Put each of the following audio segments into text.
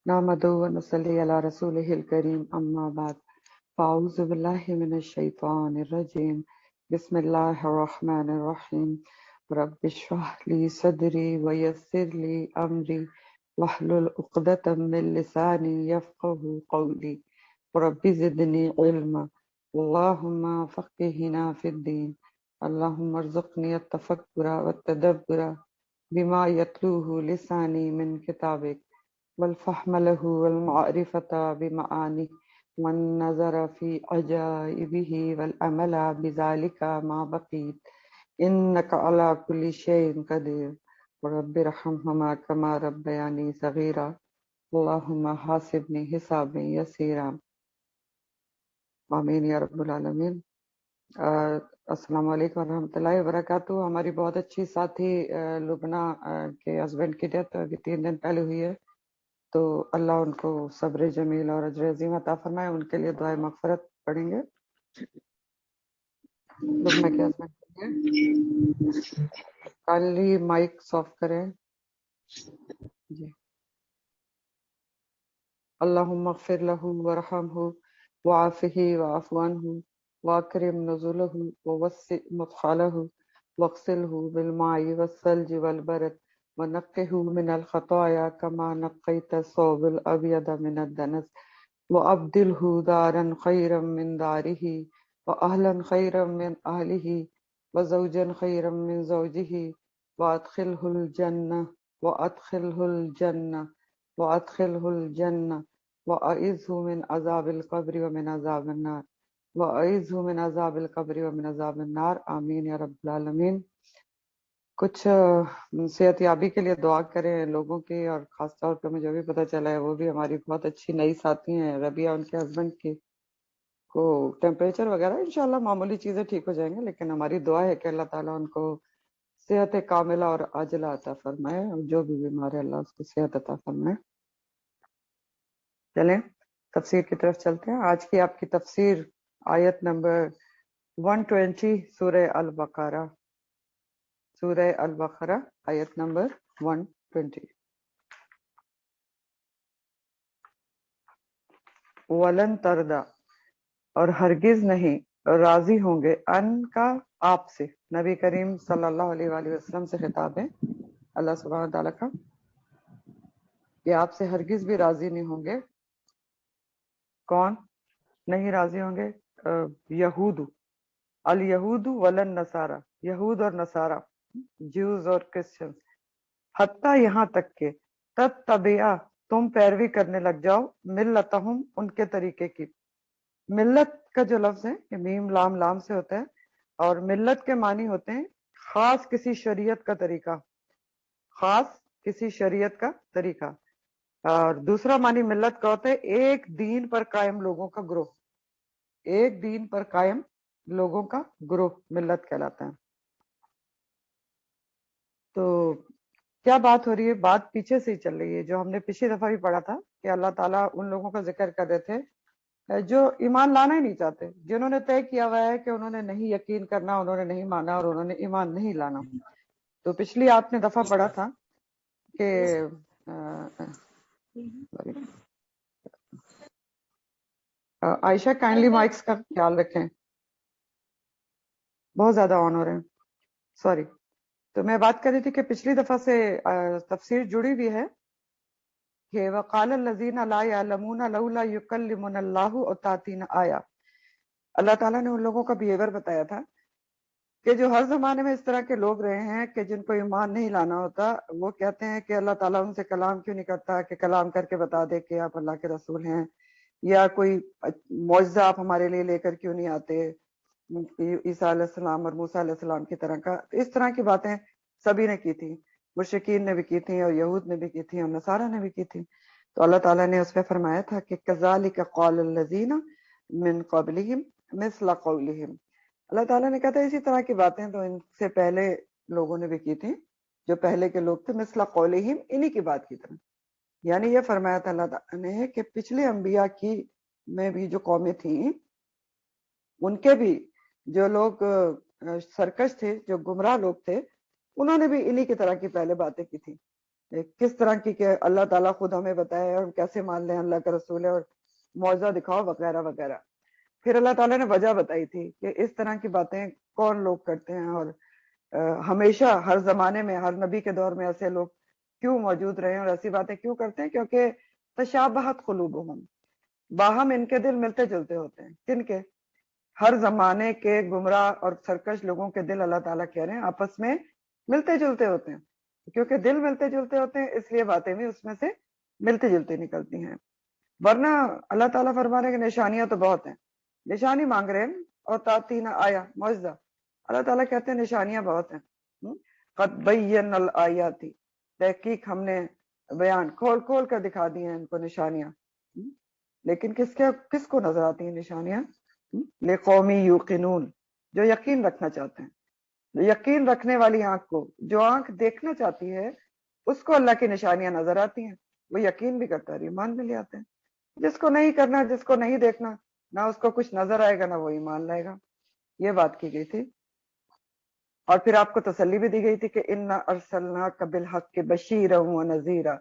نحمده ونصلي على رسوله الكريم أما بعد فأعوذ بالله من الشيطان الرجيم بسم الله الرحمن الرحيم رب اشرح لي صدري ويسر لي أمري واحلل عقدة من لساني يفقه قولي رب زدني علما اللهم فقهنا في الدين اللهم ارزقني التفكر والتدبر بما يتلوه لساني من كتابك والفهم له والمعرفة بمعانيه والنظر في عجائبه والعمل بذلك ما بقيت إنك على كل شيء قدير ورب ارحمهما كما ربياني صغيرا اللهم حاسبني حسابا يسيرا آمین یا رب العالمین۔ السلام علیکم ورحمۃ اللہ وبرکاتہ۔ ہماری بہت اچھی ساتھی لبنہ کے ہسبینڈ کی ڈیتھ ابھی 3 دن پہلے ہوئی ہے، تو اللہ ان کو صبر جمیل اور اجر عظیم عطا فرمائے۔ ان کے لیے دعائے مغفرت پڑھیں گے۔ لبنہ کے ہسبینڈ کے لیے کائنڈلی مائک آف کریں جی۔ اللہم اغفر لہ ورحمہ وعافہ واعف عنہ واکرم نزلہ ووسع مدخلہ واغسلہ بالماء والثلج والبرد ونقہ من الخطایا کما نقیت الثوب الابیض من الدنس وابدلہ دارا خیرا من دارہ واہلا خیرا من اہلہ وزوجا خیرا من زوجہ وادخلہ الجنہ وادخلہ الجنہ وادخلہ الجنہ وأعذه من عذاب القبر ومن عذاب النار وأعذه من عذاب القبر ومن عذاب النار آمین یا رب العالمین۔ کچھ صحت یابی کے لیے دعا کریں لوگوں کی، اور خاص طور پہ مجھے بھی پتہ چلا ہے وہ بھی ہماری بہت اچھی نئی ساتھی ہیں ربیہ، ان کے ہسبینڈ کی کو ٹیمپریچر وغیرہ انشاءاللہ معمولی چیزیں ٹھیک ہو جائیں گے، لیکن ہماری دعا ہے کہ اللہ تعالیٰ ان کو صحت کاملہ اور عاجلہ عطا فرمائے، اور جو بھی بیمار ہے اللہ اس کو صحت عطا فرمائے۔ چلیں تفسیر کی طرف چلتے ہیں۔ آج کی آپ کی تفسیر آیت نمبر 120 سورہ البقرہ، سورہ البقرہ آیت نمبر 120۔ ولن تردا، اور ہرگز نہیں راضی ہوں گے، ان کا آپ سے، نبی کریم صلی اللہ علیہ وآلہ وسلم سے خطاب ہے اللہ سبحانہ تعالیٰ کا، کہ آپ سے ہرگز بھی راضی نہیں ہوں گے۔ کون نہیں راضی ہوں گے؟ یہود، الیہود ولن نصارہ، یہود اور نصارہ، جیوز اور کرسچن، حتیٰ یہاں تک کہ تتبعا، تم پیروی کرنے لگ جاؤ، ملتہم، ان کے طریقے کی۔ ملت کا جو لفظ ہے یہ میم لام لام سے ہوتا ہے، اور ملت کے معنی ہوتے ہیں خاص کسی شریعت کا طریقہ، خاص کسی شریعت کا طریقہ۔ اور دوسرا معنی ملت کا ہوتا ہے ایک دین پر قائم لوگوں کا گروہ، ایک دین پر قائم لوگوں کا گروہ ملت کہلاتا ہے۔ تو کیا بات ہو رہی ہے؟ بات پیچھے سے ہی چل رہی ہے، جو ہم نے پچھلی دفعہ بھی پڑھا تھا کہ اللہ تعالیٰ ان لوگوں کا ذکر کر رہے تھے جو ایمان لانا ہی نہیں چاہتے، جنہوں نے طے کیا ہوا ہے کہ انہوں نے نہیں یقین کرنا، انہوں نے نہیں مانا، اور انہوں نے ایمان نہیں لانا۔ تو پچھلی آپ نے دفعہ پڑھا تھا کہ عائشہ کائنڈلی مائکس کا خیال رکھیں، بہت زیادہ آن ہو رہے ہیں، سوری۔ تو میں بات کر رہی تھی کہ پچھلی دفعہ سے تفسیر جڑی ہوئی ہے کہ وقال الذین لا یعلمون لولا یکلمنا اللہ او تاتین آیا۔ اللہ تعالیٰ نے ان لوگوں کا بیہیویئر بتایا تھا کہ جو ہر زمانے میں اس طرح کے لوگ رہے ہیں کہ جن کو ایمان نہیں لانا ہوتا، وہ کہتے ہیں کہ اللہ تعالیٰ ان سے کلام کیوں نہیں کرتا، کہ کلام کر کے بتا دے کہ آپ اللہ کے رسول ہیں، یا کوئی معجزہ آپ ہمارے لیے لے کر کیوں نہیں آتے، عیسیٰ علیہ السلام اور موسیٰ علیہ السلام کی طرح کا۔ اس طرح کی باتیں سبھی نے کی تھی، مشرکین نے بھی کی تھی، اور یہود نے بھی کی تھی، اور نصارہ نے بھی کی تھی۔ تو اللہ تعالیٰ نے اس پہ فرمایا تھا کہ کذالک قال الذین من قبلہم مثل قولہم۔ اللہ تعالیٰ نے کہا تھا اسی طرح کی باتیں تو ان سے پہلے لوگوں نے بھی کی تھی، جو پہلے کے لوگ تھے، مثل قولہم، انہی کی بات کی طرح۔ یعنی یہ فرمایا تھا اللہ تعالیٰ نے کہ پچھلے انبیاء کی میں بھی جو قومیں تھیں، ان کے بھی جو لوگ سرکش تھے، جو گمراہ لوگ تھے، انہوں نے بھی انہی کی طرح کی پہلے باتیں کی تھی۔ کس طرح کی کہ اللہ تعالیٰ خود ہمیں بتائے اور ہم کیسے مان لیں اللہ کا رسول ہے اور معجزہ دکھاؤ وغیرہ وغیرہ. پھر اللہ تعالیٰ نے وجہ بتائی تھی کہ اس طرح کی باتیں کون لوگ کرتے ہیں، اور ہمیشہ ہر زمانے میں ہر نبی کے دور میں ایسے لوگ کیوں موجود رہے ہیں اور ایسی باتیں کیوں کرتے ہیں، کیونکہ تشابہت قلوبہم، باہم ان کے دل ملتے جلتے ہوتے ہیں. کن کے؟ ہر زمانے کے گمراہ اور سرکش لوگوں کے دل اللہ تعالیٰ کہہ رہے ہیں آپس میں ملتے جلتے ہوتے ہیں. کیونکہ دل ملتے جلتے ہوتے ہیں اس لیے باتیں بھی اس میں سے ملتی جلتی نکلتی ہیں. ورنہ اللہ تعالیٰ فرما رہے ہیں کہ نشانیاں تو بہت ہیں، نشانی مانگ رہے ہیں اور تاتی نہ آیا معجزہ. اللہ تعالیٰ کہتے ہیں نشانیاں بہت ہیں. قد بین الآیات، تحقیق ہم نے بیان کھول کھول کر دکھا دی ہیں ان کو نشانیاں. لیکن کس کو نظر آتی ہیں نشانیاں؟ لقومی یوقنون، جو یقین رکھنا چاہتے ہیں. یقین رکھنے والی آنکھ کو، جو آنکھ دیکھنا چاہتی ہے اس کو اللہ کی نشانیاں نظر آتی ہیں، وہ یقین بھی کرتا ہے، ایمان بھی لے آتے ہیں. جس کو نہیں کرنا، جس کو نہیں دیکھنا، نہ اس کو کچھ نظر آئے گا نہ وہ ایمان لائے گا. یہ بات کی گئی تھی. اور پھر آپ کو تسلی بھی دی گئی تھی کہ انا ارسلناک بالحق بشیرا ونذیرا،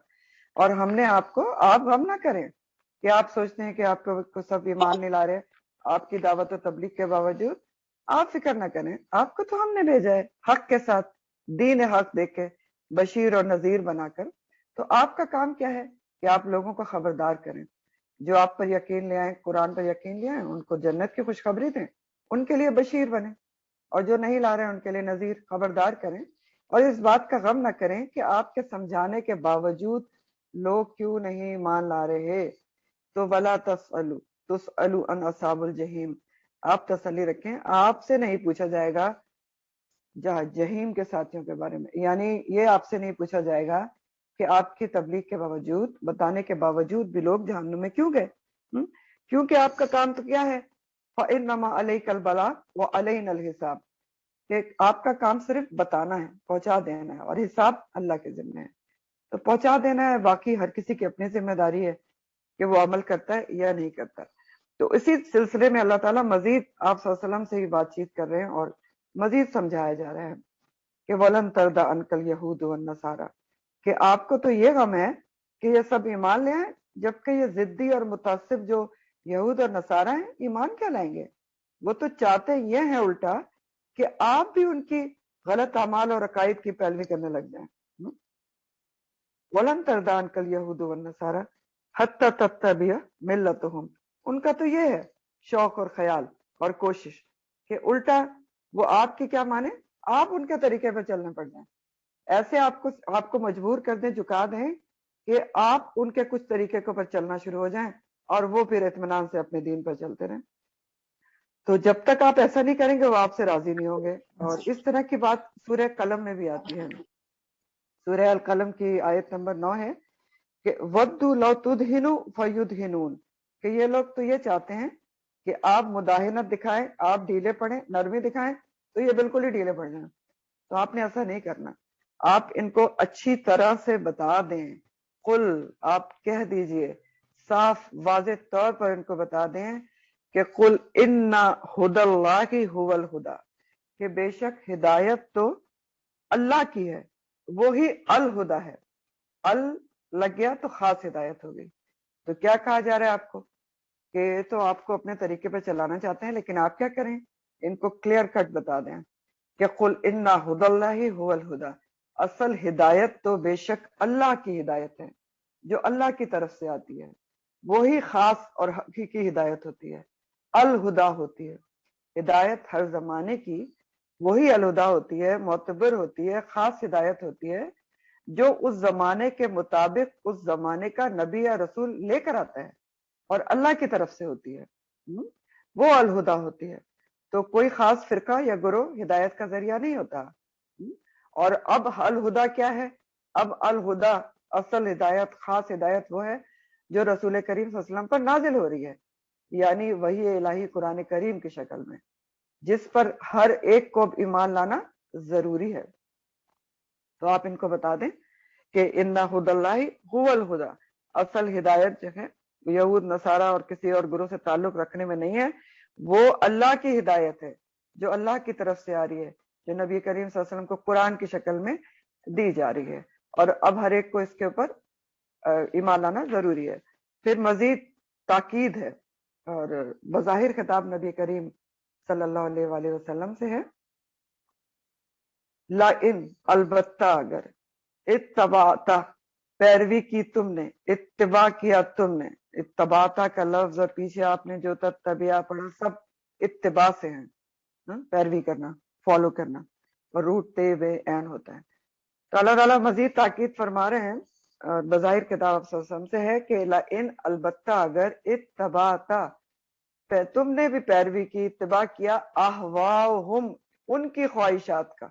اور ہم نے آپ کو، آپ غم نہ کریں کہ آپ سوچتے ہیں کہ آپ کو سب ایمان نہیں لا رہے آپ کی دعوت و تبلیغ کے باوجود. آپ فکر نہ کریں، آپ کو تو ہم نے بھیجا ہے حق کے ساتھ، دین حق دے کے، بشیر اور نذیر بنا کر. تو آپ کا کام کیا ہے کہ آپ لوگوں کو خبردار کریں. جو آپ پر یقین لے آئیں، قرآن پر یقین لے آئیں، ان کو جنت کی خوشخبری دیں، ان کے لیے بشیر بنیں. اور جو نہیں لا رہے ہیں ان کے لیے نذیر، خبردار کریں. اور اس بات کا غم نہ کریں کہ آپ کے سمجھانے کے باوجود لوگ کیوں نہیں مان لا رہے. تو ولا تسألوا عن اصحاب الجحیم، آپ تسلی رکھیں، آپ سے نہیں پوچھا جائے گا جہیم کے ساتھیوں کے بارے میں. یعنی یہ آپ سے نہیں پوچھا جائے گا کہ آپ کی تبلیغ کے باوجود، بتانے کے باوجود بھی لوگ جہنم میں کیوں گئے. کیونکہ آپ کا کام تو کیا ہے، فَإِنَّمَا عَلَيْكَ الْبَلَاغُ وَعَلَيْنَا الْحِسَابُ، کہ آپ کا کام صرف بتانا ہے، پہنچا دینا ہے، اور حساب اللہ کے ذمہ ہے. تو پہنچا دینا ہے، باقی ہر کسی کی اپنی ذمہ داری ہے کہ وہ عمل کرتا ہے یا نہیں کرتا. تو اسی سلسلے میں اللہ تعالیٰ مزید آپ صلی اللہ علیہ وسلم سے ہی بات چیت کر رہے ہیں اور مزید سمجھایا جا رہا ہے کہ وَلَن تَرْضَ عَنْكَ الْيَهُودُ وَالنَّصَارَى، کہ آپ کو تو یہ غم ہے کہ یہ سب ایمان لے آئیں، جبکہ یہ ضدی اور متعصب جو یہود اور نصارہ ہیں ایمان کیا لائیں گے. وہ تو چاہتے یہ ہیں الٹا کہ آپ بھی ان کی غلط اعمال اور عقائد کی پیروی کرنے لگ جائیں. وَلَن تَرْضَ عَنْكَ الْيَهُودُ وَالنَّصَارَى حَتَّى تَتَّبِعَ مِلَّتَهُمْ. ان کا تو یہ ہے شوق اور خیال اور کوشش کہ الٹا وہ آپ کی کیا مانے، آپ ان کے طریقے پہ چلنے پڑ جائیں. ایسے آپ کو مجبور کر دیں، جھکا دیں کہ آپ ان کے کچھ طریقے کے اوپر چلنا شروع ہو جائیں اور وہ پھر اطمینان سے اپنے دین پر چلتے رہیں. تو جب تک آپ ایسا نہیں کریں گے وہ آپ سے راضی نہیں ہوں گے. اور اس طرح کی بات سورہ قلم میں بھی آتی ہے. سورہ القلم کی آیت نمبر 9 ہے کہ وَدُّوا لَوْ تُدْهِنُوا فَيُدْهِنُونَ، کہ یہ لوگ تو یہ چاہتے ہیں کہ آپ مداہنت دکھائیں، آپ ڈھیلے پڑیں، نرمی دکھائیں تو یہ بالکل ہی ڈھیلے پڑ جائیں. تو آپ نے ایسا نہیں کرنا، آپ ان کو اچھی طرح سے بتا دیں. قل، آپ کہہ دیجئے، صاف واضح طور پر ان کو بتا دیں کہ قل ان ھدی اللہ ھو الھدی، کہ بے شک ہدایت تو اللہ کی ہے، وہی الہدا ہے. ال لگ گیا تو خاص ہدایت ہو گئی. تو کیا کہا جا رہا ہے آپ کو کہ تو آپ کو اپنے طریقے پہ چلانا چاہتے ہیں، لیکن آپ کیا کریں، ان کو کلیئر کٹ بتا دیں کہ قل ان ھدی اللہ ھو الھدی، اصل ہدایت تو بے شک اللہ کی ہدایت ہے جو اللہ کی طرف سے آتی ہے، وہی خاص اور حقیقی ہدایت ہوتی ہے، الہدا ہوتی ہے. ہدایت ہر زمانے کی وہی الہدا ہوتی ہے، معتبر ہوتی ہے، خاص ہدایت ہوتی ہے جو اس زمانے کے مطابق اس زمانے کا نبی یا رسول لے کر آتا ہے اور اللہ کی طرف سے ہوتی ہے، وہ الہدا ہوتی ہے. تو کوئی خاص فرقہ یا گروہ ہدایت کا ذریعہ نہیں ہوتا. اور اب الہدا کیا ہے، اب الہدا اصل ہدایت، خاص ہدایت وہ ہے جو رسول کریم صلی اللہ علیہ وسلم پر نازل ہو رہی ہے، یعنی وحی الہی قرآن کریم کی شکل میں، جس پر ہر ایک کو ایمان لانا ضروری ہے. تو آپ ان کو بتا دیں کہ ان ھدی اللہ ھو الھدی، اصل ہدایت جو ہے یہود نصارہ اور کسی اور گروہ سے تعلق رکھنے میں نہیں ہے، وہ اللہ کی ہدایت ہے جو اللہ کی طرف سے آ رہی ہے، جو نبی کریم صلی اللہ علیہ وسلم کو قرآن کی شکل میں دی جا رہی ہے. اور اب ہر ایک کو اس کے اوپر ایمان لانا ضروری ہے. پھر مزید تاکید ہے اور بظاہر خطاب نبی کریم صلی اللہ علیہ وآلہ وسلم سے ہے. لا ان البتہ اگر اتبعتا پیروی کی تم نے، اتباع کیا تم نے، اتبعتا کا لفظ اور پیچھے آپ نے جو تتبعہ پڑھا سب اتباع سے ہیں، پیروی کرنا، فالو کرنا، اور روٹ تے بے این ہوتا ہے. تو اللہ تعالیٰ مزید تاکید فرما رہے ہیں اور بظاہر کتاب صلی اللہ علیہ وسلم سے ہے کہ لئن البتہ اگر اتبعتا تم نے بھی پیروی کی، اتباع کیا، احواہم ان کی خواہشات کا.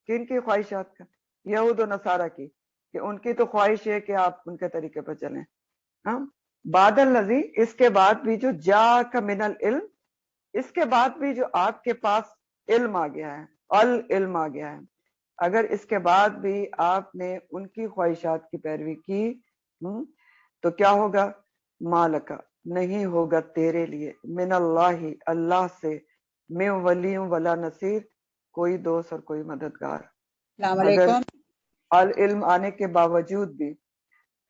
کن کی خواہشات کا؟ یہود و نصارہ کی، کہ ان کی تو خواہش ہے کہ آپ ان کے طریقے پر چلیں. ہاں، بعد الذی اس کے بعد بھی جو جاءک من العلم، اس کے بعد بھی جو آپ کے پاس علم آ گیا ہے، العلم آ گیا ہے، اگر اس کے بعد بھی آپ نے ان کی خواہشات کی پیروی کی تو کیا ہوگا؟ مالکا نہیں ہوگا تیرے لیے، من اللہ اللہ سے، من ولی ولا نصیر کوئی دوست اور کوئی مددگار. السلام اگر علیکم. العلم آنے کے باوجود بھی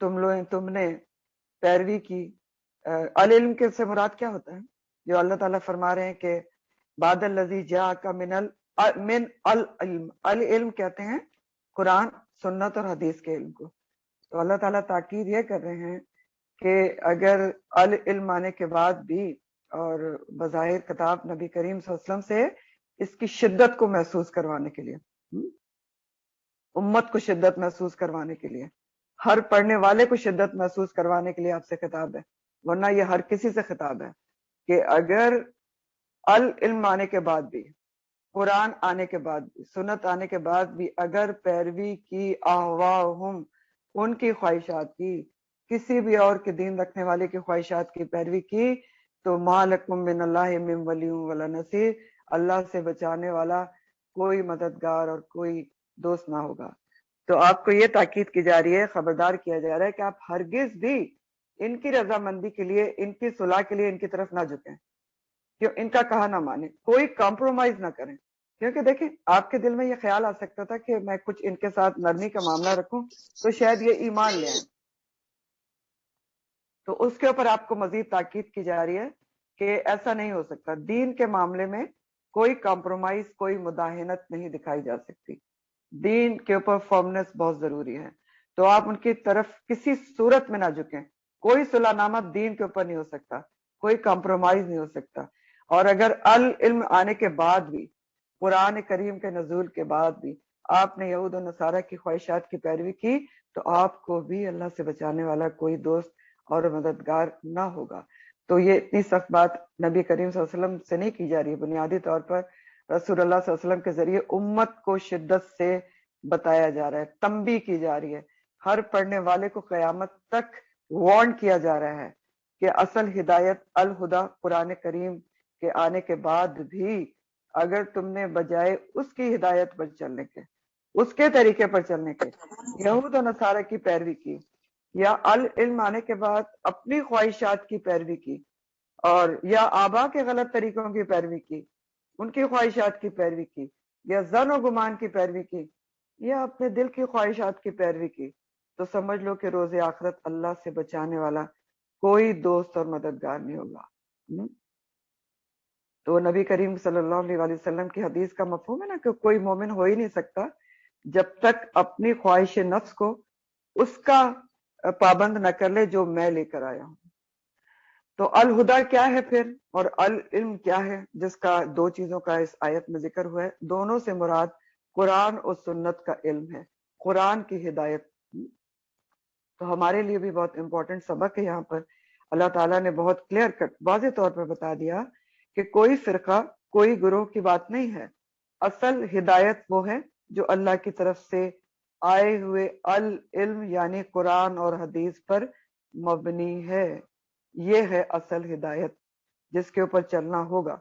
تم نے پیروی کی. العلم کے سے مراد کیا ہوتا ہے؟ جو اللہ تعالیٰ فرما رہے ہیں کہ بعد الذی جاءک من العلم، العلم کہتے ہیں قرآن سنت اور حدیث کے علم کو. تو اللہ تعالیٰ تاکید یہ کر رہے ہیں کہ اگر العلم آنے کے بعد بھی اور بظاہر خطاب نبی کریم صلی اللہ علیہ وسلم سے اس کی شدت کو محسوس کروانے کے لیے، امت کو شدت محسوس کروانے کے لیے، ہر پڑھنے والے کو شدت محسوس کروانے کے لیے آپ سے خطاب ہے، ورنہ یہ ہر کسی سے خطاب ہے کہ اگر العلم آنے کے بعد بھی، قرآن آنے کے بعد بھی، سنت آنے کے بعد بھی اگر پیروی کی احواہم ان کی خواہشات کی، کسی بھی اور کے دین رکھنے والے کی خواہشات کی پیروی کی، تو ما لکم من اللہ من ولی ولا نصیر، اللہ سے بچانے والا کوئی مددگار اور کوئی دوست نہ ہوگا. تو آپ کو یہ تاکید کی جا رہی ہے، خبردار کیا جا رہا ہے کہ آپ ہرگز بھی ان کی رضامندی کے لیے، ان کی صلح کے لیے ان کی طرف نہ جھکیں، کہ ان کا کہا نہ مانیں، کوئی کمپرومائز نہ کریں. کیونکہ دیکھیں آپ کے دل میں یہ خیال آ سکتا تھا کہ میں کچھ ان کے ساتھ نرمی کا معاملہ رکھوں تو شاید یہ ایمان لے آئیں. تو اس کے اوپر آپ کو مزید تاکید کی جا رہی ہے کہ ایسا نہیں ہو سکتا. دین کے معاملے میں کوئی کمپرومائز، کوئی مداہنت نہیں دکھائی جا سکتی. دین کے اوپر فرمنس بہت ضروری ہے. تو آپ ان کی طرف کسی صورت میں نہ جھکیں. کوئی صلح نامہ دین کے اوپر نہیں ہو سکتا، کوئی کمپرومائز نہیں ہو سکتا. اور اگر العلم آنے کے بعد بھی، قرآن کریم کے نزول کے بعد بھی آپ نے یہود و نصارہ کی خواہشات کی پیروی کی تو آپ کو بھی اللہ سے بچانے والا کوئی دوست اور مددگار نہ ہوگا. تو یہ اتنی سخت بات نبی کریم صلی اللہ علیہ وسلم سے نہیں کی جا رہی ہے، بنیادی طور پر رسول اللہ صلی اللہ علیہ وسلم کے ذریعے امت کو شدت سے بتایا جا رہا ہے، تنبیہ کی جا رہی ہے، ہر پڑھنے والے کو قیامت تک وارن کیا جا رہا ہے کہ اصل ہدایت الہدا قرآن کریم کے آنے کے بعد بھی اگر تم نے بجائے اس کی ہدایت پر چلنے کے، اس کے طریقے پر چلنے کے، یہود و نصارہ کی پیروی کی، یا العلم آنے کے بعد اپنی خواہشات کی پیروی کی، اور یا آبا کے غلط طریقوں کی پیروی کی، ان کی خواہشات کی پیروی کی، یا ظن و گمان کی پیروی کی، یا اپنے دل کی خواہشات کی پیروی کی، تو سمجھ لو کہ روز آخرت اللہ سے بچانے والا کوئی دوست اور مددگار نہیں ہوگا. تو نبی کریم صلی اللہ علیہ وآلہ وسلم کی حدیث کا مفہوم ہے نا کہ کوئی مومن ہو ہی نہیں سکتا جب تک اپنی خواہش نفس کو اس کا پابند نہ کر لے جو میں لے کر آیا ہوں. تو الہدا کیا ہے پھر، اور العلم کیا ہے جس کا دو چیزوں کا اس آیت میں ذکر ہوا ہے؟ دونوں سے مراد قرآن اور سنت کا علم ہے، قرآن کی ہدایت. تو ہمارے لیے بھی بہت امپورٹنٹ سبق ہے. یہاں پر اللہ تعالیٰ نے بہت کلیئر کٹ واضح طور پر بتا دیا کہ کوئی فرقہ، کوئی گروہ کی بات نہیں ہے. اصل ہدایت وہ ہے جو اللہ کی طرف سے آئے ہوئے العلم یعنی قرآن اور حدیث پر مبنی ہے. یہ ہے اصل ہدایت جس کے اوپر چلنا ہوگا.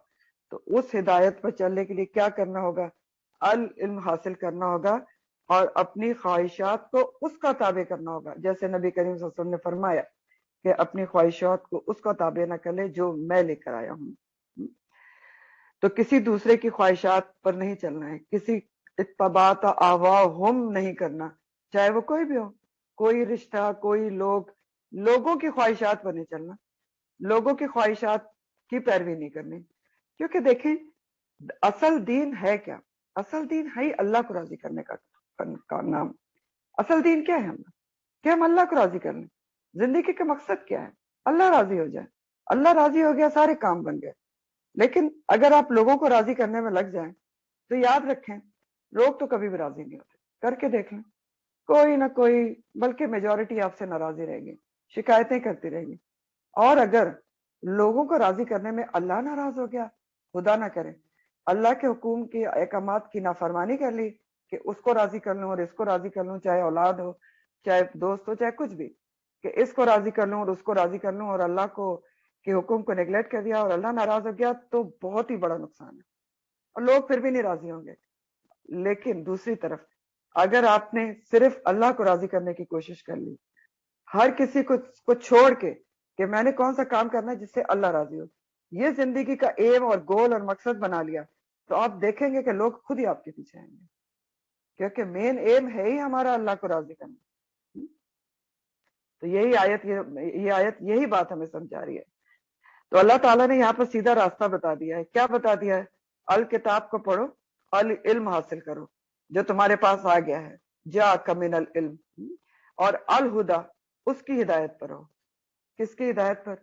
تو اس ہدایت پر چلنے کے لیے کیا کرنا ہوگا؟ العلم حاصل کرنا ہوگا اور اپنی خواہشات کو اس کا تابع کرنا ہوگا، جیسے نبی کریم صلی اللہ علیہ وسلم نے فرمایا کہ اپنی خواہشات کو اس کا تابع نہ کر لے جو میں لے کر آیا ہوں. تو کسی دوسرے کی خواہشات پر نہیں چلنا ہے، کسی اتباع آواہم نہیں کرنا، چاہے وہ کوئی بھی ہو، کوئی رشتہ، کوئی لوگ، لوگوں کی خواہشات پر نہیں چلنا، لوگوں کی خواہشات کی پیروی نہیں کرنی. کیونکہ دیکھیں اصل دین ہے کیا؟ اصل دین ہے ہی اللہ کو راضی کرنے کا نام. اصل دین کیا ہے ہم کہ ہم اللہ کو راضی کر لیں. زندگی کا مقصد کیا ہے؟ اللہ راضی ہو جائے. اللہ راضی ہو گیا، سارے کام بن گئے. لیکن اگر آپ لوگوں کو راضی کرنے میں لگ جائیں تو یاد رکھیں لوگ تو کبھی بھی راضی نہیں ہوتے. کر کے دیکھ لیں، کوئی نہ کوئی، بلکہ میجورٹی آپ سے ناراضی رہے گی، شکایتیں کرتی رہے گی. اور اگر لوگوں کو راضی کرنے میں اللہ ناراض ہو گیا، خدا نہ کرے اللہ کے حکم کی احکامات کی نافرمانی کر لی کہ اس کو راضی کر لوں اور اس کو راضی کر لوں، چاہے اولاد ہو، چاہے دوست ہو، چاہے کچھ بھی، کہ اس کو راضی کر لوں اور اس کو راضی کر لوں، اور اللہ کو کے حکم کو نیگلیکٹ کر دیا اور اللہ ناراض ہو گیا، تو بہت ہی بڑا نقصان ہے اور لوگ پھر بھی نہیں راضی ہوں گے. لیکن دوسری طرف اگر آپ نے صرف اللہ کو راضی کرنے کی کوشش کر لی، ہر کسی کو چھوڑ کے کہ میں نے کون سا کام کرنا ہے جس سے اللہ راضی ہو، یہ زندگی کا ایم اور گول اور مقصد بنا لیا، تو آپ دیکھیں گے کہ لوگ خود ہی آپ کے پیچھے آئیں گے. کیونکہ مین ایم ہے ہی ہمارا اللہ کو راضی کرنا. تو یہی آیت یہی بات ہمیں سمجھا رہی ہے. تو اللہ تعالیٰ نے یہاں پر سیدھا راستہ بتا دیا ہے. کیا بتا دیا ہے؟ الکتاب کو پڑھو، العلم حاصل کرو جو تمہارے پاس آ گیا ہے، جاءک من العلم، اور الہدا اس کی ہدایت پر ہو. کس کی ہدایت پر؟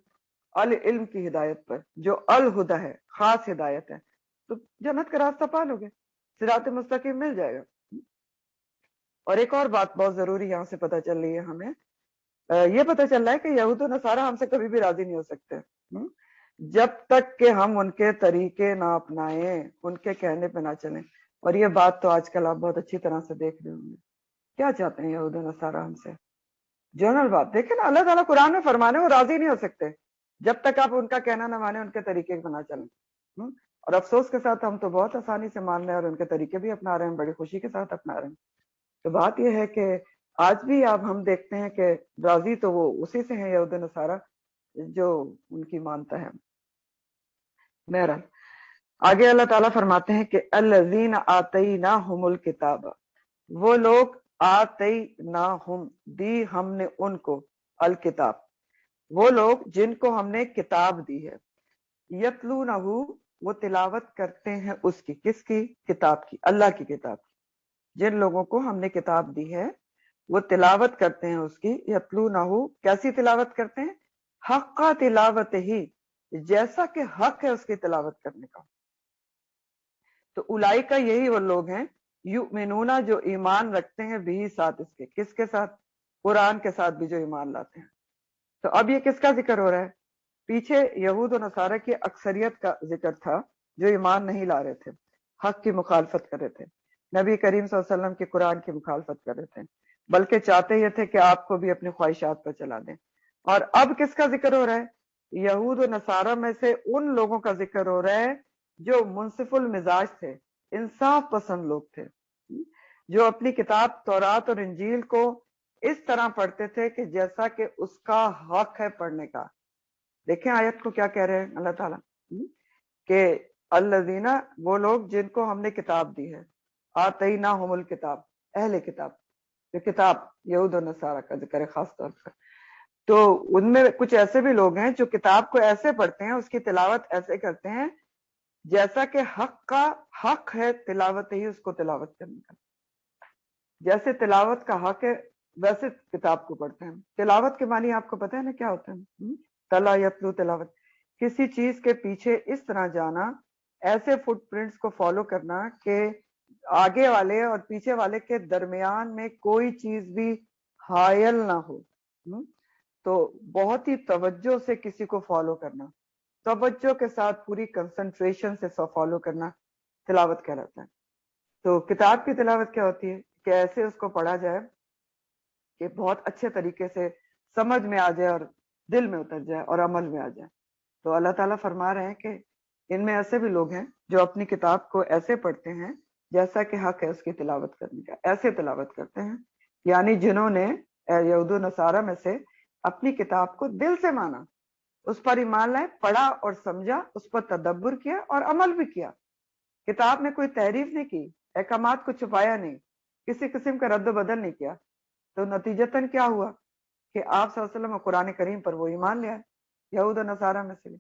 العلم کی ہدایت پر، جو الہدا ہے، خاص ہدایت ہے. تو جنت کا راستہ پالو گے، صراط مستقیم مل جائے گا. اور ایک اور بات بہت ضروری یہاں سے پتہ چل رہی ہے ہمیں، یہ پتہ چل رہا ہے کہ یہود و نصارہ ہم سے کبھی بھی راضی نہیں ہو سکتے جب تک کہ ہم ان کے طریقے نہ اپنائیں، ان کے کہنے پہ نہ چلیں. اور یہ بات تو آج کل آپ بہت اچھی طرح سے دیکھ رہے ہوں گے. کیا چاہتے ہیں یہود و نصارہ ہم سے؟ جنرل بات دیکھیں نا، اللہ تعالیٰ قرآن میں فرمانے وہ راضی نہیں ہو سکتے جب تک آپ ان کا کہنا نہ مانیں، ان کے طریقے پہ نہ چلیں. اور افسوس کے ساتھ ہم تو بہت آسانی سے مان رہے ہیں اور ان کے طریقے بھی اپنا رہے ہیں، بڑی خوشی کے ساتھ اپنا رہے ہیں. تو بات یہ ہے کہ آج بھی اب ہم دیکھتے ہیں کہ راضی تو وہ اسی سے ہیں یہود و نصارہ جو ان کی مانتا ہے. بہرحال آگے اللہ تعالیٰ فرماتے ہیں کہ الذین آتیناہم الکتاب، وہ لوگ آتیناہم دی ہم نے ان کو، الکتاب وہ لوگ جن کو ہم نے کتاب دی ہے، یتلونہ وہ تلاوت کرتے ہیں اس کی، کس کی؟ کتاب کی، اللہ کی کتاب کی. جن لوگوں کو ہم نے کتاب دی ہے وہ تلاوت کرتے ہیں اس کی. یتلونہ کیسی تلاوت کرتے ہیں؟ حق تلاوت ہی، جیسا کہ حق ہے اس کی تلاوت کرنے کا. تو اولئک یہی وہ لوگ ہیں، یؤمنون جو ایمان رکھتے ہیں بھی ساتھ اس کے، کس کے ساتھ؟ قرآن کے ساتھ بھی جو ایمان لاتے ہیں. تو اب یہ کس کا ذکر ہو رہا ہے؟ پیچھے یہود و نصارہ کی اکثریت کا ذکر تھا جو ایمان نہیں لا رہے تھے، حق کی مخالفت کر رہے تھے، نبی کریم صلی اللہ علیہ وسلم کے قرآن کی مخالفت کر رہے تھے، بلکہ چاہتے یہ تھے کہ آپ کو بھی اپنی خواہشات پر چلا دیں. اور اب کس کا ذکر ہو رہا ہے؟ یہود و نصارہ میں سے ان لوگوں کا ذکر ہو رہا ہے جو منصف المزاج تھے، انصاف پسند لوگ تھے، جو اپنی کتاب تورات اور انجیل کو اس طرح پڑھتے تھے کہ جیسا کہ اس کا حق ہے پڑھنے کا. دیکھیں آیت کو کیا کہہ رہے ہیں اللہ تعالیٰ، کہ الذین وہ لوگ جن کو ہم نے کتاب دی ہے، آتیناہم الکتاب، اہل کتاب، جو کتاب یہود و نصارہ کا ذکر ہے خاص طور پر. تو ان میں کچھ ایسے بھی لوگ ہیں جو کتاب کو ایسے پڑھتے ہیں، اس کی تلاوت ایسے کرتے ہیں جیسا کہ حق کا حق ہے تلاوت ہی اس کو تلاوت کرنے کا. جیسے تلاوت کا حق ہے ویسے کتاب کو پڑھتے ہیں. تلاوت کے معنی آپ کو پتہ ہے نا کیا ہوتا ہے؟ تلا یتلو تلاوت، کسی چیز کے پیچھے اس طرح جانا، ایسے فٹ پرنٹس کو فالو کرنا کہ آگے والے اور پیچھے والے کے درمیان میں کوئی چیز بھی حائل نہ ہو. تو بہت ہی توجہ سے کسی کو فالو کرنا، توجہ کے ساتھ پوری کنسنٹریشن سے فالو کرنا تلاوت کہلاتا ہے. تو کتاب کی تلاوت کیا ہوتی ہے؟ کہ ایسے اس کو پڑھا جائے کہ بہت اچھے طریقے سے سمجھ میں آ جائے اور دل میں اتر جائے اور عمل میں آ جائے. تو اللہ تعالیٰ فرما رہے ہیں کہ ان میں ایسے بھی لوگ ہیں جو اپنی کتاب کو ایسے پڑھتے ہیں جیسا کہ حق ہے اس کی تلاوت کرنے کا، ایسے تلاوت کرتے ہیں. یعنی جنہوں نے یہود و نصارہ میں سے اپنی کتاب کو دل سے مانا، اس پر ایمان لائے، پڑھا اور سمجھا، اس پر تدبر کیا اور عمل بھی کیا. کتاب میں کوئی تحریف نہیں کی، احکامات کو چھپایا نہیں، کسی قسم کا رد و بدل نہیں کیا، تو نتیجتاً کیا ہوا کہ آپ صلی اللہ علیہ وسلم اور قرآن کریم پر وہ ایمان لے آئے، یہود و نصارہ میں سے۔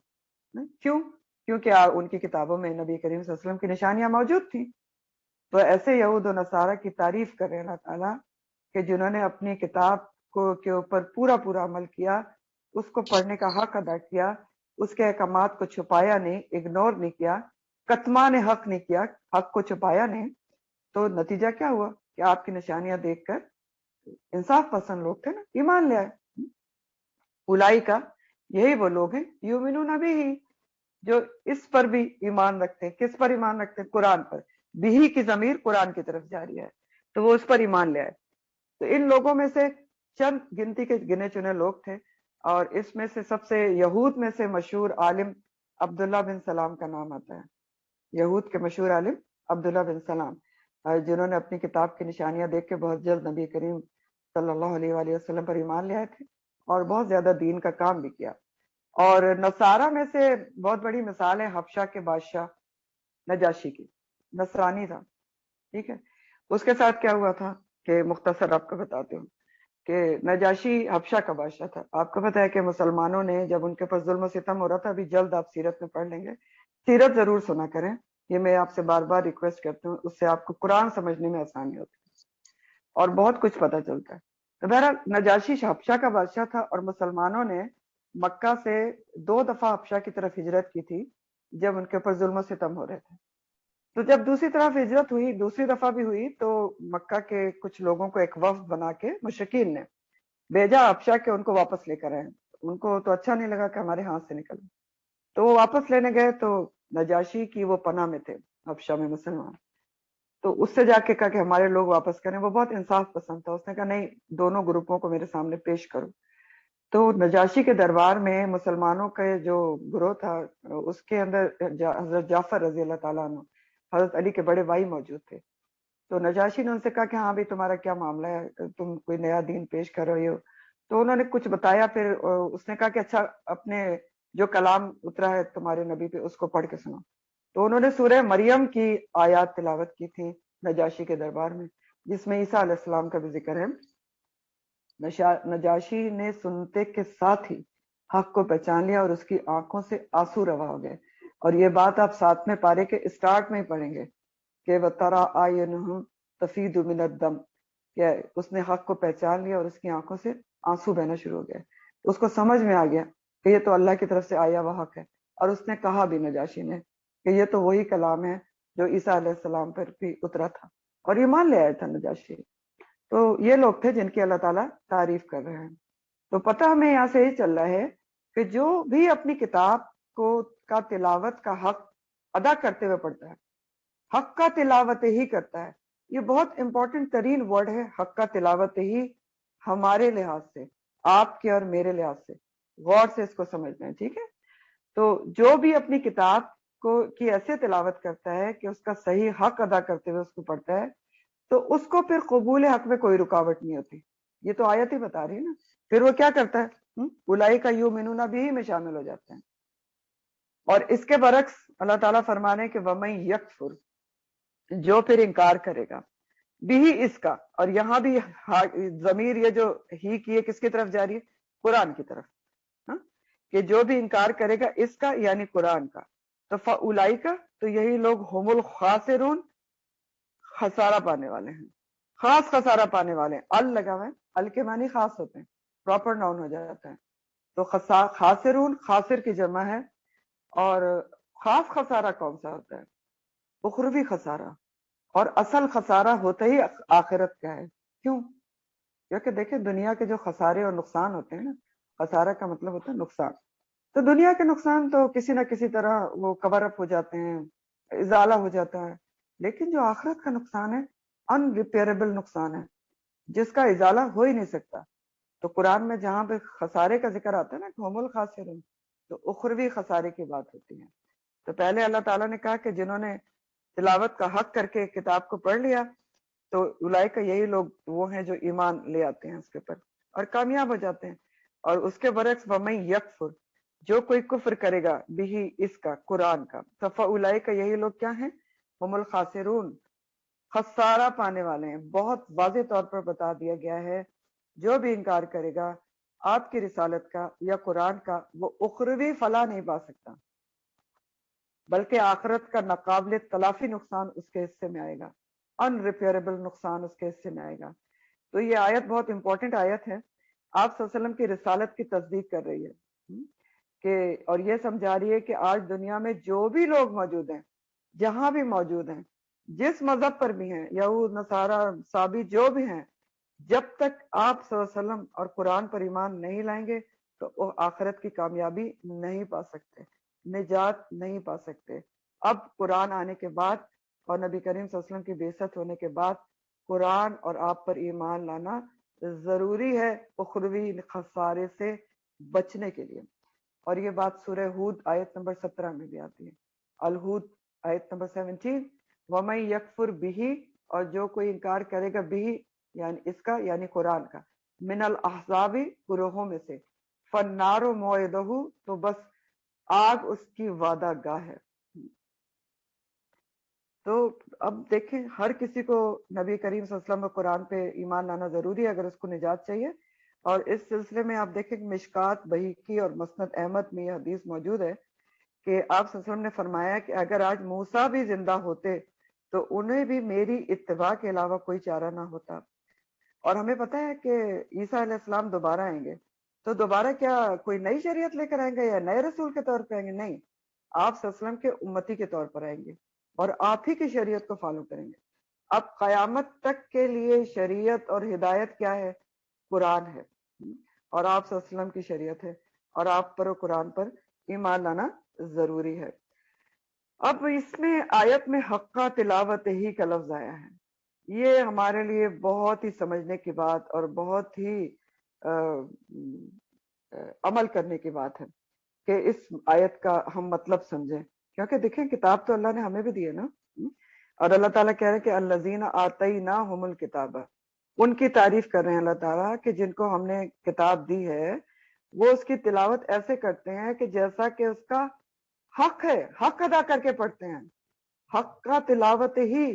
کیوں؟ کیونکہ ان کی کتابوں میں نبی کریم صلی اللہ علیہ وسلم کی نشانیاں موجود تھیں۔ تو ایسے یہود و نصارہ کی تعریف کر رہے ہیں اللہ تعالیٰ کہ جنہوں نے اپنی کتاب کے اوپر پورا پورا عمل کیا، اس کو پڑھنے کا حق ادا کیا، اس کے احکامات کو چھپایا نہیں، اگنور نہیں کیا، کتمان حق نہیں کیا، حق کو چھپایا نہیں، تو نتیجہ کیا ہوا کہ آپ کی نشانیاں دیکھ کر انصاف پسند لوگ تھے نا، ایمان لے آئے۔ اولائی کا یہی وہ لوگ ہیں یؤمنون بھی، جو اس پر بھی ایمان رکھتے ہیں۔ کس پر ایمان رکھتے ہیں؟ قرآن پر۔ بھی کی ضمیر قرآن کی طرف جاری ہے، تو وہ اس پر ایمان لے آئے۔ تو ان لوگوں میں سے چند گنتی کے گنے چنے لوگ تھے، اور اس میں سے سب سے یہود میں سے مشہور عالم عبداللہ بن سلام کا نام آتا ہے۔ یہود کے مشہور عالم عبداللہ بن سلام، جنہوں نے اپنی کتاب کی نشانیاں دیکھ کے بہت جلد نبی کریم صلی اللہ علیہ وآلہ وسلم پر ایمان لے آئے تھے، اور بہت زیادہ دین کا کام بھی کیا۔ اور نصارہ میں سے بہت بڑی مثال ہے حبشہ کے بادشاہ نجاشی کی، نصرانی تھا، ٹھیک ہے۔ اس کے ساتھ کیا ہوا تھا کہ مختصر آپ کو بتاتے ہوں کہ نجاشی حبشہ کا بادشاہ تھا۔ آپ کو پتہ ہے کہ مسلمانوں نے جب ان کے پر ظلم و ستم ہو رہا تھا، ابھی جلد آپ سیرت میں پڑھ لیں گے، سیرت ضرور سنا کریں، یہ میں آپ سے بار بار ریکویسٹ کرتی ہوں، اس سے آپ کو قرآن سمجھنے میں آسانی ہوتی ہے اور بہت کچھ پتہ چلتا ہے۔ تو بہرحال نجاشی حبشہ کا بادشاہ تھا، اور مسلمانوں نے مکہ سے 2 دفعہ حبشہ کی طرف ہجرت کی تھی جب ان کے اوپر ظلم و ستم ہو رہے تھے۔ تو جب دوسری طرف ہجرت ہوئی، دوسری دفعہ بھی ہوئی، تو مکہ کے کچھ لوگوں کو ایک وفد بنا کے مشرکین نے بھیجا حبشہ کے ان کو واپس لے کر آئے۔ ان کو تو اچھا نہیں لگا کہ ہمارے ہاتھ سے نکل، تو وہ واپس لینے گئے، تو نجاشی کی وہ پناہ میں تھے حبشہ میں مسلمان، تو اس سے جا کے کہا کہ ہمارے لوگ واپس کریں۔ وہ بہت انصاف پسند تھا، اس نے کہا نہیں، دونوں گروپوں کو میرے سامنے پیش کرو۔ تو نجاشی کے دربار میں مسلمانوں کا جو گروہ تھا، اس کے اندر حضرت جعفر رضی اللہ تعالیٰ عنہ، حضرت علی کے بڑے بھائی موجود تھے۔ تو نجاشی نے ان سے کہا کہ ہاں بھی تمہارا کیا معاملہ ہے، تم کوئی نیا دین پیش کر رہے ہو؟ تو انہوں نے کچھ بتایا، پھر اس نے کہا کہ اچھا، اپنے جو کلام اترا ہے تمہارے نبی پہ، اس کو پڑھ کے سنو۔ تو انہوں نے سورہ مریم کی آیات تلاوت کی تھی نجاشی کے دربار میں، جس میں عیسیٰ علیہ السلام کا بھی ذکر ہے۔ نجاشی نے سنتے کے ساتھ ہی حق کو پہچان لیا، اور اس کی آنکھوں سے آنسو روا ہو گئے۔ اور یہ بات آپ 7ویں پارے کے اسٹارٹ میں ہی پڑھیں گے کہ وَتَرَىٰ أَعْيُنُهُمْ تَفِيضُ مِنَ الدَّمْ، کہ اس نے حق کو پہچان لیا اور اس کی آنکھوں سے آنسو بہنا شروع ہو گئے۔ اس کو سمجھ میں آ گیا کہ یہ تو اللہ کی طرف سے آیا ہوا حق ہے، اور اس نے کہا بھی نجاشی نے کہ یہ تو وہی کلام ہے جو عیسیٰ علیہ السلام پر بھی اترا تھا، اور ایمان لے آیا تھا نجاشی۔ تو یہ لوگ تھے جن کی اللہ تعالیٰ تعریف کر رہے ہیں۔ تو پتہ ہمیں یہاں سے یہ چل رہا ہے کہ جو بھی اپنی کتاب کا تلاوت کا حق ادا کرتے ہوئے پڑھتا ہے، حق کا تلاوت ہی کرتا ہے۔ یہ بہت امپورٹنٹ ترین ورڈ ہے، حق کا تلاوت ہی، ہمارے لحاظ سے، آپ کے اور میرے لحاظ سے، غور سے اس کو سمجھنا ہے، ٹھیک ہے۔ تو جو بھی اپنی کتاب کی ایسے تلاوت کرتا ہے کہ اس کا صحیح حق ادا کرتے ہوئے اس کو پڑھتا ہے، تو اس کو پھر قبول حق میں کوئی رکاوٹ نہیں ہوتی۔ یہ تو آیت ہی بتا رہی ہے نا۔ پھر وہ کیا کرتا ہے؟ اولئک یؤمنون بھی میں شامل ہو جاتے ہیں۔ اور اس کے برعکس اللہ تعالیٰ فرمانے کہ وَمَن یکفر، جو پھر انکار کرے گا، بھی اس کا، اور یہاں بھی ضمیر یہ جو ہی کی ہے کس کی طرف جاری ہے؟ قرآن کی طرف، ہاں؟ کہ جو بھی انکار کرے گا اس کا، یعنی قرآن کا، تو فَأُولَئِکَ، تو یہی لوگ ہم الخاسرون، خسارہ پانے والے ہیں، خاص خسارہ پانے والے ہیں۔ ال لگا ہوا ہے، ال کے معنی خاص ہوتے ہیں، پراپر ناؤن ہو جاتا ہے۔ تو خاسرون خاسر کی جمع ہے، اور خاص خسارہ کون سا ہوتا ہے؟ اخروی خسارہ، اور اصل خسارہ ہوتا ہی آخرت کا ہے۔ کیوں؟ کیونکہ دیکھیں دنیا کے جو خسارے اور نقصان ہوتے ہیں نا، خسارہ کا مطلب ہوتا ہے نقصان، تو دنیا کے نقصان تو کسی نہ کسی طرح وہ کور اپ ہو جاتے ہیں، ازالہ ہو جاتا ہے، لیکن جو آخرت کا نقصان ہے، ان ریپیئربل نقصان ہے، جس کا ازالہ ہو ہی نہیں سکتا۔ تو قرآن میں جہاں پہ خسارے کا ذکر آتا ہے نا کہ ہم الخاسرون، تو اخروی خسارے کی بات ہوتی ہے۔ تو پہلے اللہ تعالیٰ نے کہا کہ جنہوں نے تلاوت کا حق کر کے کتاب کو پڑھ لیا، تو اولئک یہی لوگ وہ ہیں جو ایمان لے آتے ہیں اس کے اوپر اور کامیاب ہو جاتے ہیں۔ اور اس کے برعکس وَمَن یکفر، جو کوئی کفر کرے گا بھی اس کا، قرآن کا، تو فاولئک یہی لوگ کیا ہیں؟ ہم الخاسرون، خسارہ پانے والے ہیں۔ بہت واضح طور پر بتا دیا گیا ہے جو بھی انکار کرے گا آپ کی رسالت کا یا قرآن کا وہ اخروی فلاح نہیں پا سکتا، بلکہ آخرت کا ناقابل تلافی نقصان اس کے حصے میں آئے گا، ان ریپیئربل نقصان اس کے حصے میں آئے گا۔ تو یہ آیت بہت امپورٹنٹ آیت ہے، آپ صلی اللہ علیہ وسلم کی رسالت کی تصدیق کر رہی ہے کہ، اور یہ سمجھا رہی ہے کہ آج دنیا میں جو بھی لوگ موجود ہیں، جہاں بھی موجود ہیں، جس مذہب پر بھی ہیں، یہود نصارہ صابی جو بھی ہیں، جب تک آپ صلی اللہ علیہ وسلم اور قرآن پر ایمان نہیں لائیں گے تو وہ آخرت کی کامیابی نہیں پا سکتے، نجات نہیں پا سکتے۔ اب قرآن آنے کے بعد اور نبی کریم صلی اللہ علیہ وسلم کی بعثت ہونے کے بعد قرآن اور آپ پر ایمان لانا ضروری ہے اخروی خسارے سے بچنے کے لیے۔ اور یہ بات سورہ ہود آیت نمبر 17 میں بھی آتی ہے، الہود آیت نمبر 17، وَمَن يَكْفُرْ بِهِ، اور جو کوئی انکار کرے گا بھی یعنی اس کا یعنی قرآن کا، من الاحزاب گروہوں میں سے، فَالنَّارُ مَوْعِدُهُ، تو بس آگ اس کی وعدہ گاہ ہے۔ تو اب دیکھیں ہر کسی کو نبی کریم صلی اللہ علیہ وسلم اور قرآن پہ ایمان لانا ضروری ہے اگر اس کو نجات چاہیے۔ اور اس سلسلے میں آپ دیکھیں کہ مشکات بحیقی اور مسند احمد میں یہ حدیث موجود ہے کہ آپ صلی اللہ علیہ وسلم نے فرمایا کہ اگر آج موسیٰ بھی زندہ ہوتے تو انہیں بھی میری اتباع کے علاوہ کوئی چارہ نہ ہوتا۔ اور ہمیں پتہ ہے کہ عیسیٰ علیہ السلام دوبارہ آئیں گے، تو دوبارہ کیا کوئی نئی شریعت لے کر آئیں گے یا نئے رسول کے طور پہ آئیں گے؟ نہیں، آپ صلی اللہ علیہ وسلم کے امتی کے طور پر آئیں گے اور آپ ہی کی شریعت کو فالو کریں گے۔ اب قیامت تک کے لیے شریعت اور ہدایت کیا ہے؟ قرآن ہے، اور آپ صلی اللہ علیہ وسلم کی شریعت ہے، اور آپ پر و قرآن پر ایمان لانا ضروری ہے۔ اب اس میں آیت میں حقہ تلاوت ہی کا لفظ آیا ہے، یہ ہمارے لیے بہت ہی سمجھنے کی بات اور بہت ہی عمل کرنے کی بات ہے کہ اس آیت کا ہم مطلب سمجھیں، کیونکہ دیکھیں کتاب تو اللہ نے ہمیں بھی دی ہے نا، اور اللہ تعالیٰ کہہ رہے ہیں کہ الذین آتیناہم الکتاب، ان کی تعریف کر رہے ہیں اللہ تعالیٰ کہ جن کو ہم نے کتاب دی ہے وہ اس کی تلاوت ایسے کرتے ہیں کہ جیسا کہ اس کا حق ہے، حق ادا کر کے پڑھتے ہیں۔ حق کا تلاوت ہی،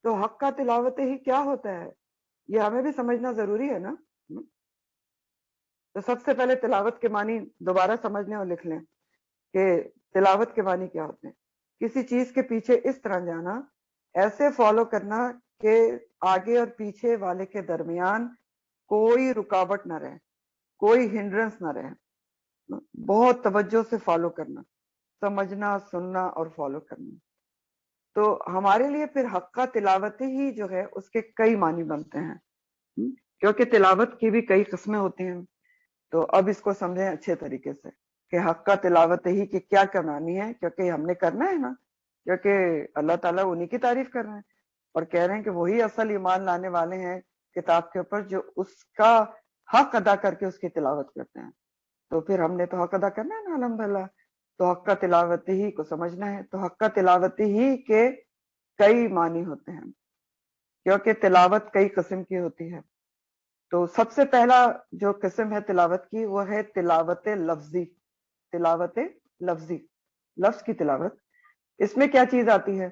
تو حق کا تلاوت ہی کیا ہوتا ہے یہ ہمیں بھی سمجھنا ضروری ہے نا۔ تو سب سے پہلے تلاوت کے معنی دوبارہ سمجھ لیں اور لکھ لیں کہ تلاوت کے معنی کیا ہوتے ہیں۔ کسی چیز کے پیچھے اس طرح جانا، ایسے فالو کرنا کہ آگے اور پیچھے والے کے درمیان کوئی رکاوٹ نہ رہے، کوئی ہنڈرنس نہ رہے، بہت توجہ سے فالو کرنا، سمجھنا، سننا اور فالو کرنا۔ تو ہمارے لیے پھر حق کا تلاوت ہی جو ہے اس کے کئی معنی بنتے ہیں، کیونکہ تلاوت کی بھی کئی قسمیں ہوتی ہیں۔ تو اب اس کو سمجھیں اچھے طریقے سے کہ حق کا تلاوت ہی کہ کیا معنی ہے، کیونکہ ہم نے کرنا ہے نا، کیونکہ اللہ تعالیٰ انہی کی تعریف کر رہے ہیں اور کہہ رہے ہیں کہ وہی اصل ایمان لانے والے ہیں کتاب کے اوپر جو اس کا حق ادا کر کے اس کی تلاوت کرتے ہیں۔ تو پھر ہم نے تو حق ادا کرنا ہے نا الحمدللہ، تو حق کا تلاوت ہی کو سمجھنا ہے۔ تو حق کا تلاوت ہی کے کئی معنی ہوتے ہیں، کیونکہ تلاوت کئی قسم کی ہوتی ہے۔ تو سب سے پہلا جو قسم ہے تلاوت کی وہ ہے تلاوت لفظی، تلاوت لفظی، لفظ کی تلاوت۔ اس میں کیا چیز آتی ہے؟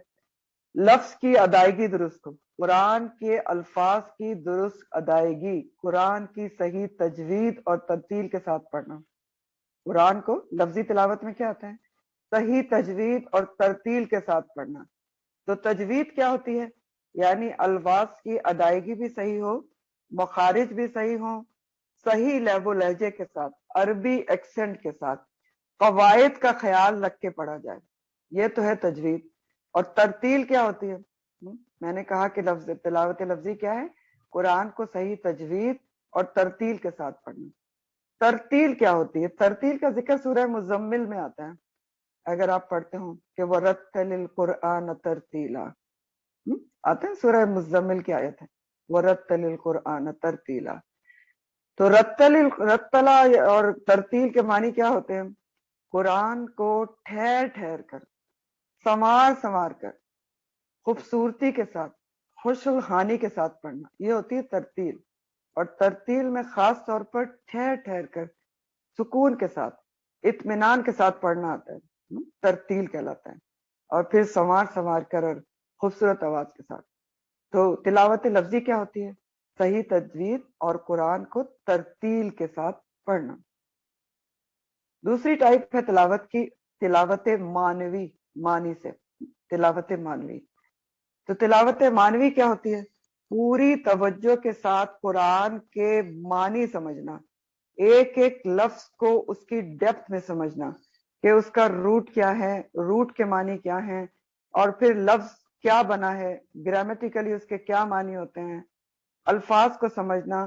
لفظ کی ادائیگی درست ہو، قرآن کے الفاظ کی درست ادائیگی، قرآن کی صحیح تجوید اور ترتیل کے ساتھ پڑھنا۔ قرآن کو لفظی تلاوت میں کیا آتا ہے؟ صحیح تجوید اور ترتیل کے ساتھ پڑھنا۔ تو تجوید کیا ہوتی ہے؟ یعنی الفاظ کی ادائیگی بھی صحیح ہو، مخارج بھی صحیح ہوں، صحیح لہو لہجے کے ساتھ، عربی ایکسنٹ کے ساتھ، قواعد کا خیال رکھ کے پڑھا جائے، یہ تو ہے تجوید۔ اور ترتیل کیا ہوتی ہے؟ میں نے کہا کہ لفظ تلاوت لفظی کیا ہے؟ قرآن کو صحیح تجوید اور ترتیل کے ساتھ پڑھنا۔ ترتیل کیا ہوتی ہے؟ ترتیل کا ذکر سورہ مزمل میں آتا ہے، اگر آپ پڑھتے ہوں کہ وَرَتَّلِ الْقُرْآنَ تَرْتِیلًا، آتا ہے سورہ مزمل کی آیت ہے وَرَتَّلِ الْقُرْآنَ تَرْتِیلًا۔ تو رتلا اور ترتیل کے معنی کیا ہوتے ہیں؟ قرآن کو ٹھہر ٹھہر کر، سنوار سنوار کر، خوبصورتی کے ساتھ، خوش الخانی کے ساتھ پڑھنا، یہ ہوتی ہے ترتیل۔ اور ترتیل میں خاص طور پر ٹھہر ٹھہر کر، سکون کے ساتھ، اطمینان کے ساتھ پڑھنا آتا ہے، ترتیل کہلاتا ہے۔ اور پھر سنوار سنوار کر اور خوبصورت آواز کے ساتھ۔ تو تلاوت لفظی کیا ہوتی ہے؟ صحیح تجوید اور قرآن کو ترتیل کے ساتھ پڑھنا۔ دوسری ٹائپ ہے تلاوت کی، تلاوت معنوی، معنی سے تلاوت معنوی۔ تو تلاوت معنوی کیا ہوتی ہے؟ پوری توجہ کے ساتھ قرآن کے معنی سمجھنا، ایک ایک لفظ کو اس کی ڈیپتھ میں سمجھنا کہ اس کا روٹ کیا ہے، روٹ کے معنی کیا ہیں، اور پھر لفظ کیا بنا ہے، گرامیٹیکلی اس کے کیا معنی ہوتے ہیں، الفاظ کو سمجھنا۔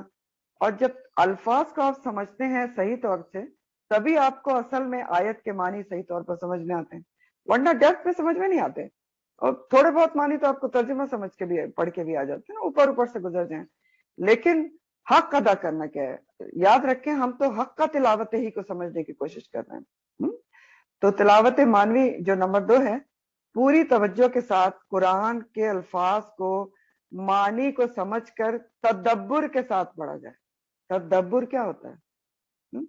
اور جب الفاظ کو آپ سمجھتے ہیں صحیح طور سے، تبھی آپ کو اصل میں آیت کے معنی صحیح طور پر سمجھ میں آتے ہیں، ورنہ ڈیپتھ میں سمجھ میں نہیں آتے۔ اور تھوڑے بہت معنی تو آپ کو ترجمہ سمجھ کے بھی پڑھ کے بھی آ جاتے ہیں نا، اوپر اوپر سے گزر جائیں، لیکن حق ادا کرنا کیا ہے؟ یاد رکھیں ہم تو حق کا تلاوت ہی کو سمجھنے کی کوشش کر رہے ہیں۔ تو تلاوت معنوی جو نمبر 2 ہے، پوری توجہ کے ساتھ قرآن کے الفاظ کو، معنی کو سمجھ کر تدبر کے ساتھ پڑھا جائے۔ تدبر کیا ہوتا ہے؟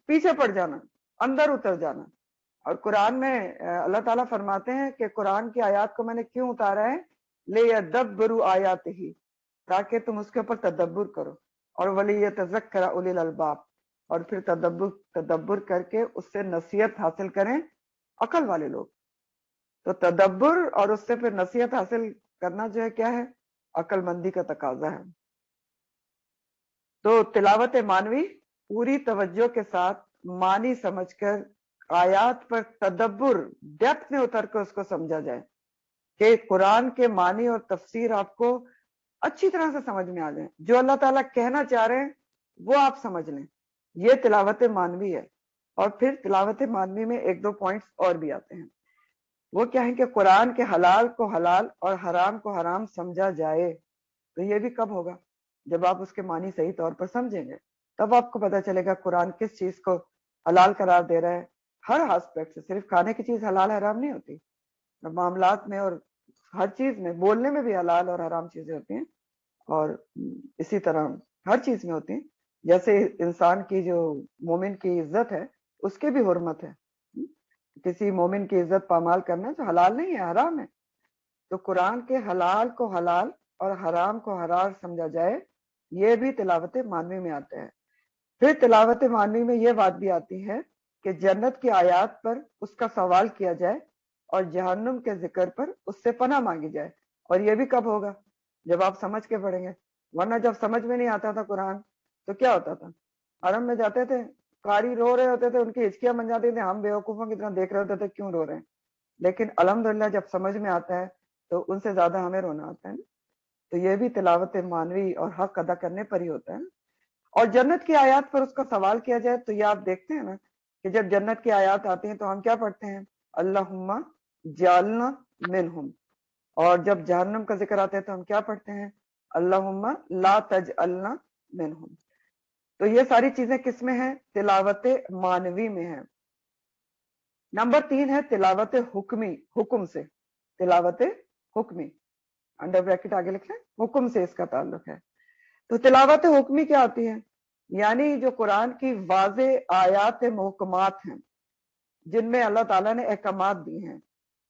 پیچھے پڑ جانا، اندر اتر جانا۔ اور قرآن میں اللہ تعالیٰ فرماتے ہیں کہ قرآن کی آیات کو میں نے کیوں اتارا ہے؟ لِيَدَّبَّرُوا آیَاتِهِ، تاکہ تم اس کے اوپر تدبر کرو، اور وَلِيَتَذَكَّرَ أُولِي الْأَلْبَابِ، اور پھر تدبر کر کے اس سے نصیحت حاصل کریں عقل والے لوگ۔ تو تدبر اور اس سے پھر نصیحت حاصل کرنا جو ہے کیا ہے؟ عقل مندی کا تقاضا ہے۔ تو تلاوت معنوی پوری توجہ کے ساتھ معنی سمجھ کر آیات پر تدبر، ڈیپتھ میں اتر کر اس کو سمجھا جائے کہ قرآن کے معنی اور تفسیر آپ کو اچھی طرح سے سمجھ میں آ جائیں، جو اللہ تعالیٰ کہنا چاہ رہے ہیں وہ آپ سمجھ لیں۔ یہ تلاوت معنوی ہے۔ اور پھر تلاوت معنوی میں ایک دو پوائنٹس اور بھی آتے ہیں، وہ کیا ہے کہ قرآن کے حلال کو حلال اور حرام کو حرام سمجھا جائے۔ تو یہ بھی کب ہوگا؟ جب آپ اس کے معنی صحیح طور پر سمجھیں گے، تب آپ کو پتہ چلے گا قرآن کس چیز کو حلال قرار دے رہا ہے۔ ہر آسپیکٹ سے، صرف کھانے کی چیز حلال حرام نہیں ہوتی، معاملات میں اور ہر چیز میں، بولنے میں بھی حلال اور حرام چیزیں ہوتی ہیں، اور اسی طرح ہر چیز میں ہوتی ہیں۔ جیسے انسان کی جو مومن کی عزت ہے، اس کی بھی حرمت ہے۔ کسی مومن کی عزت پامال کرنا جو حلال نہیں ہے، حرام ہے۔ تو قرآن کے حلال کو حلال اور حرام کو حرام سمجھا جائے، یہ بھی تلاوت معنوی میں آتا ہے۔ پھر تلاوت معنوی میں یہ بات بھی آتی ہے کہ جنت کی آیات پر اس کا سوال کیا جائے، اور جہنم کے ذکر پر اس سے پناہ مانگی جائے۔ اور یہ بھی کب ہوگا؟ جب آپ سمجھ کے پڑھیں گے، ورنہ جب سمجھ میں نہیں آتا تھا قرآن تو کیا ہوتا تھا؟ حرم میں جاتے تھے، قاری رو رہے ہوتے تھے، ان کی ہچکیاں بن جاتی تھی، ہم بیوقوفوں کی طرح دیکھ رہے ہوتے تھے کیوں رو رہے ہیں، لیکن الحمدللہ جب سمجھ میں آتا ہے تو ان سے زیادہ ہمیں رونا آتا ہے۔ تو یہ بھی تلاوت معنوی اور حق ادا کرنے پر ہی ہوتا ہے۔ اور جنت کی آیات پر اس کا سوال کیا جائے، تو یہ آپ دیکھتے ہیں نا کہ جب جنت کی آیات آتی ہیں تو ہم کیا پڑھتے ہیں؟ اللہم جعلنا منہم۔ اور جب جہنم کا ذکر آتا ہے تو ہم کیا پڑھتے ہیں؟ اللہم لا تجعلنا منہم۔ تو یہ ساری چیزیں کس میں ہیں؟ تلاوت معنوی میں ہیں۔ نمبر 3 ہے تلاوت حکمی، حکم سے، تلاوت حکمی، انڈر بریکٹ آگے لکھ لیں، حکم سے اس کا تعلق ہے۔ تو تلاوت حکمی کیا ہوتی ہے؟ یعنی جو قرآن کی واضح آیات محکمات ہیں، جن میں اللہ تعالیٰ نے احکامات دی ہیں،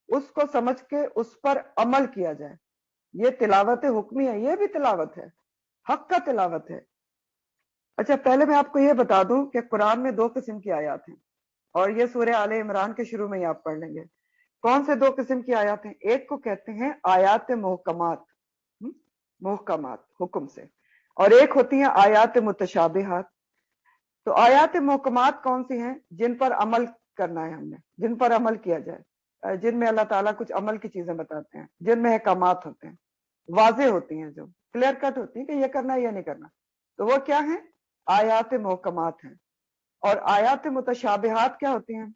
اس کو سمجھ کے اس پر عمل کیا جائے، یہ تلاوت حکمی ہے۔ یہ بھی تلاوت ہے، حق کا تلاوت ہے۔ اچھا، پہلے میں آپ کو یہ بتا دوں کہ قرآن میں 2 قسم کی آیات ہیں، اور یہ سورہ آل عمران کے شروع میں ہی آپ پڑھ لیں گے۔ کون سے 2 قسم کی آیات ہیں؟ ایک کو کہتے ہیں آیات محکمات، محکمات حکم سے، اور ایک ہوتی ہیں آیات متشابہات۔ تو آیات محکمات کون سی ہیں؟ جن پر عمل کرنا ہے ہم نے، جن پر عمل کیا جائے، جن میں اللہ تعالیٰ کچھ عمل کی چیزیں بتاتے ہیں، جن میں احکامات ہوتے ہیں، واضح ہوتی ہیں، جو کلیئر کٹ ہوتی ہیں کہ یہ کرنا ہے یہ نہیں کرنا، تو وہ کیا ہیں؟ آیات محکمات ہیں۔ اور آیات متشابہات کیا ہوتی ہیں؟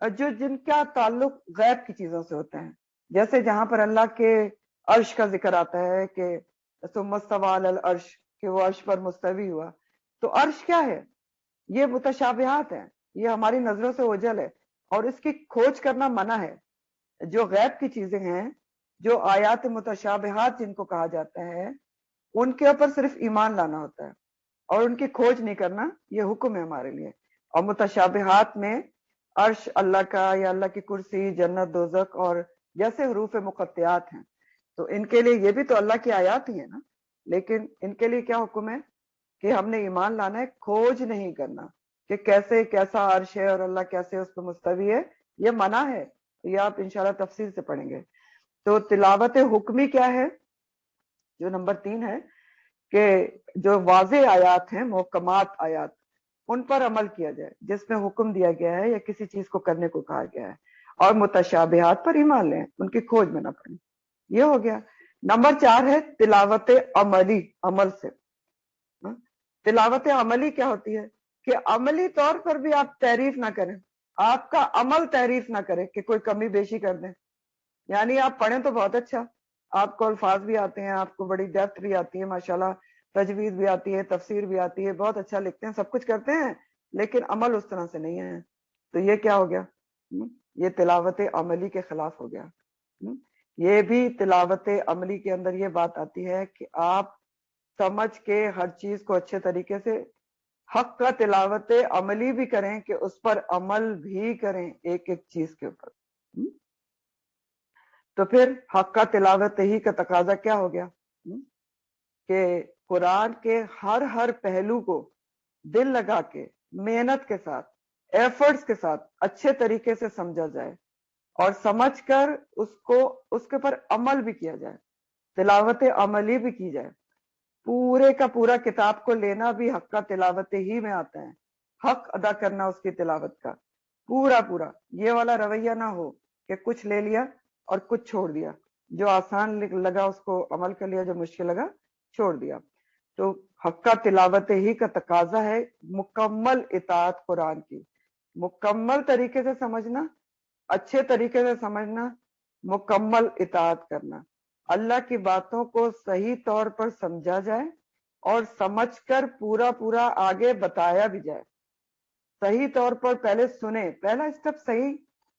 جو جن کا تعلق غیب کی چیزوں سے ہوتا ہے، جیسے جہاں پر اللہ کے عرش کا ذکر آتا ہے کہ ثم استوى علی العرش، کہ وہ عرش پر مستوی ہوا، تو عرش کیا ہے؟ یہ متشابہات ہیں، یہ ہماری نظروں سے اوجھل ہے، اور اس کی کھوج کرنا منع ہے۔ جو غیب کی چیزیں ہیں، جو آیات متشابہات جن کو کہا جاتا ہے، ان کے اوپر صرف ایمان لانا ہوتا ہے، اور ان کی کھوج نہیں کرنا، یہ حکم ہے ہمارے لیے۔ اور متشابہات میں عرش اللہ کا، یا اللہ کی کرسی، جنت، دوزخ، اور جیسے حروف مقطعات ہیں، تو ان کے لیے یہ بھی تو اللہ کی آیات ہی ہیں نا۔ لیکن ان کے لیے کیا حکم ہے کہ ہم نے ایمان لانا ہے, کھوج نہیں کرنا کہ کیسے کیسا عرش ہے اور اللہ کیسے اس پہ مستوی ہے, یہ منع ہے. یہ آپ انشاءاللہ تفصیل سے پڑھیں گے. تو تلاوت حکمی کیا ہے, جو نمبر 3 ہے, کہ جو واضح آیات ہیں, محکمات آیات, ان پر عمل کیا جائے جس میں حکم دیا گیا ہے یا کسی چیز کو کرنے کو کہا گیا ہے, اور متشابہات پر ایمان لیں, ان کی کھوج میں نہ پڑیں. یہ ہو گیا. نمبر 4 ہے تلاوت عملی, عمل سے. تلاوت عملی کیا ہوتی ہے کہ عملی طور پر بھی آپ تعریف نہ کریں, آپ کا عمل تعریف نہ کرے کہ کوئی کمی بیشی کر دیں. یعنی آپ پڑھیں تو بہت اچھا, آپ کو الفاظ بھی آتے ہیں, آپ کو بڑی ڈیپتھ بھی آتی ہے ماشاءاللہ, تجوید بھی آتی ہے, تفسیر بھی آتی ہے, بہت اچھا لکھتے ہیں, سب کچھ کرتے ہیں, لیکن عمل اس طرح سے نہیں ہے. تو یہ کیا ہو گیا, یہ تلاوت عملی کے خلاف ہو گیا. یہ بھی تلاوت عملی کے اندر یہ بات آتی ہے کہ آپ سمجھ کے ہر چیز کو اچھے طریقے سے حق کا تلاوت عملی بھی کریں کہ اس پر عمل بھی کریں ایک ایک چیز کے اوپر. تو پھر حق کا تلاوت ہی کا تقاضا کیا ہو گیا کہ قرآن کے ہر پہلو کو دل لگا کے, محنت کے ساتھ, ایفرٹس کے ساتھ اچھے طریقے سے سمجھا جائے, اور سمجھ کر اس کے پر عمل بھی کیا جائے, تلاوت عملی بھی کی جائے. پورے کا پورا کتاب کو لینا بھی حق کا تلاوت ہی میں آتا ہے, حق ادا کرنا اس کی تلاوت کا پورا پورا. یہ والا رویہ نہ ہو کہ کچھ لے لیا اور کچھ چھوڑ دیا, جو آسان لگا اس کو عمل کر لیا, جو مشکل لگا چھوڑ دیا. تو حق کا تلاوت ہی کا تقاضا ہے مکمل اطاعت قرآن کی, مکمل طریقے سے سمجھنا, اچھے طریقے سے سمجھنا, مکمل اطاعت کرنا. اللہ کی باتوں کو صحیح طور پر سمجھا جائے اور سمجھ کر پورا پورا آگے بتایا بھی جائے. صحیح طور پر پہلے سنیں, پہلا اسٹیپ صحیح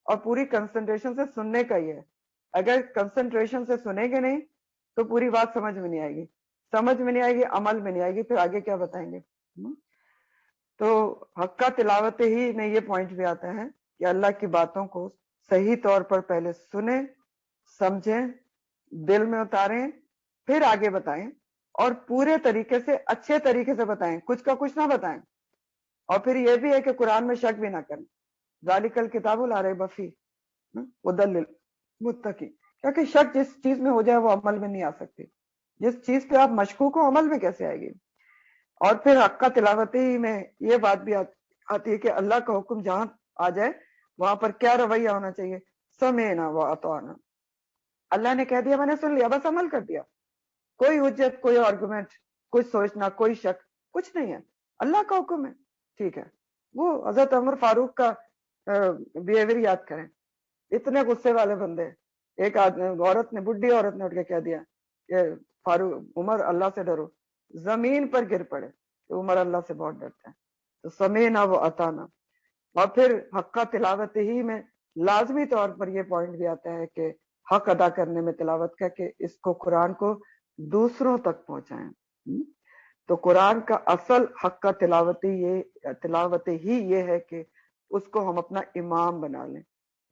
اور پوری کنسنٹریشن سے سننے کا ہی ہے. اگر کنسنٹریشن سے سنیں گے نہیں تو پوری بات سمجھ میں نہیں آئے گی, سمجھ میں نہیں آئے گی, عمل میں نہیں آئے گی, پھر آگے کیا بتائیں گے. تو حق کا تلاوت ہی میں یہ پوائنٹ بھی آتا ہے کہ اللہ کی باتوں کو صحیح طور پر پہلے سنیں, سمجھیں, دل میں اتاریں, پھر آگے بتائیں, اور پورے طریقے سے اچھے طریقے سے بتائیں, کچھ کا کچھ نہ بتائیں. اور پھر یہ بھی ہے کہ قرآن میں شک بھی نہ کریں. ذالک الکتاب لا ریب فیہ ھدی للمتقین, کیونکہ شک جس چیز میں ہو جائے وہ عمل میں نہیں آ سکتی. جس چیز پہ آپ مشکوک ہو عمل میں کیسے آئے گی. اور پھر حق کا تلاوت ہی میں یہ بات بھی آتی ہے کہ اللہ کا حکم جہاں آ جائے وہاں پر کیا رویہ ہونا چاہیے, سمعنا واطعنا. اللہ نے کہہ دیا میں نے سن لیا, بس عمل کر دیا, کوئی حجت, کوئی آرگومنٹ, کچھ سوچنا, کوئی شک, کچھ نہیں ہے. اللہ کا حکم ہے, ٹھیک ہے. وہ حضرت عمر فاروق کا بیہیویئر یاد کریں, اتنے غصے والے بندے. ایک عورت نے, بڈھی عورت نے اٹھ کے کہہ دیا کہ فاروق, عمر اللہ سے ڈرو, زمین پر گر پڑے. تو عمر اللہ سے بہت ڈرتے ہیں. تو سمعنا واطعنا. اور پھر حق کا تلاوت ہی میں لازمی طور پر یہ پوائنٹ بھی آتا ہے کہ حق ادا کرنے میں تلاوت کا, کہ اس کو قرآن کو دوسروں تک پہنچائیں. تو قرآن کا اصل حق کا تلاوت ہی یہ ہے کہ اس کو ہم اپنا امام بنا لیں,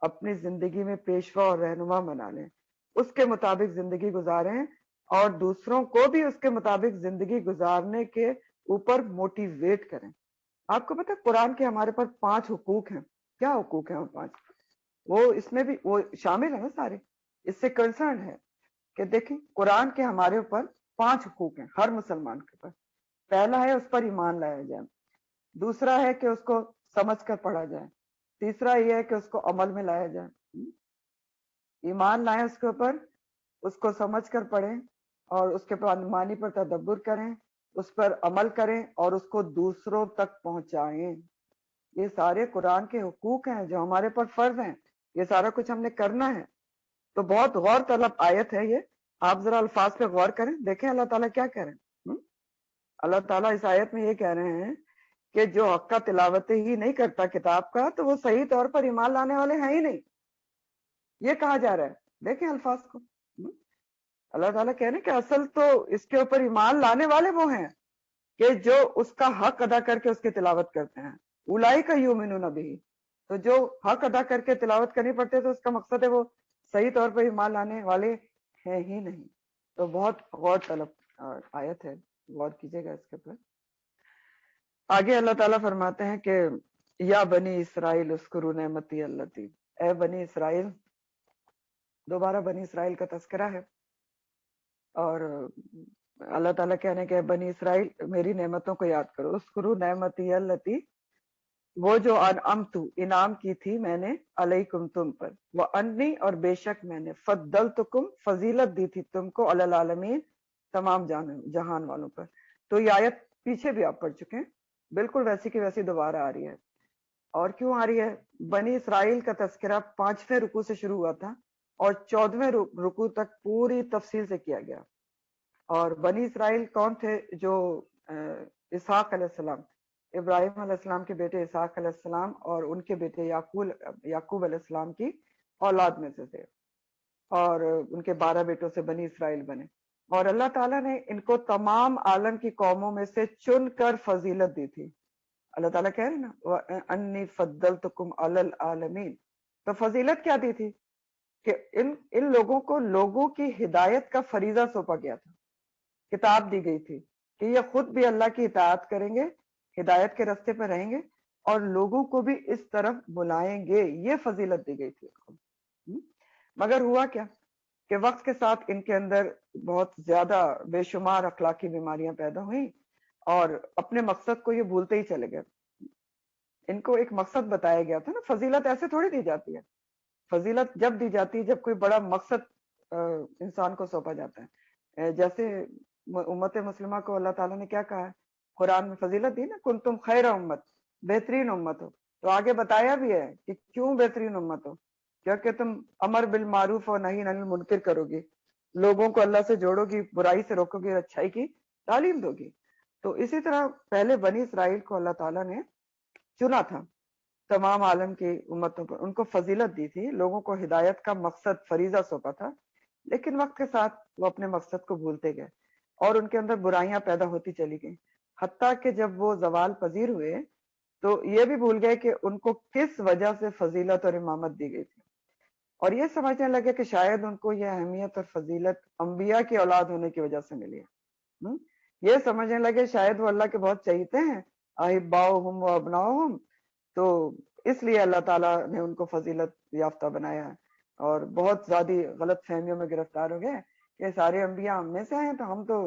اپنی زندگی میں پیشوا اور رہنما بنا لیں, اس کے مطابق زندگی گزاریں, اور دوسروں کو بھی اس کے مطابق زندگی گزارنے کے اوپر موٹیویٹ کریں. آپ کو پتہ ہے قرآن کے ہمارے پر 5 حقوق ہیں. کیا حقوق ہیں وہ 5؟ وہ اس میں بھی وہ شامل ہیں سارے, اس سے کنسرن ہے کہ دیکھیں قرآن کے ہمارے اوپر 5 حقوق ہیں ہر مسلمان کے اوپر. پہلا ہے اس پر ایمان لایا جائے, دوسرا ہے کہ اس کو سمجھ کر پڑھا جائے, تیسرا یہ ہے کہ اس کو عمل میں لایا جائے. ایمان لائیں اس کے اوپر, اس کو سمجھ کر پڑھیں, اور اس کے معنی پر تدبر کریں, اس پر عمل کریں, اور اس کو دوسروں تک پہنچائیں. یہ سارے قرآن کے حقوق ہیں جو ہمارے پر فرض ہیں, یہ سارا کچھ ہم نے کرنا ہے. تو بہت غور طلب آیت ہے یہ, آپ ذرا الفاظ پہ غور کریں, دیکھیں اللہ تعالیٰ کیا کہہ رہے ہیں. اللہ تعالیٰ اس آیت میں یہ کہہ رہے ہیں کہ جو حق کا تلاوت ہی نہیں کرتا کتاب کا, تو وہ صحیح طور پر ایمان لانے والے ہیں ہی نہیں. یہ کہا جا رہا ہے, دیکھیں الفاظ کو. اللہ تعالیٰ کہہ رہے ہیں کہ اصل تو اس کے اوپر ایمان لانے والے وہ ہیں کہ جو اس کا حق ادا کر کے اس کی تلاوت کرتے ہیں. اولئک یؤمنون بہ, تو جو حق ادا کر کے تلاوت کرنی پڑتے تو اس کا مقصد ہے وہ صحیح طور پر ایمان لانے والے ہیں ہی نہیں. تو بہت غور طلب اور آیت ہے، غور کیجیے گا اس کے اوپر. آگے اللہ تعالیٰ فرماتے ہیں کہ یا بنی اسرائیل اذکروا نعمتی اللتی، اے بنی اسرائیل. دوبارہ بنی اسرائیل کا تذکرہ ہے، اور اللہ تعالیٰ کہنے کہ بنی اسرائیل میری نعمتوں کو یاد کرو. اذکروا نعمتی اللتی، وہ جو انعمت انعام کی تھی میں نے علیکم تم پر، وانی اور بے شک میں نے فضلتکم فضیلت دی تھی تم کو علی العالمین تمام جہان والوں پر. تو یہ آیت پیچھے بھی آپ پڑھ چکے ہیں، بالکل ویسی کی ویسی دوبارہ آ رہی ہے. اور کیوں آ رہی ہے؟ بنی اسرائیل کا تذکرہ 5ویں رکوع سے شروع ہوا تھا اور 14ویں رکوع تک پوری تفصیل سے کیا گیا. اور بنی اسرائیل کون تھے؟ جو اسحاق علیہ السلام، ابراہیم علیہ السلام کے بیٹے اسحاق علیہ السلام اور ان کے بیٹے یعقوب علیہ السلام کی اولاد میں سے تھے، اور ان کے 12 بیٹوں سے بنی اسرائیل بنے. اور اللہ تعالیٰ نے ان کو تمام عالم کی قوموں میں سے چن کر فضیلت دی تھی. اللہ تعالیٰ کہہ رہے نا وَأَنِّي فَضَّلْتُكُمْ عَلَى الْعَالَمِينَ، تو فضیلت کیا دی تھی؟ کہ ان لوگوں کو لوگوں کی ہدایت کا فریضہ سونپا گیا تھا، کتاب دی گئی تھی کہ یہ خود بھی اللہ کی اطاعت کریں گے، ہدایت کے راستے پہ رہیں گے، اور لوگوں کو بھی اس طرف بلائیں گے. یہ فضیلت دی گئی تھی ان کو. مگر ہوا کیا کہ وقت کے ساتھ ان کے اندر بہت زیادہ بے شمار اخلاقی بیماریاں پیدا ہوئیں، اور اپنے مقصد کو یہ بھولتے ہی چلے گئے. ان کو ایک مقصد بتایا گیا تھا نا، فضیلت ایسے تھوڑی دی جاتی ہے. فضیلت جب دی جاتی ہے جب کوئی بڑا مقصد انسان کو سونپا جاتا ہے. جیسے امت مسلمہ کو اللہ تعالیٰ نے کیا کہا ہے قرآن میں؟ فضیلت دی نا، کنتم خیر امت، بہترین امت ہو. تو آگے بتایا بھی ہے کہ کیوں بہترین امت ہو، کیونکہ تم امر بالمعروف اور نہی عن المنکر کرو گی، لوگوں کو اللہ سے جوڑو گی، برائی سے روکو گی، اچھائی کی تعلیم دو گی. تو اسی طرح پہلے بنی اسرائیل کو اللہ تعالیٰ نے چنا تھا تمام عالم کی امتوں پر، ان کو فضیلت دی تھی، لوگوں کو ہدایت کا مقصد فریضہ سونپا تھا. لیکن وقت کے ساتھ وہ اپنے مقصد کو بھولتے گئے اور ان کے اندر برائیاں پیدا ہوتی چلی گئیں، حتیٰ کہ جب وہ زوال پذیر ہوئے تو یہ بھی بھول گئے کہ ان کو کس وجہ سے فضیلت اور امامت دی گئی تھی، اور یہ سمجھنے لگے کہ شاید ان کو یہ اہمیت اور فضیلت انبیاء کی اولاد ہونے کی وجہ سے ملی ہے. یہ سمجھنے لگے شاید وہ اللہ کے بہت چہیتے ہیں، احباؤہم و ابناؤہم، تو اس لیے اللہ تعالیٰ نے ان کو فضیلت یافتہ بنایا ہے. اور بہت زیادہ غلط فہمیوں میں گرفتار ہو گئے کہ سارے انبیاء ہم میں سے ہیں تو ہم تو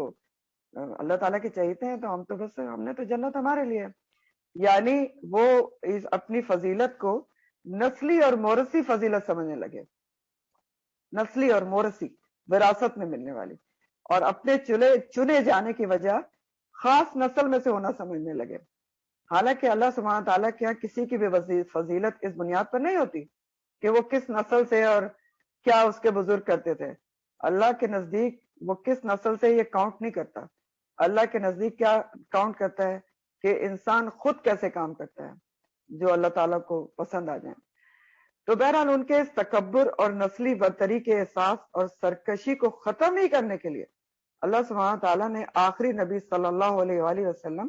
اللہ تعالیٰ کے چہیتے ہیں، تو ہم تو بس ہم نے تو جنت ہمارے لیے. یعنی وہ اپنی فضیلت کو نسلی اور موروثی فضیلت سمجھنے لگے، نسلی اور موروثی، وراثت میں ملنے والی، اور اپنے چنے جانے کی وجہ خاص نسل میں سے ہونا سمجھنے لگے. حالانکہ اللہ سبحانہ تعالیٰ کیا کسی کی بھی فضیلت اس بنیاد پر نہیں ہوتی کہ وہ کس نسل سے اور کیا اس کے بزرگ کرتے تھے. اللہ کے نزدیک وہ کس نسل سے یہ کاؤنٹ نہیں کرتا. اللہ کے نزدیک کیا کاؤنٹ کرتا ہے کہ انسان خود کیسے کام کرتا ہے جو اللہ تعالیٰ کو پسند آ جائیں. تو بہرحال ان کے اس تکبر اور نسلی برتری کے احساس اور سرکشی کو ختم ہی کرنے کے لیے اللہ سبحانہ تعالیٰ نے آخری نبی صلی اللہ علیہ وآلہ وسلم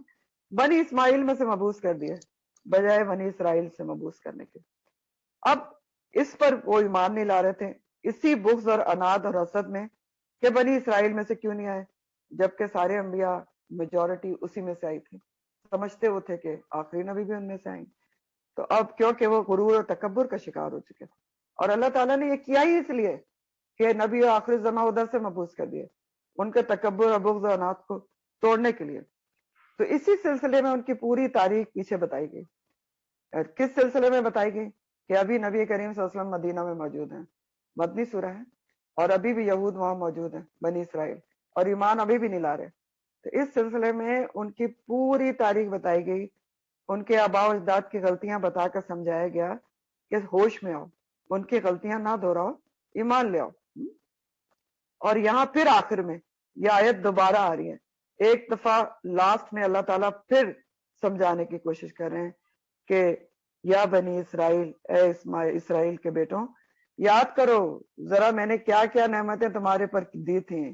بنی اسماعیل میں سے مبعوث کر دیا بجائے بنی اسرائیل سے مبعوث کرنے کے. اب اس پر وہ ایمان نہیں لا رہے تھے، اسی بغض اور اناد اور حسد میں کہ بنی اسرائیل میں سے کیوں نہیں آئے، جبکہ سارے انبیاء میجورٹی اسی میں سے آئی تھی. سمجھتے وہ تھے کہ آخری نبی بھی ان میں سے آئیں. تو اب کیونکہ وہ غرور اور تکبر کا شکار ہو چکے تھے، اور اللہ تعالیٰ نے یہ کیا ہی اس لیے کہ نبی آخری زماں ادھر سے مبعوث کر دیے ان کے تکبر اور بغض و اناد کو توڑنے کے لیے. تو اسی سلسلے میں ان کی پوری تاریخ پیچھے بتائی گئی. کس سلسلے میں بتائی گئی؟ کہ ابھی نبی کریم صلی اللہ علیہ وسلم مدینہ میں موجود ہیں، مدنی سورہ ہے، اور ابھی بھی یہود وہاں موجود ہیں بنی اسرائیل، اور ایمان ابھی بھی نہیں لا رہے. تو اس سلسلے میں ان کی پوری تاریخ بتائی گئی، ان کے آباء و اجداد کی غلطیاں بتا کر سمجھایا گیا کہ ہوش میں آؤ، ان کی غلطیاں نہ دہراؤ، ایمان لے آؤ. اور یہاں پھر آخر میں یہ آیت دوبارہ آ رہی ہے، ایک دفعہ لاسٹ میں اللہ تعالیٰ پھر سمجھانے کی کوشش کر رہے ہیں کہ یا بنی اسرائیل، اے اسرائیل کے بیٹوں، یاد کرو ذرا میں نے کیا کیا نعمتیں تمہارے پر دی تھیں،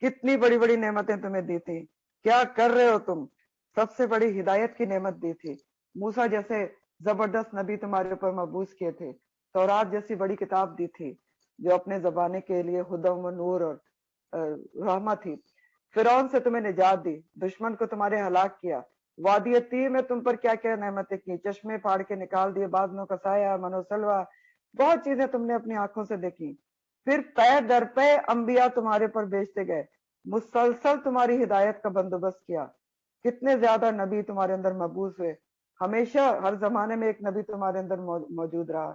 کتنی بڑی بڑی نعمتیں تمہیں دی تھیں، کیا کر رہے ہو تم. سب سے بڑی ہدایت کی نعمت دی تھی، موسیٰ جیسے زبردست نبی تمہارے اوپر مبعوث کیے تھے، تورات جیسی بڑی کتاب دی تھی جو اپنے زمانے کے لیے ہدی و نور اور رحمت تھی. فرعون سے تمہیں نجات دی، دشمن کو تمہارے ہلاک کیا، وادی طیر میں تم پر کیا کیا نعمتیں کی، چشمے پھاڑ کے نکال دیے، بادلوں کا سایہ، منو سلوا، بہت چیزیں تم نے اپنی آنکھوں سے دیکھی۔ پھر پے در پے انبیاء تمہارے پر بھیجتے گئے، مسلسل تمہاری ہدایت کا بندوبست کیا، کتنے زیادہ نبی تمہارے اندر مبعوث ہوئے، ہمیشہ ہر زمانے میں ایک نبی تمہارے اندر موجود رہا،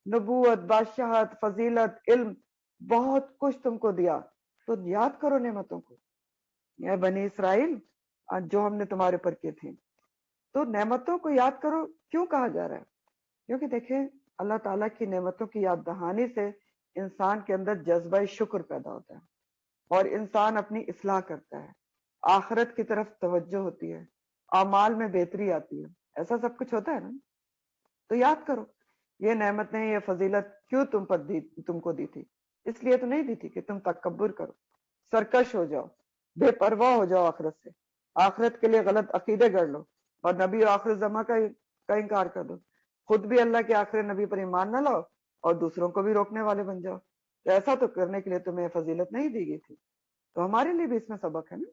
نبوت، بادشاہت، فضیلت، علم، بہت کچھ تم کو دیا، تو یاد کرو نعمتوں کو اے بنی اسرائیل جو ہم نے تمہارے پر کی تھی۔ تو نعمتوں کو یاد کرو کیوں کہا جا رہا ہے؟ کیونکہ دیکھیں اللہ تعالیٰ کی نعمتوں کی یاد دہانی سے انسان کے اندر جذبہ شکر پیدا ہوتا ہے اور انسان اپنی اصلاح کرتا ہے، آخرت کی طرف توجہ ہوتی ہے، اعمال میں بہتری آتی ہے، ایسا سب کچھ ہوتا ہے نا۔ تو یاد کرو یہ نعمتیں، یہ فضیلت کیوں تم کو دی تھی؟ اس لیے تو نہیں دی تھی کہ تم تکبر کرو، سرکش ہو جاؤ، بے پرواہ ہو جاؤ آخرت سے، آخرت کے لیے غلط عقیدے گڑھ لو اور نبی آخر زماں کا انکار کر دو، خود بھی اللہ کے آخری نبی پر ایمان نہ لاؤ اور دوسروں کو بھی روکنے والے بن جاؤ۔ تو ایسا تو کرنے کے لیے تمہیں فضیلت نہیں دی گئی تھی۔ تو ہمارے لیے بھی اس میں سبق ہے نا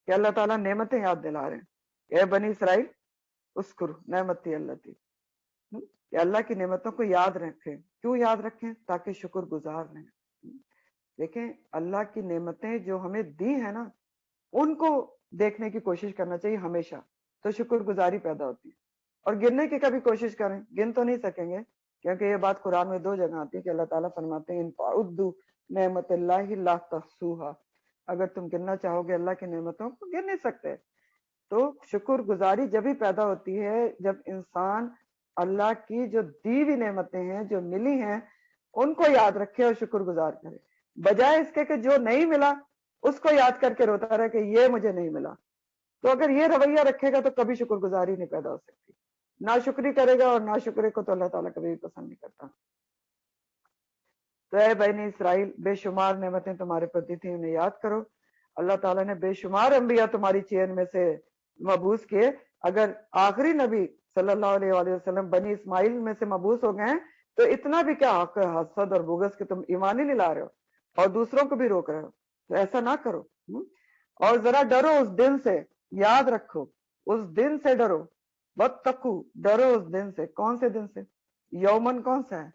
کہ اللہ تعالیٰ نعمتیں یاد دلا رہے ہیں، اے بنی اسرائیل اسکر نعمتی اللہ تھی، کہ اللہ کی نعمتوں کو یاد رکھیں۔ کیوں یاد رکھیں؟ تاکہ شکر گزار رہیں۔ دیکھیں اللہ کی نعمتیں جو ہمیں دی ہیں نا، ان کو دیکھنے کی کوشش کرنا چاہیے ہمیشہ، تو شکر گزاری پیدا ہوتی ہے۔ اور گننے کی کبھی کوشش کریں، گن تو نہیں سکیں گے، کیونکہ یہ بات قرآن میں 2 جگہ آتی ہے کہ اللہ تعالیٰ فرماتے ہیں ان تعدوا نعمت اللہ لا تحصوها، اگر تم گننا چاہو گے اللہ کی نعمتوں کو گن نہیں سکتے۔ تو شکر گزاری جب ہی پیدا ہوتی ہے جب انسان اللہ کی جو دی ہوئی نعمتیں ہیں، جو ملی ہیں، ان کو یاد رکھے اور شکر گزار کرے، بجائے اس کے کہ جو نہیں ملا اس کو یاد کر کے روتا رہے کہ یہ مجھے نہیں ملا۔ تو اگر یہ رویہ رکھے گا تو کبھی شکر گزاری نہیں پیدا ہو سکتی، ناشکری کرے گا، اور ناشکری کو تو اللہ تعالیٰ کبھی بھی پسند نہیں کرتا۔ تو اے بنی اسرائیل بے شمار نعمتیں تمہارے پر دی تھی، انہیں یاد کرو۔ اللہ تعالیٰ نے بے شمار انبیاء تمہاری چین میں سے مبعوث کیے، اگر آخری نبی صلی اللہ علیہ وآلہ وسلم بنی اسماعیل میں سے مبعوث ہو گئے ہیں تو اتنا بھی کیا حق ہے حسد اور بغض کہ تم ایمان ہی نہیں لا رہے ہو اور دوسروں کو بھی روک رہے ہو؟ تو ایسا نہ کرو۔ اور ذرا ڈرو اس دن سے، یاد رکھو اس دن سے ڈرو، واتقو ڈرو اس دن سے۔ کون سے دن سے؟ یومن کون سا ہے؟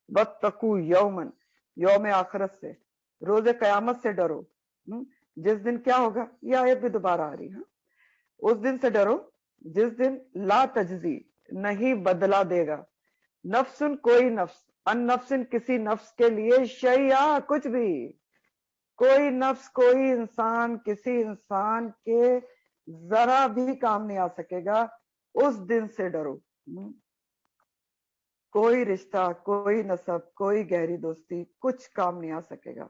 واتقو یومن، یوم آخرت سے، روز قیامت سے ڈرو، جس دن کیا ہوگا؟ یہ آیت بھی دوبارہ آ رہی ہے، اس دن سے ڈرو جس دن لا تجزی نہیں بدلا دے گا، نفس کوئی نفس، ان نفس کسی نفس کے لیے، شیئا کچھ بھی، کوئی نفس کوئی انسان کسی انسان کے ذرا بھی کام نہیں آ سکے گا، اس دن سے ڈرو۔ کوئی رشتہ، کوئی نسب، کوئی گہری دوستی کچھ کام نہیں آ سکے گا۔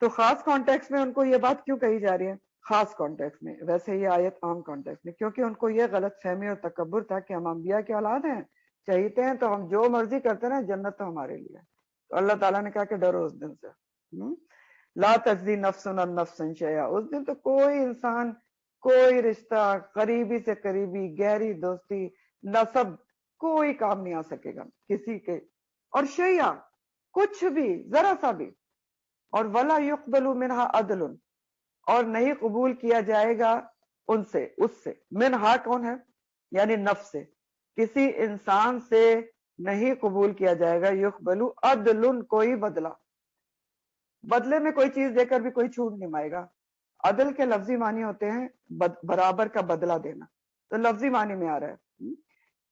تو خاص کانٹیکس میں ان کو یہ بات کیوں کہی جا رہی ہے؟ خاص کانٹیکس میں، ویسے یہ آیت عام کانٹیکس میں، کیونکہ ان کو یہ غلط فہمی اور تکبر تھا کہ ہم انبیاء کی اولاد ہیں، چاہیتے ہیں تو ہم جو مرضی کرتے ہیں، جنت تو ہمارے لیے ہے۔ تو اللہ تعالیٰ نے کہا کہ ڈرو اس دن سے، لا تجزی نفس عن نفس شیئا، اس دن تو کوئی انسان، کوئی رشتہ، قریبی سے قریبی، گہری دوستی، نسب، کوئی کام نہیں آ سکے گا کسی کے، اور شیئا کچھ بھی، ذرا سا بھی، اور ولا یقبل منہا عدل، اور نہیں قبول کیا جائے گا ان سے، اس سے، منہا کون ہے؟ یعنی نفس سے، کسی انسان سے نہیں قبول کیا جائے گا، یقبل عدل کوئی بدلہ، بدلے میں کوئی چیز دے کر بھی کوئی چھوٹ نہیں پائے گا۔ عدل کے لفظی معنی ہوتے ہیں برابر کا بدلہ دینا، تو لفظی معنی میں آ رہا ہے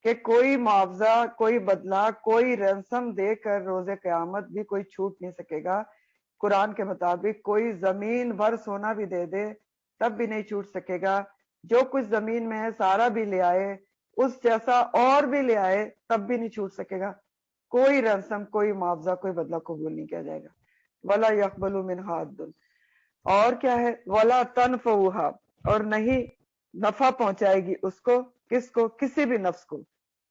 کہ کوئی معاوضہ، کوئی بدلہ، کوئی رینسم دے کر روز قیامت بھی کوئی چھوٹ نہیں سکے گا۔ قرآن کے مطابق کوئی زمین بھر سونا بھی دے دے تب بھی نہیں چھوٹ سکے گا، جو کچھ زمین میں ہے سارا بھی لے آئے، اس جیسا اور بھی لے آئے تب بھی نہیں چھوٹ سکے گا، کوئی رنسم، کوئی معاوضہ، کوئی بدلہ قبول نہیں کیا جائے گا۔ ولا یقبل منہا عدل، اور کیا ہے؟ ولا تنفعها، اور نہیں نفع پہنچائے گی اس کو، کس کو؟ کسی بھی نفس کو۔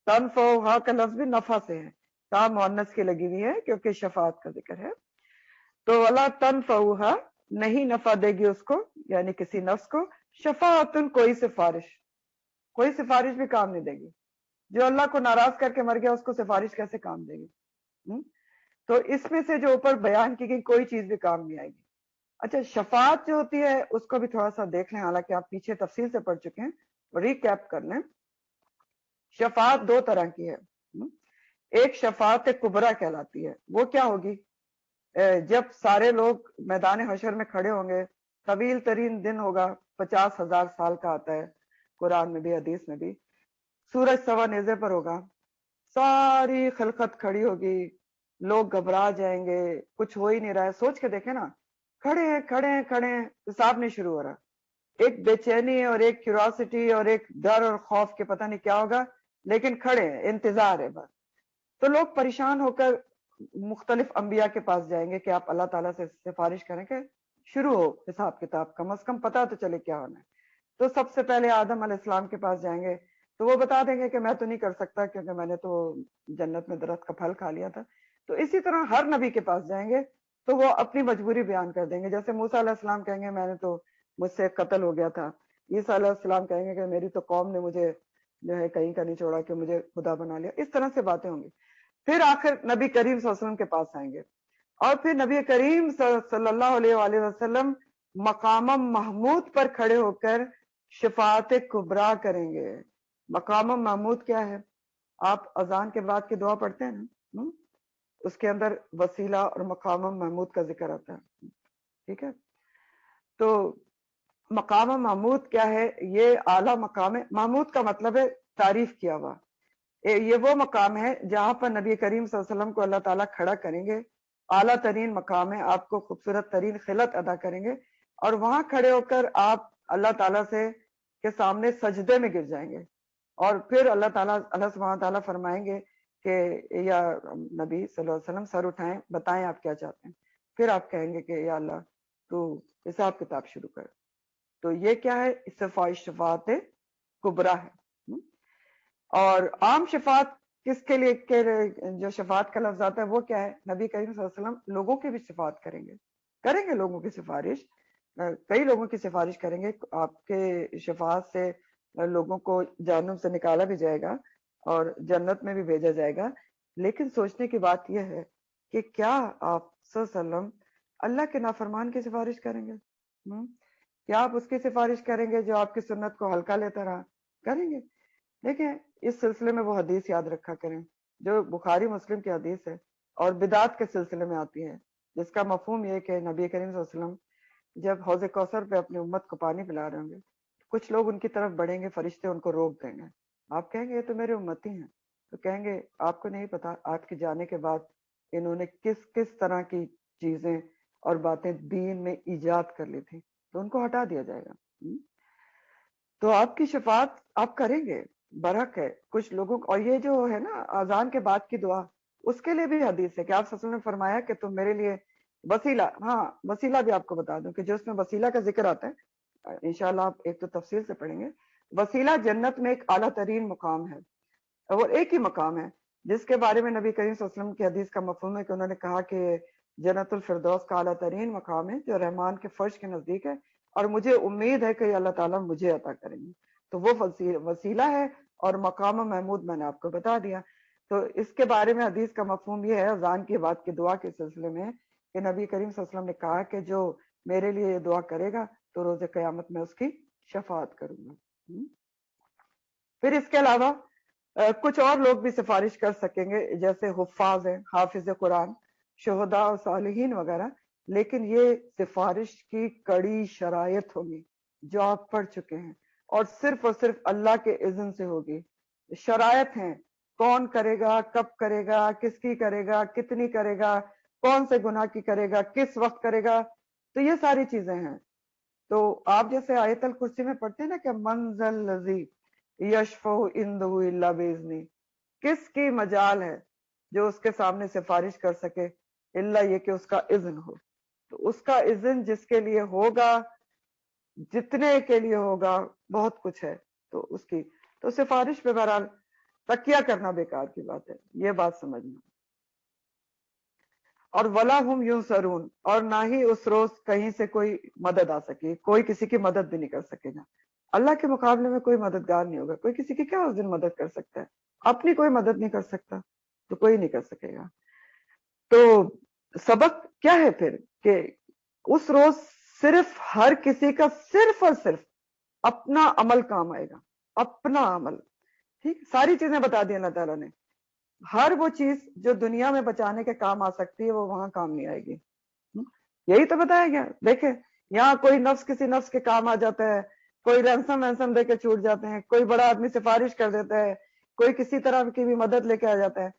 تنفعها کا لفظ بھی نفع سے ہے، تا مؤنث کی لگی ہوئی ہے کیونکہ شفاعت کا ذکر ہے۔ تو ولا تنفعها، نہیں نفع دے گی اس کو یعنی کسی نفس کو، شفاعت کوئی سفارش، کوئی سفارش بھی کام نہیں دے گی۔ جو اللہ کو ناراض کر کے مر گیا اس کو سفارش کیسے کام دے گی؟ تو اس میں سے جو اوپر بیان کی گئی کوئی چیز بھی کام نہیں آئے گی۔ اچھا شفاعت جو ہوتی ہے اس کو بھی تھوڑا سا دیکھ لیں، حالانکہ آپ پیچھے تفصیل سے پڑھ چکے ہیں، ریکیپ کر لیں۔ شفاعت دو طرح کی ہے، ایک شفاعت کبریٰ کہلاتی ہے، وہ کیا ہوگی؟ جب سارے لوگ میدان حشر میں کھڑے ہوں گے، طویل ترین دن ہوگا، 50,000 سال کا آتا ہے قرآن میں بھی حدیث میں بھی، سورج سوا نیزے پر ہوگا، ساری خلقت کھڑی ہوگی، لوگ گھبرا جائیں گے، کچھ ہو ہی نہیں رہا ہے۔ سوچ کے دیکھیں نا، کھڑے ہیں کھڑے ہیں کھڑے ہیں، حساب نہیں شروع ہو رہا، ایک بے چینی اور ایک کیوریاسٹی اور ایک ڈر اور خوف کے پتہ نہیں کیا ہوگا، لیکن کھڑے ہیں، انتظار ہے بس۔ تو لوگ پریشان ہو کر مختلف انبیاء کے پاس جائیں گے کہ آپ اللہ تعالیٰ سے سفارش کریں کہ شروع ہو حساب کتاب، کم از کم پتہ تو چلے کیا ہونا ہے۔ تو سب سے پہلے آدم علیہ السلام کے پاس جائیں گے، تو وہ بتا دیں گے کہ میں تو نہیں کر سکتا کیونکہ میں نے تو جنت میں درخت کا پھل کھا لیا تھا۔ تو اسی طرح ہر نبی کے پاس جائیں گے تو وہ اپنی مجبوری بیان کر دیں گے، جیسے موسیٰ علیہ السلام کہیں گے میں نے تو، مجھ سے قتل ہو گیا تھا، عیسیٰ علیہ السلام کہیں گے کہ میری تو قوم نے مجھے جو ہے کہیں کا نہیں چھوڑا کہ مجھے خدا بنا لیا۔ اس طرح سے باتیں ہوں گی۔ پھر آخر نبی کریم صلی اللہ علیہ وسلم کے پاس آئیں گے، اور پھر نبی کریم صلی اللہ علیہ وآلہ وسلم مقام محمود پر کھڑے ہو کر شفاعت کبریٰ کریں گے۔ مقام محمود کیا ہے؟ آپ اذان کے بعد کی دعا پڑھتے ہیں نا، اس کے اندر وسیلہ اور مقام محمود کا ذکر آتا ہے، ٹھیک ہے؟ تو مقام محمود کیا ہے؟ یہ اعلیٰ مقام ہے۔ محمود کا مطلب ہے تعریف کیا ہوا، یہ وہ مقام ہے جہاں پر نبی کریم صلی اللہ علیہ وسلم کو اللہ تعالیٰ کھڑا کریں گے، اعلیٰ ترین مقام ہے، آپ کو خوبصورت ترین خلعت ادا کریں گے، اور وہاں کھڑے ہو کر آپ اللہ تعالیٰ سے کے سامنے سجدے میں گر جائیں گے، اور پھر اللہ تعالیٰ سبحانہ تعالیٰ فرمائیں گے کہ یا نبی صلی اللہ علیہ وسلم سر اٹھائیں، بتائیں آپ کیا چاہتے ہیں۔ پھر آپ کہیں گے کہ یا اللہ تو حساب کتاب شروع کر۔ تو یہ کیا ہے؟ شفاعت کبریٰ ہے۔ اور عام شفاعت کس کے لیے کہ جو شفاعت کا لفظ آتا ہے وہ کیا ہے؟ نبی کریم صلی اللہ علیہ وسلم لوگوں کی بھی شفاعت کریں گے لوگوں کی سفارش، کئی لوگوں کی سفارش کریں گے، آپ کے شفاعت سے لوگوں کو جہنم سے نکالا بھی جائے گا اور جنت میں بھی بھیجا جائے گا۔ لیکن سوچنے کی بات یہ ہے کہ کیا آپ صلی اللہ علیہ وسلم اللہ کے نافرمان کی سفارش کریں گے؟ کیا آپ اس کی سفارش کریں گے جو آپ کی سنت کو ہلکا لیتا رہا؟ کریں گے؟ دیکھیں اس سلسلے میں وہ حدیث یاد رکھا کریں جو بخاری مسلم کی حدیث ہے اور بدعت کے سلسلے میں آتی ہے، جس کا مفہوم یہ کہ نبی کریم صلی اللہ علیہ وسلم جب حوض کوثر پہ اپنی امت کو پانی پلا رہے ہوں گے، کچھ لوگ ان کی طرف بڑھیں گے، فرشتے ان کو روک دیں گے، آپ کہیں گے یہ تو میرے امتی ہیں، تو کہیں گے آپ کو نہیں پتا آپ کے جانے کے بعد انہوں نے کس کس طرح کی چیزیں اور باتیں دین میں ایجاد کر لی تھی، تو ان کو ہٹا دیا جائے گا۔ تو آپ کی شفاعت آپ کریں گے، برحق ہے کچھ لوگوں کو۔ اور یہ جو ہے نا اذان کے بعد کی دعا، اس کے لیے بھی حدیث ہے کہ آپ صلی اللہ علیہ وسلم نے فرمایا کہ تم میرے لیے وسیلہ، ہاں وسیلہ بھی آپ کو بتا دوں کہ جو اس میں وسیلہ کا ذکر آتا ہے، انشاءاللہ آپ ایک تو تفصیل سے پڑھیں گے، وسیلہ جنت میں ایک اعلیٰ ترین مقام ہے، اور ایک ہی مقام ہے جس کے بارے میں نبی کریم صلی اللہ علیہ وسلم کی حدیث کا مفہوم ہے کہ انہوں نے کہا کہ جنت الفردوس کا اعلیٰ ترین مقام ہے جو رحمان کے فرش کے نزدیک ہے، اور مجھے امید ہے کہ اللہ تعالیٰ مجھے عطا کریں گے۔ تو وہ وسیلہ ہے، اور مقام محمود میں نے آپ کو بتا دیا۔ تو اس کے بارے میں حدیث کا مفہوم یہ ہے اذان کے بعد کی دعا کے سلسلے میں کہ نبی کریم صلی اللہ علیہ وسلم نے کہا کہ جو میرے لیے یہ دعا کرے گا تو روز قیامت میں اس کی شفاعت کروں گا۔ پھر اس کے علاوہ کچھ اور لوگ بھی سفارش کر سکیں گے، جیسے حفاظ ہیں، حافظ قرآن، شہداء اور صالحین وغیرہ، لیکن یہ سفارش کی کڑی شرائط ہوگی جو آپ پڑھ چکے ہیں، اور صرف اللہ کے اذن سے ہوگی۔ شرائط ہیں، کون کرے گا، کب کرے گا، کس کی کرے گا، کتنی کرے گا، کون سے گناہ کی کرے گا، کس وقت کرے گا، تو یہ ساری چیزیں ہیں۔ تو آپ جیسے آیت الکرسی میں پڑھتے ہیں نا کہ منزل لذی یشفع عنده الا باذنہ، کس کی مجال ہے جو اس کے سامنے سفارش کر سکے الا یہ کہ اس کا اذن ہو۔ تو اس کا اذن جس کے لیے ہوگا، جتنے کے لیے ہوگا، بہت کچھ ہے، تو اس کی تو سفارش پہ بہرحال تکیہ کرنا بیکار کی بات ہے، یہ بات سمجھنا۔ اور ولا ہم ینصرون، اور نہ ہی اس روز کہیں سے کوئی مدد آ سکے، کوئی کسی کی مدد بھی نہیں کر سکے گا، اللہ کے مقابلے میں کوئی مددگار نہیں ہوگا، کوئی کسی کی کیا اس دن مدد کر سکتا ہے، اپنی کوئی مدد نہیں کر سکتا تو کوئی نہیں کر سکے گا۔ تو سبق کیا ہے پھر کہ اس روز صرف ہر کسی کا صرف اور صرف اپنا عمل کام آئے گا، اپنا عمل. ٹھیک، ساری چیزیں بتا دی اللہ تعالیٰ نے. ہر وہ چیز جو دنیا میں بچانے کے کام آ سکتی ہے وہ وہاں کام نہیں آئے گی. یہی تو بتایا گیا. دیکھیں یہاں کوئی نفس کسی نفس کے کام آ جاتا ہے، کوئی رینسم وینسم دے کے چھوٹ جاتے ہیں، کوئی بڑا آدمی سفارش کر دیتا ہے، کوئی کسی طرح کی بھی مدد لے کے آ جاتا ہے.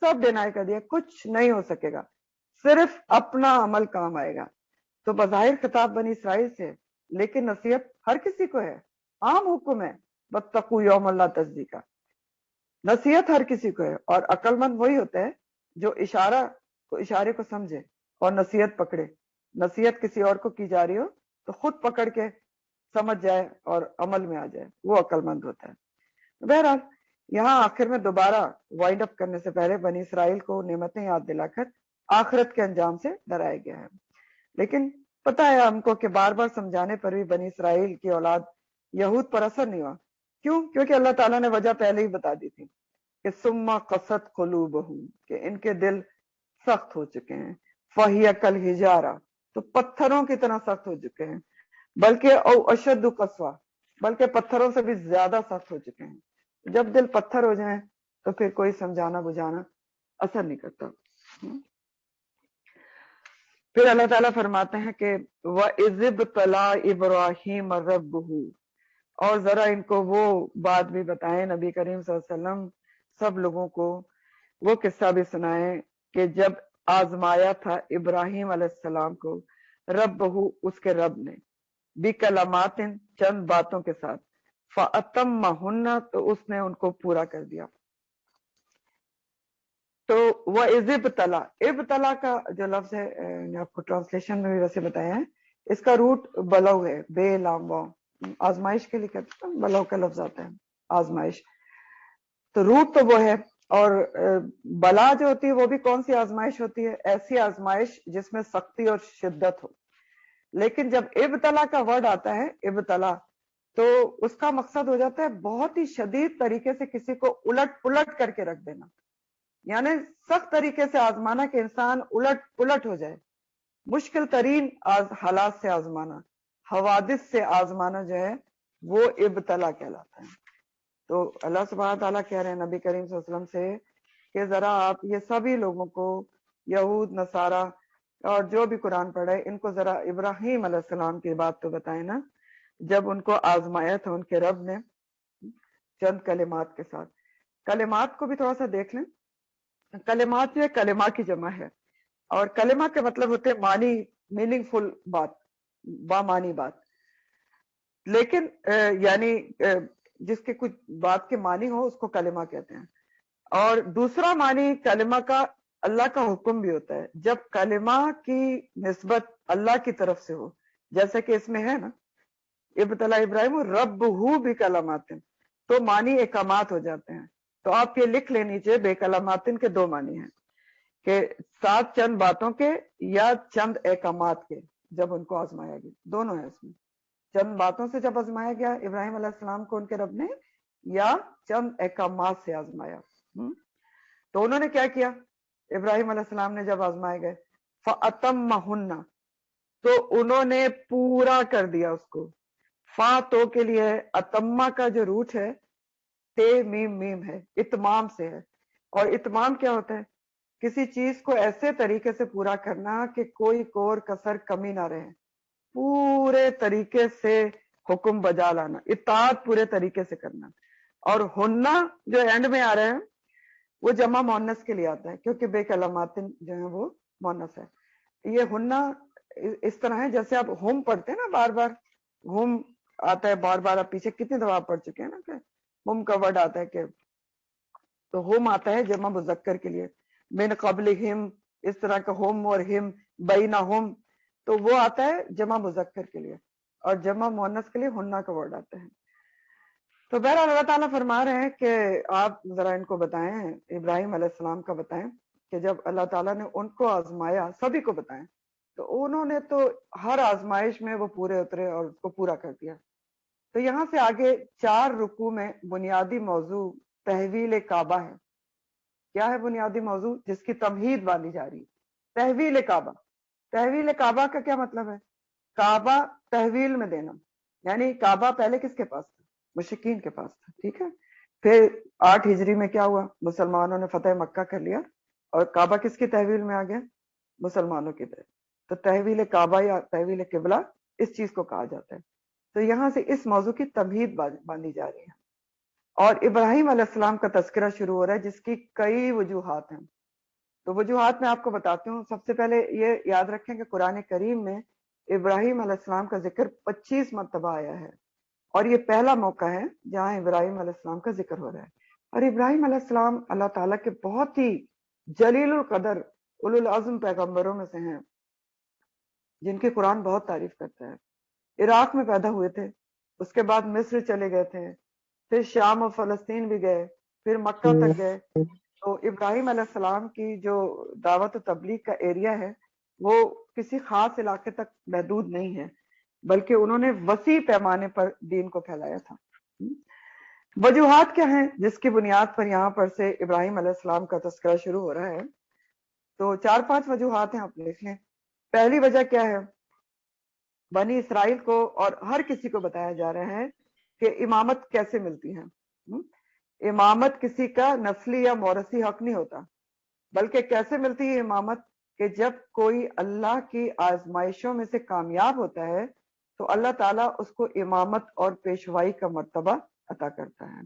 سب ڈینائی کر دیا، کچھ نہیں ہو سکے گا، صرف اپنا عمل کام آئے گا. تو بظاہر خطاب بنی اسرائیل سے، لیکن نصیحت ہر کسی کو ہے، عام حکم ہے. واتقوا یوم لا تجزی کا نصیحت ہر کسی کو ہے. اور عقل مند وہی ہوتا ہے جو اشارے کو سمجھے اور نصیحت پکڑے. نصیحت کسی اور کو کی جا رہی ہو تو خود پکڑ کے سمجھ جائے اور عمل میں آ جائے، وہ عقل مند ہوتا ہے. بہرحال یہاں آخر میں دوبارہ وائنڈ اپ کرنے سے پہلے بنی اسرائیل کو نعمتیں یاد دلا کر آخرت کے انجام سے ڈرایا گیا ہے. لیکن پتا ہے ہم کو کہ بار بار سمجھانے پر بھی بنی اسرائیل کی اولاد یہود پر اثر نہیں ہوا. کیوں؟ کیونکہ اللہ تعالیٰ نے وجہ پہلے ہی بتا دی تھی کہ سما قست قلوبہم، کہ ان کے دل سخت ہو چکے ہیں. فہی کالحجارہ، تو پتھروں کی طرح سخت ہو چکے ہیں. بلکہ او اشد قسوہ، بلکہ پتھروں سے بھی زیادہ سخت ہو چکے ہیں. جب دل پتھر ہو جائیں تو پھر کوئی سمجھانا بجھانا اثر نہیں کرتا. پھر اللہ تعالیٰ فرماتے ہیں کہ وَإِذِ ابْتَلَىٰ إِبْرَاهِيمَ رَبُّهُ، اور ذرا ان کو وہ بات بھی بتائیں، نبی کریم صلی اللہ علیہ وسلم سب لوگوں کو وہ قصہ بھی سنائیں کہ جب آزمایا تھا ابراہیم علیہ السلام کو ربہ، اس کے رب نے، بکلمات، چند باتوں کے ساتھ، فَأَتَمَّهُنَّ، تو اس نے ان کو پورا کر دیا. تو وہ ابتلا، ابتلا کا جو لفظ ہے آپ کو ٹرانسلیشن میں بھی ویسے بتایا ہے، اس کا روٹ بلو ہے، بے لام واو. آزمائش کے لیے کہتے ہیں بلو کا لفظ آتا ہے، آزمائش. تو روٹ تو وہ ہے. اور بلا جو ہوتی ہے وہ بھی کون سی آزمائش ہوتی ہے؟ ایسی آزمائش جس میں سختی اور شدت ہو. لیکن جب ابتلا کا ورڈ آتا ہے، ابتلا، تو اس کا مقصد ہو جاتا ہے بہت ہی شدید طریقے سے کسی کو الٹ پلٹ کر کے رکھ دینا. یعنی سخت طریقے سے آزمانا کہ انسان الٹ پلٹ ہو جائے. مشکل ترین حالات سے آزمانا، حوادث سے آزمانا جو ہے وہ ابتلا کہلاتا ہے. تو اللہ سبحانہ تعالیٰ کہہ رہے ہیں نبی کریم صلی اللہ علیہ وسلم سے کہ ذرا آپ یہ سبھی لوگوں کو، یہود، نصارہ اور جو بھی قرآن پڑھے، ان کو ذرا ابراہیم علیہ السلام کی بات تو بتائیں نا، جب ان کو آزمایا تھا ان کے رب نے چند کلمات کے ساتھ. کلمات کو بھی تھوڑا سا دیکھ لیں. کلمات جو ہے کلمہ کی جمع ہے، اور کلمہ کے مطلب ہوتے ہیں معنی، میننگ فل بات، بامانی بات. لیکن یعنی جس کے کچھ بات کے معنی ہو اس کو کلمہ کہتے ہیں. اور دوسرا معنی کلمہ کا اللہ کا حکم بھی ہوتا ہے. جب کلمہ کی نسبت اللہ کی طرف سے ہو، جیسے کہ اس میں ہے نا ابتلا ابراہیم ربہ بکلمات، تو معنی احکامات ہو جاتے ہیں. تو آپ یہ لکھ لیں نیچے، بے کلماتن کے دو معنی ہیں، کہ ساتھ چند باتوں کے یا چند احکامات کے جب ان کو آزمایا گیا. دونوں ہیں اس میں، چند باتوں سے جب آزمایا گیا ابراہیم علیہ السلام کو ان کے رب نے، یا چند احکامات سے آزمایا. تو انہوں نے کیا کیا؟ ابراہیم علیہ السلام نے جب آزمائے گئے، فَأَتَمَّهُنَّ، تو انہوں نے پورا کر دیا اس کو. فا تو کے لیے، اتمہ کا جو روٹ ہے تے میم میم ہے، اتمام سے ہے. اور اتمام کیا ہوتا ہے؟ کسی چیز کو ایسے طریقے سے پورا کرنا کہ کوئی کور کسر کمی نہ رہے، پورے طریقے سے حکم بجا لانا، اطاعت پورے طریقے سے کرنا. اور ہننا جو اینڈ میں آ رہے ہیں وہ جمع مونس کے لیے آتا ہے، کیونکہ بے کلماتن جو ہے وہ مونس ہے. یہ ہننا اس طرح ہے جیسے آپ ہوم پڑھتے ہیں نا، بار بار ہوم آتا ہے، بار بار آپ پیچھے کتنی دفعہ پڑھ چکے ہیں نا کہ ہوم کا ورڈ آتا ہے، کہ تو ہوم آتا ہے جمع مذکر کے لیے. من قبل ہم، اس طرح کا ہوم اور ہم، بینہم، تو وہ آتا ہے جمع مذکر کے لیے. اور جمع مؤنث کے لیے ہننا کا ورڈ آتا ہے. تو بہرحال اللہ تعالیٰ فرما رہے ہیں کہ آپ ذرا ان کو بتائیں، ابراہیم علیہ السلام کا بتائیں کہ جب اللہ تعالیٰ نے ان کو آزمایا، سبھی کو بتائیں، تو انہوں نے تو ہر آزمائش میں وہ پورے اترے اور اس کو پورا کر دیا. تو یہاں سے آگے 4 رکوع میں بنیادی موضوع تحویل کعبہ ہے. کیا ہے بنیادی موضوع جس کی تمہید باندھی جا رہی ہے؟ تحویل کعبہ. تحویل کعبہ کا کیا مطلب ہے؟ کعبہ تحویل میں دینا، یعنی کعبہ پہلے کس کے پاس تھا؟ مشرکین کے پاس تھا، ٹھیک ہے. پھر 8 ہجری میں کیا ہوا؟ مسلمانوں نے فتح مکہ کر لیا اور کعبہ کس کی تحویل میں آ گیا؟ مسلمانوں کی طرف. تو تحویل کعبہ یا تحویل قبلہ اس چیز کو کہا جاتا ہے. تو یہاں سے اس موضوع کی تمہید باندھی جا رہی ہے. اور ابراہیم علیہ السلام کا تذکرہ شروع ہو رہا ہے جس کی کئی وجوہات ہیں. تو وجوہات میں آپ کو بتاتی ہوں. سب سے پہلے یہ یاد رکھیں کہ قرآن کریم میں ابراہیم علیہ السلام کا ذکر 25 مرتبہ آیا ہے، اور یہ پہلا موقع ہے جہاں ابراہیم علیہ السلام کا ذکر ہو رہا ہے. اور ابراہیم علیہ السلام اللہ تعالیٰ کے بہت ہی جلیل القدر اولو العزم پیغمبروں میں سے ہیں جن کی قرآن بہت تعریف کرتا ہے. عراق میں پیدا ہوئے تھے، اس کے بعد مصر چلے گئے تھے، پھر شام اور فلسطین بھی گئے، پھر مکہ تک گئے. تو ابراہیم علیہ السلام کی جو دعوت و تبلیغ کا ایریا ہے وہ کسی خاص علاقے تک محدود نہیں ہے، بلکہ انہوں نے وسیع پیمانے پر دین کو پھیلایا تھا. وجوہات کیا ہیں جس کی بنیاد پر یہاں پر سے ابراہیم علیہ السلام کا تذکرہ شروع ہو رہا ہے؟ تو 4-5 وجوہات ہیں، آپ دیکھ لیں. پہلی وجہ کیا ہے؟ بنی اسرائیل کو اور ہر کسی کو بتایا جا رہا ہے کہ امامت کیسے ملتی ہے. امامت کسی کا نسلی یا موروثی حق نہیں ہوتا، بلکہ کیسے ملتی ہے امامت؟ کہ جب کوئی اللہ کی آزمائشوں میں سے کامیاب ہوتا ہے تو اللہ تعالیٰ اس کو امامت اور پیشوائی کا مرتبہ عطا کرتا ہے.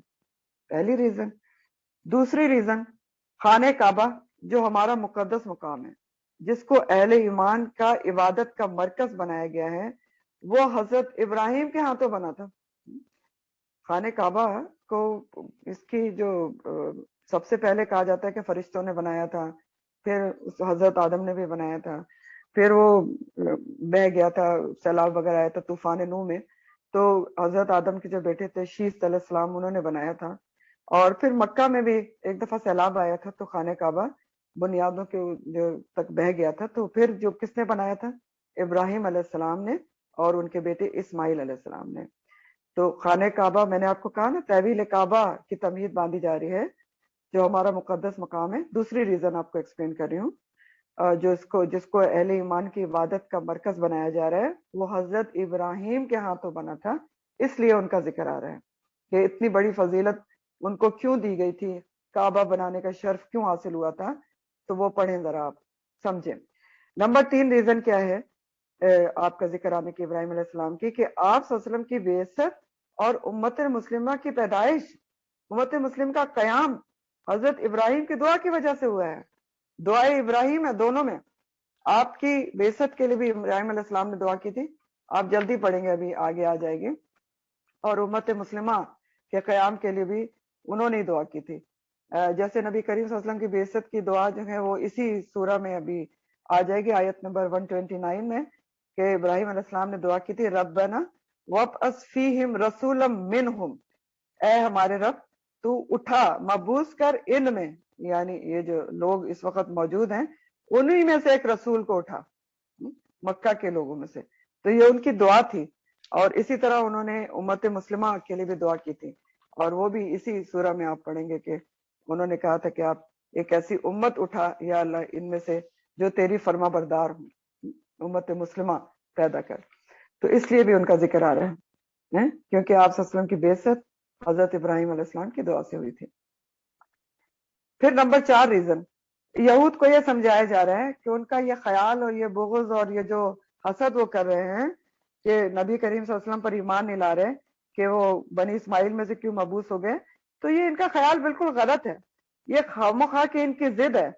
پہلی ریزن. دوسری ریزن، خانہ کعبہ جو ہمارا مقدس مقام ہے، جس کو اہل ایمان کا عبادت کا مرکز بنایا گیا ہے، وہ حضرت ابراہیم کے ہاتھوں بنا تھا. خانہ کعبہ کو اس کی جو سب سے پہلے کہا جاتا ہے کہ فرشتوں نے بنایا تھا، پھر حضرت آدم نے بھی بنایا تھا، پھر وہ بہ گیا تھا، سیلاب وغیرہ آیا تھا طوفان نوح میں، تو حضرت آدم کے جو بیٹے تھے شیث علیہ السلام انہوں نے بنایا تھا. اور پھر مکہ میں بھی ایک دفعہ سیلاب آیا تھا تو خانہ کعبہ بنیادوں کے جو تک بہ گیا تھا. تو پھر جو کس نے بنایا تھا؟ ابراہیم علیہ السلام نے اور ان کے بیٹے اسماعیل علیہ السلام نے. تو خانہ کعبہ میں نے آپ کو کہا نا تحویل کعبہ کی تمہید باندھی جا رہی ہے، جو ہمارا مقدس مقام ہے. دوسری ریزن آپ کو ایکسپلین کر رہی ہوں. جس کو اہل ایمان کی عبادت کا مرکز بنایا جا رہا ہے وہ حضرت ابراہیم کے ہاتھوں بنا تھا، اس لیے ان کا ذکر آ رہا ہے کہ اتنی بڑی فضیلت ان کو کیوں دی گئی تھی، کعبہ بنانے کا شرف کیوں حاصل ہوا تھا. تو وہ پڑھیں ذرا، آپ سمجھیں. نمبر 3 ریزن کیا ہے آپ کا ذکر آنے کی ابراہیم علیہ السلام کی؟ کہ آپ صلی اللہ علیہ وسلم کی بعثت اور امت مسلمہ کی پیدائش، امت مسلم کا قیام حضرت ابراہیم کی دعا کی وجہ سے ہوا ہے. دعائے ابراہیم ہے دونوں میں. آپ کی بعثت کے لیے بھی ابراہیم علیہ السلام نے دعا کی تھی، آپ جلدی پڑھیں گے، ابھی آگے آ جائے گی. اور امت مسلمہ کے قیام کے لیے بھی انہوں نے دعا کی تھی. جیسے نبی کریم صلی اللہ علیہ وسلم کی بعثت کی دعا جو ہے وہ اسی سورہ میں ابھی آ جائے گی، آیت نمبر 129 میں، کہ ابراہیم علیہ السلام نے دعا کی تھی ربنا وابعث فیہم رسولا منہم، اے ہمارے رب تو اٹھا مبعوث کر ان میں، یعنی یہ جو لوگ اس وقت موجود ہیں انہی میں سے ایک رسول کو اٹھا، مکہ کے لوگوں میں سے. تو یہ ان کی دعا تھی. اور اسی طرح انہوں نے امت مسلمہ کے لیے بھی دعا کی تھی، اور وہ بھی اسی سورہ میں آپ پڑھیں گے کہ انہوں نے کہا تھا کہ آپ ایک ایسی امت اٹھا یا اللہ ان میں سے جو تیری فرما بردار ہوں، امت مسلمہ پیدا کر. تو اس لیے بھی ان کا ذکر آ رہا ہے کیونکہ آپ صلی اللہ علیہ وسلم کی بعثت حضرت ابراہیم علیہ السلام کی دعا سے ہوئی تھی. پھر نمبر 4 ریزن، یہود کو یہ سمجھایا جا رہا ہے کہ ان کا یہ خیال اور یہ بغض اور یہ جو حسد وہ کر رہے ہیں کہ نبی کریم صلی اللہ علیہ وسلم پر ایمان نہیں لا رہے کہ وہ بنی اسماعیل میں سے کیوں مبعوث ہو گئے، تو یہ ان کا خیال بالکل غلط ہے. یہ خواہ کی ان کی ضد ہے.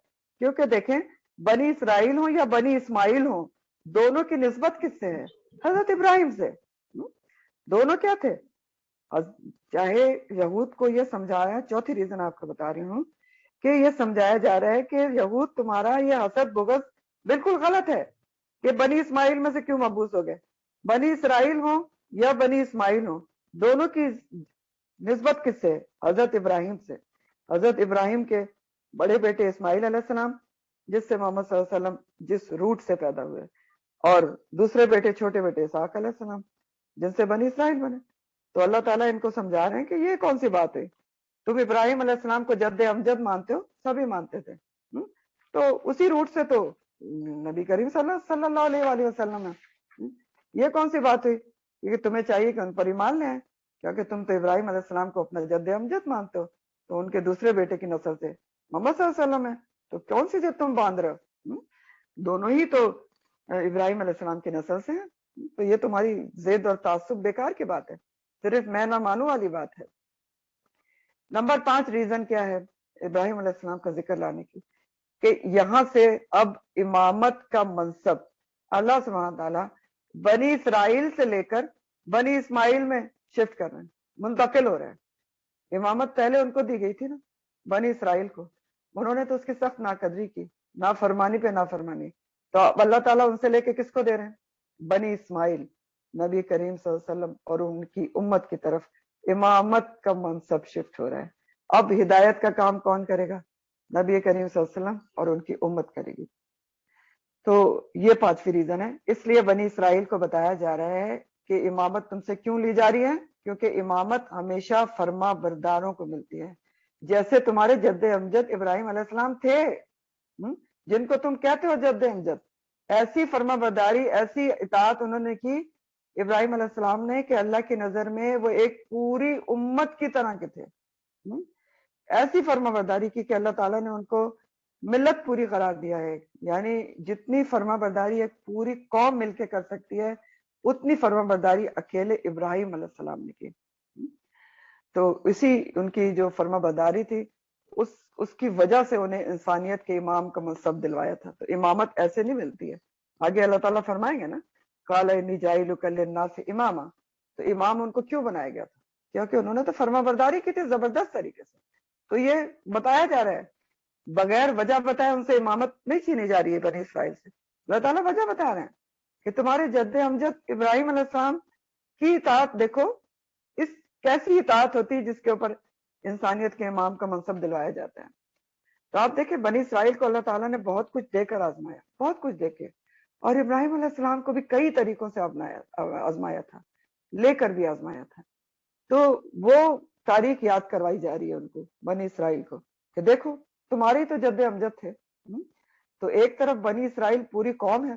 کیونکہ دیکھیں بنی اسرائیل ہوں یا بنی اسماعیل ہوں، دونوں کی نسبت کس سے ہے؟ حضرت ابراہیم سے. دونوں کیا تھے؟ چاہے یہود کو یہ سمجھایا، چوتھی ریزن آپ کو بتا رہی ہوں کہ یہ سمجھایا جا رہا ہے کہ یہود تمہارا یہ حسد بغض بالکل غلط ہے کہ بنی اسماعیل میں سے کیوں مبعوث ہو گئے. بنی اسرائیل ہوں یا بنی اسماعیل ہوں، دونوں کی نسبت کس سے؟ حضرت ابراہیم سے. حضرت ابراہیم کے بڑے بیٹے اسماعیل علیہ السلام جس سے محمد صلی اللہ علیہ وسلم جس روٹ سے پیدا ہوئے، اور دوسرے بیٹے چھوٹے بیٹے اسحاق علیہ السلام جن سے بنی اسرائیل بنے. تو اللہ تعالیٰ ان کو سمجھا رہے ہیں کہ یہ کون سی بات ہے، تم ابراہیم علیہ السلام کو جد امجد مانتے ہو، سبھی مانتے تھے، تو اسی روٹ سے تو نبی کریم صلی اللہ علیہ وآلہ وسلم ہے۔ یہ کون سی بات ہوئی کہ تمہیں چاہیے کہ ان پر ایمان لے آئیں، کیونکہ تم تو ابراہیم علیہ السلام کو اپنا جد امجد مانتے ہو، تو ان کے دوسرے بیٹے کی نسل سے محمد صلی اللہ علیہ وسلم ہے، تو کون سی جد تم باندھ رہے ہو؟ دونوں ہی تو ابراہیم علیہ السلام کی نسل سے ہیں، تو یہ تمہاری ضد اور تعصب بیکار کی بات ہے، صرف میں نہ مانوں والی بات ہے۔ نمبر 5 ریزن کیا ہے ابراہیم علیہ السلام کا ذکر لانے کی، کہ یہاں سے اب امامت کا منصب اللہ سبحانہ تعالیٰ بنی اسرائیل سے لے کر بنی اسماعیل میں شفٹ کر رہے ہیں، منتقل ہو رہے ہیں۔ امامت پہلے ان کو دی گئی تھی نا، بنی اسرائیل کو، انہوں نے تو اس کی سخت ناقدری کی، نافرمانی پہ نافرمانی، تو اللہ تعالیٰ ان سے لے کے کس کو دے رہے ہیں؟ بنی اسماعیل، نبی کریم صلی اللہ علیہ وسلم اور ان کی امت کی طرف امامت کا منصب شفٹ ہو رہا ہے۔ اب ہدایت کا کام کون کرے گا؟ نبی کریم صلی اللہ علیہ وسلم اور ان کی امت کرے گی۔ تو یہ 5ویں ریزن ہے، اس لیے بنی اسرائیل کو بتایا جا رہا ہے کہ امامت تم سے کیوں لی جا رہی ہے، کیونکہ امامت ہمیشہ فرما برداروں کو ملتی ہے، جیسے تمہارے جد امجد ابراہیم علیہ السلام تھے، جن کو تم کہتے ہو جد امجد، ایسی فرما برداری، ایسی اطاعت انہوں نے کی ابراہیم علیہ السلام نے کہ اللہ کی نظر میں وہ ایک پوری امت کی طرح کے تھے، ایسی فرما برداری کی کہ اللہ تعالیٰ نے ان کو ملت پوری قرار دیا ہے، یعنی جتنی فرما برداری ایک پوری قوم مل کے کر سکتی ہے اتنی فرما برداری اکیلے ابراہیم علیہ السلام نے کی۔ تو اسی ان کی جو فرما برداری تھی اس کی وجہ سے انہیں انسانیت کے امام کا منصب دلوایا تھا۔ تو امامت ایسے نہیں ملتی ہے، آگے اللہ تعالیٰ فرمائیں گے نا، قال انی جاعلک للناس اماما، تو امام ان کو کیوں بنایا گیا تھا؟ کیونکہ انہوں نے تو فرما برداری کی تھی زبردست طریقے سے۔ تو یہ بتایا جا رہا ہے، بغیر وجہ بتائے ان سے امامت نہیں چھینی جا رہی ہے بنی اسرائیل سے، اللہ تعالیٰ وجہ بتا رہے ہیں کہ تمہارے جد امجد ابراہیم علیہ السلام کی اطاعت دیکھو، اس کیسی اطاعت ہوتی ہے جس کے اوپر انسانیت کے امام کا منصب دلوایا جاتا ہے۔ تو آپ دیکھیں بنی اسرائیل کو اللہ تعالیٰ نے بہت کچھ دے کر آزمایا، بہت کچھ دے کے، اور ابراہیم علیہ السلام کو بھی کئی طریقوں سے آزمایا تھا، لے کر بھی آزمایا تھا۔ تو وہ تاریخ یاد کروائی جا رہی ہے ان کو، بنی اسرائیل کو، کہ دیکھو تمہاری تو جد امجد تھے۔ تو ایک طرف بنی اسرائیل پوری قوم ہے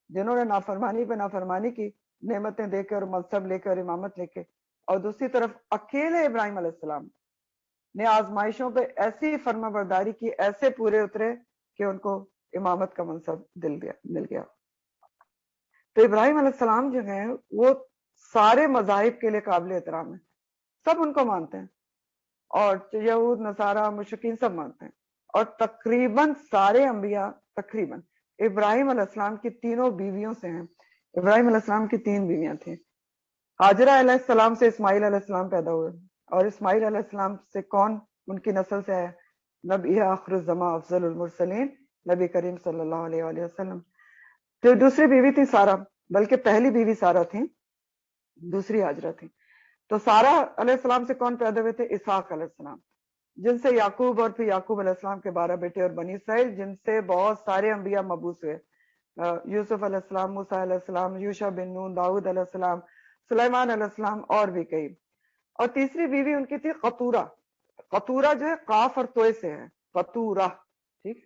جنہوں نے نافرمانی پہ نافرمانی کی، نعمتیں دے کے اور منصب لے کے اور امامت لے کے، اور دوسری طرف اکیلے ابراہیم علیہ السلام نے آزمائشوں پہ ایسی فرما برداری کی، ایسے پورے اترے کہ ان کو امامت کا منصب مل گیا۔ تو ابراہیم علیہ السلام جو ہیں وہ سارے مذاہب کے لیے قابل احترام ہیں، سب ان کو مانتے ہیں، اور یہود نصارہ مشرکین سب مانتے ہیں، اور تقریباً سارے انبیاء تقریباً ابراہیم علیہ السلام کی تینوں بیویوں سے ہیں۔ ابراہیم علیہ السلام کی 3 بیویاں تھیں، ہاجرہ علیہ السلام سے اسماعیل علیہ السلام پیدا ہوئے، اور اسماعیل علیہ السلام سے کون ان کی نسل سے ہے؟ نبی آخر الزماں افضل المرسلین نبی کریم صلی اللہ علیہ وآلہ وسلم۔ تو دوسری بیوی تھی سارہ، بلکہ پہلی بیوی سارہ تھی، دوسری ہاجرہ تھی۔ تو سارہ علیہ السلام سے کون پیدا ہوئے تھے؟ اسحاق علیہ السلام، جن سے یعقوب، اور پھر یعقوب علیہ السلام کے 12 بیٹے، اور بنی اسرائیل جن سے بہت سارے انبیاء مبعوث ہوئے، یوسف علیہ السلام، موسیٰ علیہ السلام، یوشع بن نون، داؤد علیہ السلام، سلیمان علیہ السلام، اور بھی کئی۔ اور تیسری بیوی ان کی تھی قطورہ۔ قطورہ جو ہے قاف اور توئے سے ہے، قطورہ، ٹھیک،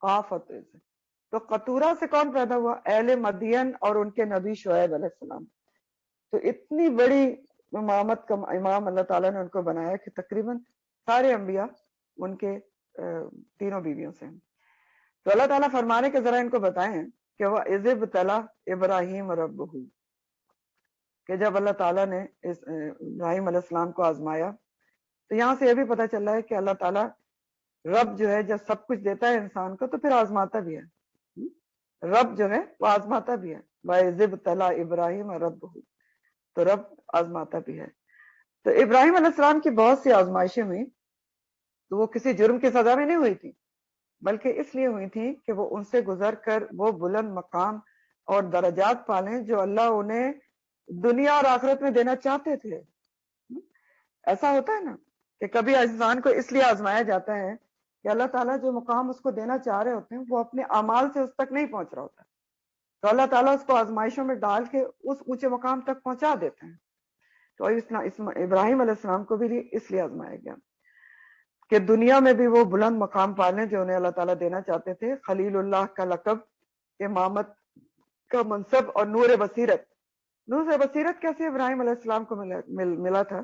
قاف اور توئے سے۔ تو قطورہ سے کون پیدا ہوا؟ اہل مدین اور ان کے نبی شعیب علیہ السلام۔ تو اتنی بڑی امامت کا امام اللہ تعالیٰ نے ان کو بنایا کہ تقریباً سارے انبیاء ان کے تینوں بیویوں سے ہیں۔ تو اللہ تعالیٰ فرمانے کے ذرا ان کو بتائیں کہ وہ اذ ابتلی ابراہیم ربہ، کہ جب اللہ تعالیٰ نے ابراہیم علیہ السلام کو آزمایا، تو یہاں سے یہ بھی پتہ چل رہا ہے کہ اللہ تعالیٰ رب جو ہے جب سب کچھ دیتا ہے انسان کو تو پھر آزماتا بھی ہے، رب جو ہے وہ آزماتا بھی ہے، وَإِذِ ابْتَلَىٰ إِبْرَاهِيمَ رَبُّهُ، تو رب آزماتا بھی ہے۔ تو ابراہیم علیہ السلام کی بہت سی آزمائشیں ہوئی، تو وہ کسی جرم کی سزا میں نہیں ہوئی تھی، بلکہ اس لیے ہوئی تھی کہ وہ ان سے گزر کر وہ بلند مقام اور درجات پالیں جو اللہ انہیں دنیا اور آخرت میں دینا چاہتے تھے۔ ایسا ہوتا ہے نا کہ کبھی انسان کو اس لیے آزمایا جاتا ہے کہ اللہ تعالیٰ جو مقام اس کو دینا چاہ رہے ہوتے ہیں وہ اپنے اعمال سے اس تک نہیں پہنچ رہا ہوتا، تو اللہ تعالیٰ اس کو آزمائشوں میں ڈال کے اس اونچے مقام تک پہنچا دیتے ہیں۔ تو ابراہیم علیہ السلام کو بھی اس لیے آزمایا گیا کہ دنیا میں بھی وہ بلند مقام پالیں جو انہیں اللہ تعالیٰ دینا چاہتے تھے۔ خلیل اللہ کا لقب امامت کا منصب اور نور بصیرت. نور بصیرت کیسے ابراہیم علیہ السلام کو ملا تھا؟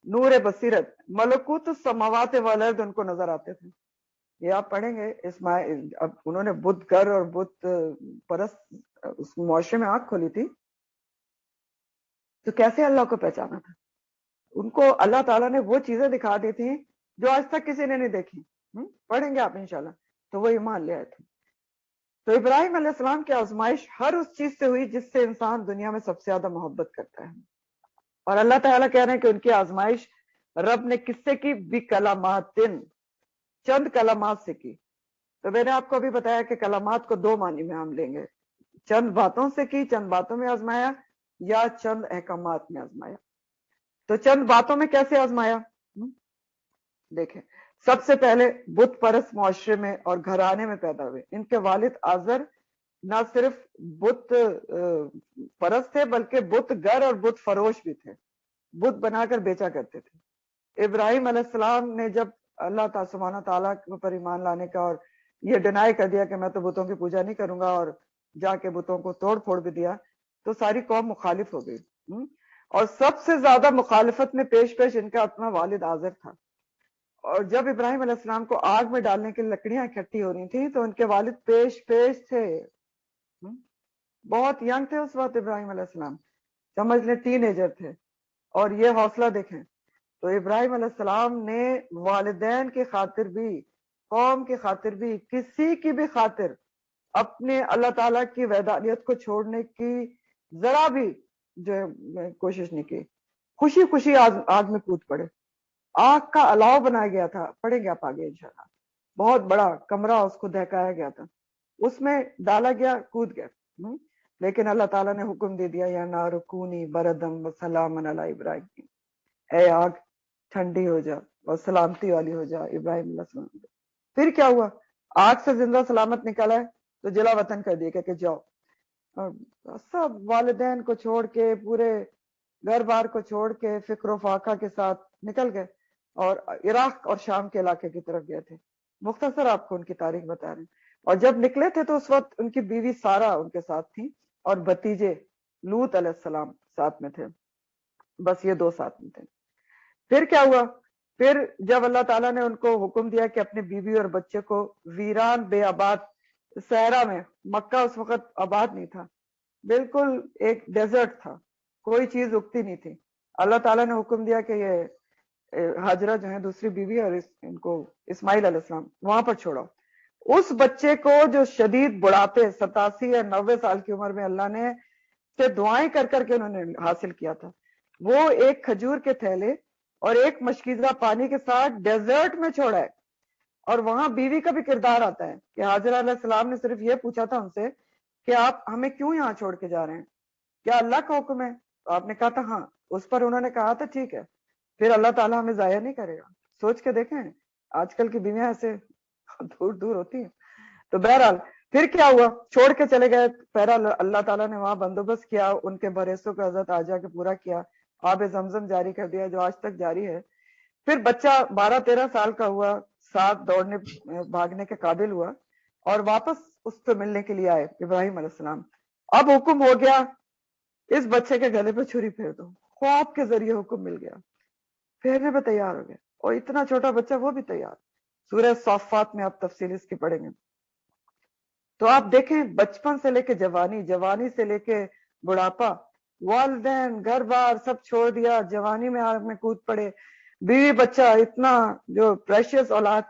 نور بصیرت ملکوت السماوات والارض ان کو نظر آتے تھے. یہ آپ پڑھیں گے اسماعیل، اب انہوں نے بت گر اور بت پرست اس معاشرے میں آنکھ کھولی تھی، تو کیسے اللہ کو پہچانا تھا؟ ان کو اللہ تعالیٰ نے وہ چیزیں دکھا دی تھیں جو آج تک کسی نے نہیں دیکھی. پڑھیں گے آپ انشاءاللہ. تو وہ ایمان لے آئے تھے. تو ابراہیم علیہ السلام کی آزمائش ہر اس چیز سے ہوئی جس سے انسان دنیا میں سب سے زیادہ محبت کرتا ہے. اور اللہ تعالیٰ کہہ رہے ہیں کہ ان کی آزمائش رب نے کس سے کی؟ بھی کلامات، چند کلامات سے کی. تو میں نے آپ کو ابھی بتایا کہ کلامات کو دو معنی میں ہم لیں گے، چند باتوں سے کی، چند باتوں میں آزمایا، یا چند احکامات میں آزمایا. تو چند باتوں میں کیسے آزمایا؟ دیکھیں، سب سے پہلے بت پرست معاشرے میں اور گھرانے میں پیدا ہوئے. ان کے والد آزر نہ صرف بت پرست تھے بلکہ بت گر اور بت فروش بھی تھے، بت بنا کر بیچا کرتے تھے. ابراہیم علیہ السلام نے جب اللہ تعالیٰ سبحانہ تعالیٰ پر ایمان لانے کا اور یہ ڈینائی کر دیا کہ میں تو بتوں کی پوجا نہیں کروں گا، اور جا کے بتوں کو توڑ پھوڑ بھی دیا، تو ساری قوم مخالف ہو گئی. اور سب سے زیادہ مخالفت میں پیش ان کا اپنا والد آزر تھا. اور جب ابراہیم علیہ السلام کو آگ میں ڈالنے کی لکڑیاں اکٹھی ہو رہی تھیں تو ان کے والد پیش تھے. بہت ینگ تھے اس وقت ابراہیم علیہ السلام، سمجھ لیں ٹین ایجر تھے. اور یہ حوصلہ دیکھیں. تو ابراہیم علیہ السلام نے والدین کی خاطر بھی، قوم کی خاطر بھی، کسی کی بھی خاطر اپنے اللہ تعالیٰ کی وحدانیت کو چھوڑنے کی ذرا بھی جو کوشش نہیں کی. خوشی خوشی آگ میں کود پڑے. آگ کا الاؤ بنایا گیا تھا، پڑھیں گے آپ آگے انشاءاللہ. بہت بڑا کمرہ اس کو دہکایا گیا تھا، اس میں ڈالا گیا، کود گیا. لیکن اللہ تعالیٰ نے حکم دے دیا، یا نار کونی بردم و سلام علی ابراہیم، اے آگ ٹھنڈی ہو جا اور سلامتی والی ہو جا ابراہیم علیہ السلام. پھر کیا ہوا؟ آگ سے زندہ سلامت نکلا ہے تو جلا وطن کر دیا کہ جاؤ. اور سب والدین کو چھوڑ کے، پورے گھر بار کو چھوڑ کے، فکر و فاقہ کے ساتھ نکل گئے اور عراق اور شام کے علاقے کی طرف گئے تھے. مختصر آپ کو ان کی تاریخ بتا رہے ہیں. اور جب نکلے تھے تو اس وقت ان کی بیوی سارا ان کے ساتھ تھی اور بھتیجے لوط علیہ السلام ساتھ میں تھے. بس یہ دو ساتھ میں تھے. پھر کیا ہوا؟ پھر جب اللہ تعالیٰ نے ان کو حکم دیا کہ اپنے بیوی اور بچے کو ویران بے آباد صحرا میں، مکہ اس وقت آباد نہیں تھا، بالکل ایک ڈیزرٹ تھا، کوئی چیز اگتی نہیں تھی. اللہ تعالیٰ نے حکم دیا کہ یہ ہاجرہ جو ہے دوسری بیوی، اور ان کو اسماعیل علیہ السلام وہاں پر چھوڑا. اس بچے کو جو شدید بڑھاپے 87 یا 90 سال کی عمر میں اللہ نے سے دعائیں کر کر کے انہوں نے حاصل کیا تھا، وہ ایک کھجور کے تھیلے اور ایک مشکیزہ پانی کے ساتھ ڈیزرٹ میں چھوڑا ہے. اور وہاں بیوی کا بھی کردار آتا ہے کہ حاجرہ علیہ السلام نے صرف یہ پوچھا تھا ان سے کہ آپ ہمیں کیوں یہاں چھوڑ کے جا رہے ہیں، کیا اللہ کا حکم ہے؟ تو آپ نے کہا تھا ہاں. اس پر انہوں نے کہا تھا ٹھیک ہے، پھر اللہ تعالیٰ ہمیں ضائع نہیں کرے گا. سوچ کے دیکھیں آج کل کی بیویاں ایسے دور دور ہوتی ہیں. تو بہرحال پھر کیا ہوا؟ چھوڑ کے چلے گئے. پہلا اللہ تعالیٰ نے وہاں بندوبست کیا، ان کے بھروسوں کو حضرت آجا کے پورا کیا، آب زمزم جاری کر دیا جو آج تک جاری ہے. پھر بچہ 12-13 سال کا ہوا، ساتھ دوڑنے بھاگنے کے قابل ہوا، اور واپس اس سے ملنے کے لیے آئے ابراہیم علیہ السلام. اب حکم ہو گیا اس بچے کے گلے پہ چھری پھیر دو. خواب کے ذریعے حکم مل گیا، پھیرنے پہ تیار ہو گئے. اور اتنا چھوٹا بچہ وہ بھی تیار. سورہ صافات میں آپ تفصیل اس کی پڑھیں گے تو آپ دیکھیں بچپن سے لے کے جوانی، جوانی سے لے کے بڑھاپا، والدین گھر بار سب چھوڑ دیا، جوانی میں آگ میں کود پڑے، بیوی بچہ اتنا جو پریشیس اولاد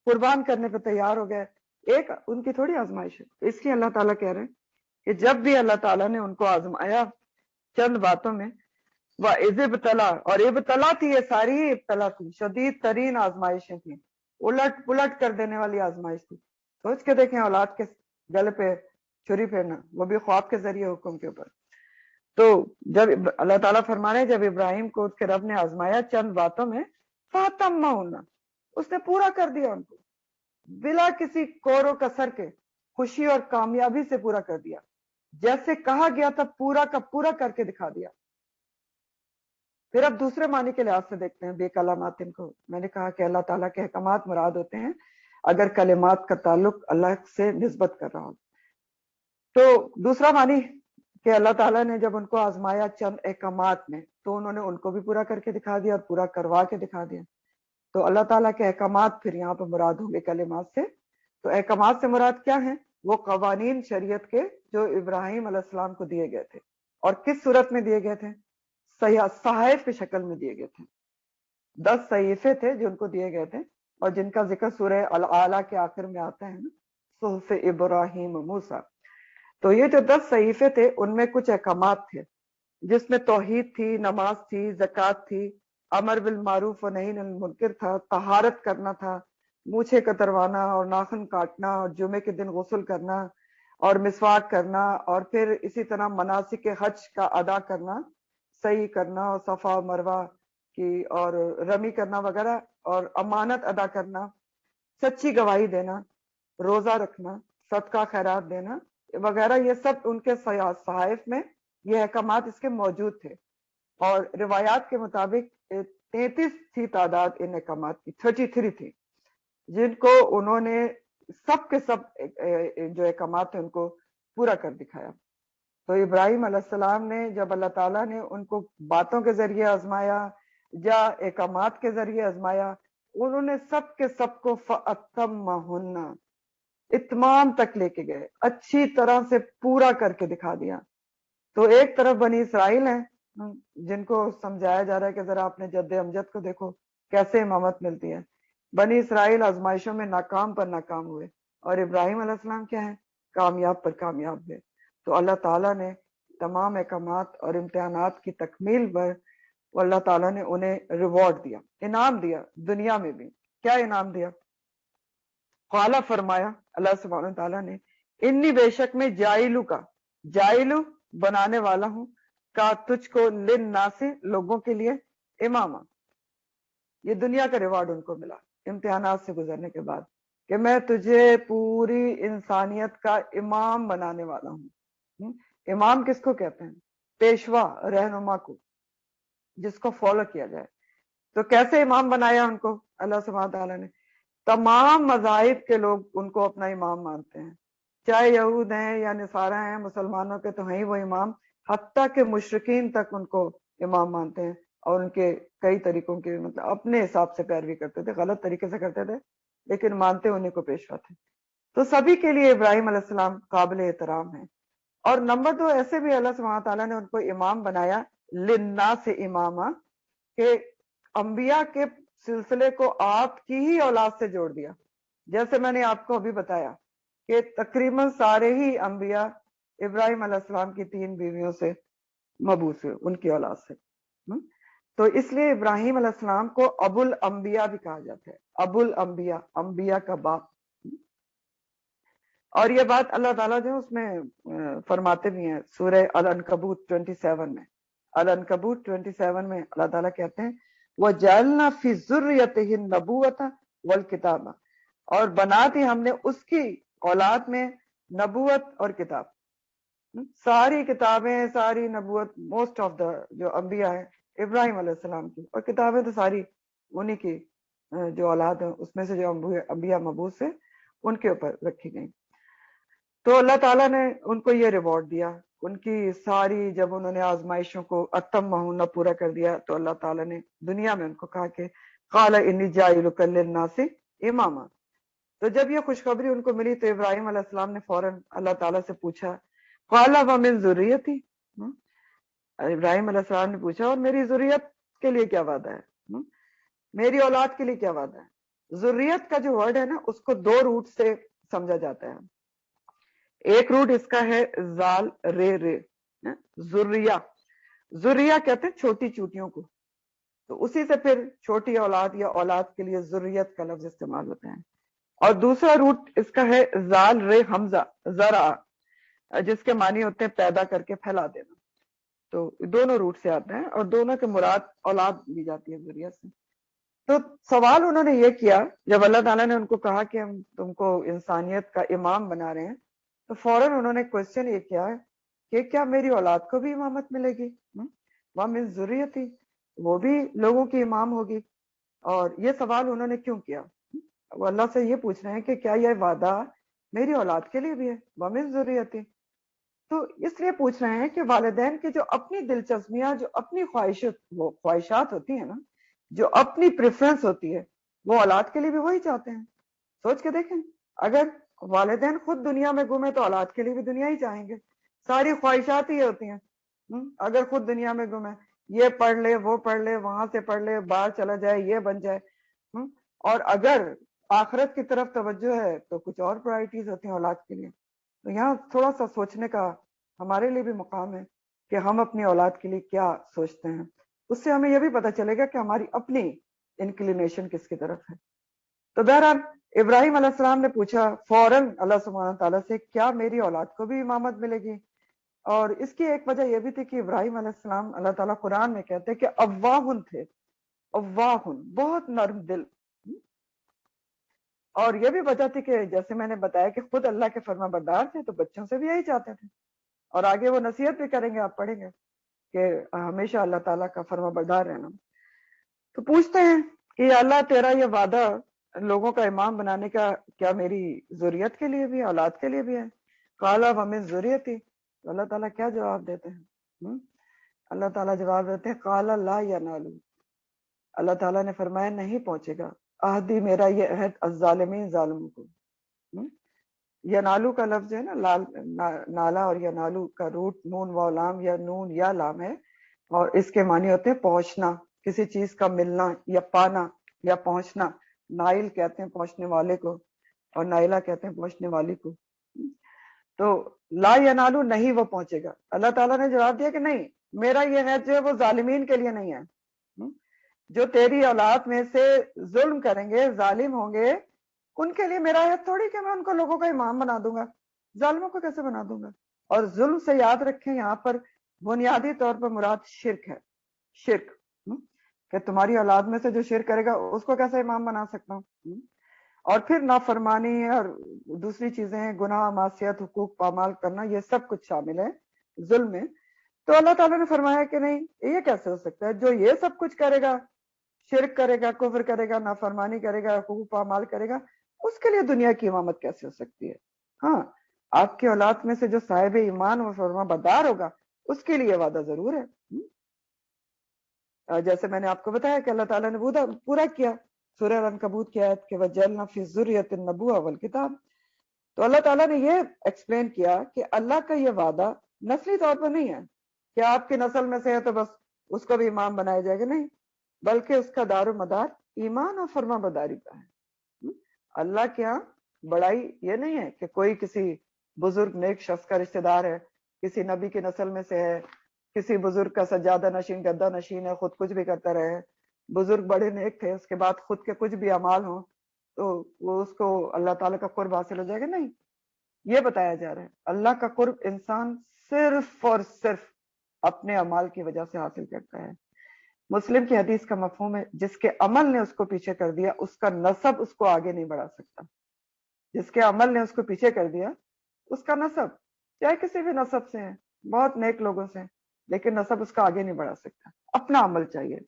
قربان کرنے پہ تیار ہو گئے. ایک ان کی تھوڑی آزمائش ہے. اس لیے اللہ تعالیٰ کہہ رہے ہیں کہ جب بھی اللہ تعالیٰ نے ان کو آزمایا چند باتوں میں، ابتلا، اور ابتلا تھی، یہ ساری ابتلا تھی، شدید ترین آزمائشیں تھیں، الٹ پلٹ کر دینے والی آزمائش تھی. سوچ کے دیکھیں اولاد کے گلے پہ چھری پھیرنا، وہ بھی خواب کے ذریعے حکم کے اوپر. تو جب اللہ تعالیٰ فرما رہے ہیں جب ابراہیم کو اس کے رب نے آزمایا چند باتوں میں، فَاتَمَّهُنَّ، اس نے پورا کر دیا ان کو بلا کسی کور و کسر کے، خوشی اور کامیابی سے پورا کر دیا، جیسے کہا گیا تھا پورا کا پورا کر کے دکھا دیا. پھر اب دوسرے معنی کے لحاظ سے دیکھتے ہیں بے کلامات. ان کو میں نے کہا کہ اللہ تعالیٰ کے احکامات مراد ہوتے ہیں اگر کلمات کا تعلق اللہ سے نسبت کر رہا ہو. تو دوسرا معنی کہ اللہ تعالیٰ نے جب ان کو آزمایا چند احکامات میں تو انہوں نے ان کو بھی پورا کر کے دکھا دیا اور پورا کروا کے دکھا دیا. تو اللہ تعالیٰ کے احکامات پھر یہاں پہ مراد ہوں گے کلمات سے. تو احکامات سے مراد کیا ہیں؟ وہ قوانین شریعت کے جو ابراہیم علیہ السلام کو دیے گئے تھے. اور کس صورت میں دیے گئے تھے؟ صحائف کی شکل میں دیے گئے تھے. 10 صحیفے تھے جو ان کو دیے گئے تھے اور جن کا ذکر سورہ الاعلیٰ کے آخر میں آتا ہے نا، صحف ابراہیم موسیٰ. تو یہ جو 10 صحیفے تھے ان میں کچھ احکامات تھے جس میں توحید تھی، نماز تھی، زکوٰۃ تھی، امر بالمعروف و نہی عن المنکر تھا، طہارت کرنا تھا، مونچھیں کتروانا اور ناخن کاٹنا اور جمعے کے دن غسل کرنا اور مسواک کرنا اور پھر اسی طرح مناسک حج کا ادا کرنا، صحیح کرنا اور صفا مروہ کی اور رمی کرنا وغیرہ، اور امانت ادا کرنا، سچی گواہی دینا، روزہ رکھنا، صدقہ خیرات دینا وغیرہ. یہ سب ان کے صحائف میں یہ احکامات اس کے موجود تھے. اور روایات کے مطابق 33 تھی تعداد ان احکامات کی، 33 تھی جن کو انہوں نے سب کے سب جو احکامات تھے ان کو پورا کر دکھایا. تو ابراہیم علیہ السلام نے جب اللہ تعالیٰ نے ان کو باتوں کے ذریعے آزمایا یا احکامات کے ذریعے آزمایا، انہوں نے سب کے سب کو فَأَتَمَّهُنَّ اتمام تک لے کے گئے، اچھی طرح سے پورا کر کے دکھا دیا. تو ایک طرف بنی اسرائیل ہیں جن کو سمجھایا جا رہا ہے کہ ذرا اپنے جد امجد کو دیکھو کیسے امامت ملتی ہے. بنی اسرائیل آزمائشوں میں ناکام پر ناکام ہوئے اور ابراہیم علیہ السلام کیا ہے؟ کامیاب پر کامیاب ہوئے. تو اللہ تعالیٰ نے تمام احکامات اور امتحانات کی تکمیل پر اللہ تعالیٰ نے انہیں ریوارڈ دیا، انعام دیا. دنیا میں بھی کیا انعام دیا؟ قالا فرمایا اللہ سبحانہ وتعالیٰ نے، انی بے شک میں جائلو بنانے والا ہوں کا تجھ کو للناس لوگوں کے لیے امامہ. یہ دنیا کا ریوارڈ ان کو ملا امتحانات سے گزرنے کے بعد کہ میں تجھے پوری انسانیت کا امام بنانے والا ہوں. امام کس کو کہتے ہیں؟ پیشوا، رہنما کو، جس کو فالو کیا جائے. تو کیسے امام بنایا ان کو اللہ سبحانہ تعالیٰ نے؟ تمام مذاہب کے لوگ ان کو اپنا امام مانتے ہیں، چاہے یہود ہیں یا نصارہ ہیں، مسلمانوں کے تو ہیں وہ امام، حتیٰ کہ مشرکین تک ان کو امام مانتے ہیں اور ان کے کئی طریقوں کے مطلب اپنے حساب سے پیروی کرتے تھے، غلط طریقے سے کرتے تھے لیکن مانتے انہیں کو پیشوا تھے. تو سبھی کے لیے ابراہیم علیہ السلام قابل احترام ہیں. اور نمبر 2 ایسے بھی اللہ سبحانہ تعالیٰ نے ان کو امام بنایا للناس اماما کہ انبیاء کے سلسلے کو آپ کی ہی اولاد سے جوڑ دیا. جیسے میں نے آپ کو ابھی بتایا کہ تقریباً سارے ہی انبیاء ابراہیم علیہ السلام کی 3 بیویوں سے مبعوث ہوئے، ان کی اولاد سے. تو اس لیے ابراہیم علیہ السلام کو ابو الانبیاء بھی کہا جاتا ہے، ابو الانبیاء، انبیاء کا باپ. اور یہ بات اللہ تعالیٰ جو اس میں فرماتے بھی ہیں سورہ العنکبوت 27 میں. العنکبوت 27 میں اللہ تعالیٰ کہتے ہیں وَجَعَلْنَا فِي ذُرِّيَّتِهِ النَّبُوَّةَ وَالْكِتَابَ، اور بنا دی ہم نے اس کی اولاد میں نبوت اور کتاب. ساری کتابیں، ساری نبوت، موسٹ آف دا جو انبیاء ہیں ابراہیم علیہ السلام کی، اور کتابیں تو ساری انہی کی جو اولاد ہیں اس میں سے جو انبیاء مبعوث ہیں ان کے اوپر رکھی گئی. تو اللہ تعالیٰ نے ان کو یہ ریوارڈ دیا. ان کی ساری جب انہوں نے آزمائشوں کو اتمہن پورا کر دیا تو اللہ تعالیٰ نے دنیا میں ان کو کہا کہ قال انی جاعلک للناس اماما. تو جب یہ خوشخبری ان کو ملی تو ابراہیم علیہ السلام نے فوراً اللہ تعالیٰ سے پوچھا قال ومن ذریتی، ابراہیم علیہ السلام نے پوچھا اور میری ذریت کے لیے کیا وعدہ ہے، میری اولاد کے لیے کیا وعدہ ہے. ذریت کا جو ورڈ ہے نا اس کو 2 روٹ سے سمجھا جاتا ہے. ایک روٹ اس کا ہے زال رے ذریہ. ذریہ کہتے ہیں چھوٹی چوٹیوں کو، تو اسی سے پھر چھوٹی اولاد یا اولاد کے لیے ذریت کا لفظ استعمال ہوتا ہے. اور دوسرا روٹ اس کا ہے زال رے حمزہ زرع، جس کے معنی ہوتے ہیں پیدا کر کے پھیلا دینا. تو دونوں روٹ سے آتے ہیں اور دونوں کے مراد اولاد لی جاتی ہے ذریہ سے. تو سوال انہوں نے یہ کیا جب اللہ تعالیٰ نے ان کو کہا کہ ہم تم کو انسانیت کا امام بنا رہے ہیں، تو فوراً انہوں نے کوشچن یہ کیا ہے کہ کیا میری اولاد کو بھی امامت ملے گی؟ وَمِن ذُرِّيَّتِي، وہ بھی لوگوں کی امام ہوگی. اور یہ سوال انہوں نے کیوں کیا؟ وہ اللہ سے یہ پوچھ رہے ہیں کہ کیا یہ وعدہ میری اولاد کے لیے بھی ہے؟ وَمِن ذُرِّيَّتِي، تو اس لیے پوچھ رہے ہیں کہ والدین کی جو اپنی دلچسپیاں، جو اپنی خواہشات ہوتی ہیں نا، جو اپنی پریفرنس ہوتی ہے، وہ اولاد کے لیے بھی وہی چاہتے ہیں. سوچ کے دیکھیں، اگر والدین خود دنیا میں گمے تو اولاد کے لیے بھی دنیا ہی چاہیں گے. ساری خواہشات ہی ہوتی ہیں. اگر خود دنیا میں گمے، یہ پڑھ لے، وہ پڑھ لے، وہاں سے پڑھ لے، باہر چلا جائے، یہ بن جائے. اور اگر آخرت کی طرف توجہ ہے تو کچھ اور پرائرٹیز ہوتی ہیں اولاد کے لیے. تو یہاں تھوڑا سا سوچنے کا ہمارے لیے بھی مقام ہے کہ ہم اپنی اولاد کے لیے کیا سوچتے ہیں. اس سے ہمیں یہ بھی پتا چلے گا کہ ہماری اپنی انکلینیشن کس کی طرف ہے. تو بہرحال ابراہیم علیہ السلام نے پوچھا فوراً اللہ سبحانہ تعالیٰ سے، کیا میری اولاد کو بھی امامت ملے گی؟ اور اس کی ایک وجہ یہ بھی تھی کہ ابراہیم علیہ السلام، اللہ تعالیٰ قرآن میں کہتے ہیں کہ اواہن تھے، اواہن، بہت نرم دل. اور یہ بھی وجہ تھی کہ جیسے میں نے بتایا کہ خود اللہ کے فرما بردار تھے، تو بچوں سے بھی یہی چاہتے تھے. اور آگے وہ نصیحت بھی کریں گے، آپ پڑھیں گے کہ ہمیشہ اللہ تعالیٰ کا فرما بردار رہنا. تو پوچھتے ہیں کہ یا اللہ تیرا یہ وعدہ لوگوں کا امام بنانے کا کیا میری ذریت کے لیے بھی، اولاد کے لیے بھی ہے؟ قال ومن ذریتی، تو اللہ تعالیٰ کیا جواب دیتے ہیں؟ اللہ تعالیٰ جواب دیتے ہیں قال لا ینالو، اللہ تعالیٰ نے فرمایا نہیں پہنچے گا عہدی میرا یہ عہد الظالمین، ظالموں کو. ینالو کا لفظ ہے نا، نالا اور ینالو کا روٹ نون و لام یا نون یا لام ہے، اور اس کے معنی ہوتے ہیں پہنچنا، کسی چیز کا ملنا یا پانا یا پہنچنا. نائل کہتے ہیں پہنچنے والے کو، اور نائلہ کہتے ہیں پہنچنے والی کو. تو لا ینالو، نہیں وہ پہنچے گا. اللہ تعالیٰ نے جواب دیا کہ نہیں، میرا یہ عہد جو ہے وہ ظالمین کے لیے نہیں ہے. جو تیری اولاد میں سے ظلم کریں گے، ظالم ہوں گے، ان کے لیے میرا عہد تھوڑی کہ میں ان کو لوگوں کا امام بنا دوں گا. ظالموں کو کیسے بنا دوں گا؟ اور ظلم سے یاد رکھیں یہاں پر بنیادی طور پر مراد شرک ہے. شرک، کہ تمہاری اولاد میں سے جو شرک کرے گا اس کو کیسے امام بنا سکتا ہوں؟ اور پھر نافرمانی اور دوسری چیزیں، گناہ، معصیت، حقوق پامال کرنا، یہ سب کچھ شامل ہے ظلم میں. تو اللہ تعالیٰ نے فرمایا کہ نہیں، یہ کیسے ہو سکتا ہے؟ جو یہ سب کچھ کرے گا، شرک کرے گا، کفر کرے گا، نافرمانی کرے گا، حقوق پامال کرے گا، اس کے لیے دنیا کی امامت کیسے ہو سکتی ہے؟ ہاں، آپ کی اولاد میں سے جو صاحب ایمان و فرما بردار ہوگا اس کے لیے وعدہ ضرور ہے. جیسے میں نے آپ کو بتایا کہ اللہ تعالیٰ نے وعدہ پورا کیا سورہ العنکبوت کی آیت کہ وَجَعَلْنَا فِي ذُرِّيَّةِ النُّبُوَّةَ وَالْكِتَابِ. تو اللہ تعالیٰ نے یہ ایکسپلین کیا کہ اللہ کا یہ وعدہ نسلی طور پر نہیں ہے کہ آپ کی نسل میں سے ہے تو بس اس کو بھی امام بنایا جائے گا، نہیں، بلکہ اس کا دار و مدار ایمان اور فرما برداری کا ہے. اللہ کے ہاں بڑائی یہ نہیں ہے کہ کوئی کسی بزرگ نیک شخص کا رشتہ دار ہے، کسی نبی کی نسل میں سے ہے، کسی بزرگ کا سجادہ نشین، گدہ نشین ہے، خود کچھ بھی کرتا رہے. بزرگ بڑے نیک تھے، اس کے بعد خود کے کچھ بھی اعمال ہوں تو وہ اس کو اللہ تعالیٰ کا قرب حاصل ہو جائے گا، نہیں. یہ بتایا جا رہا ہے اللہ کا قرب انسان صرف اور صرف اپنے اعمال کی وجہ سے حاصل کرتا ہے. مسلم کی حدیث کا مفہوم ہے جس کے عمل نے اس کو پیچھے کر دیا اس کا نسب اس کو آگے نہیں بڑھا سکتا. جس کے عمل نے اس کو پیچھے کر دیا اس کا نسب، چاہے کسی بھی نسب سے ہے، بہت نیک لوگوں سے، لیکن نسب اس کا آگے نہیں بڑھا سکتا. اپنا عمل چاہیے.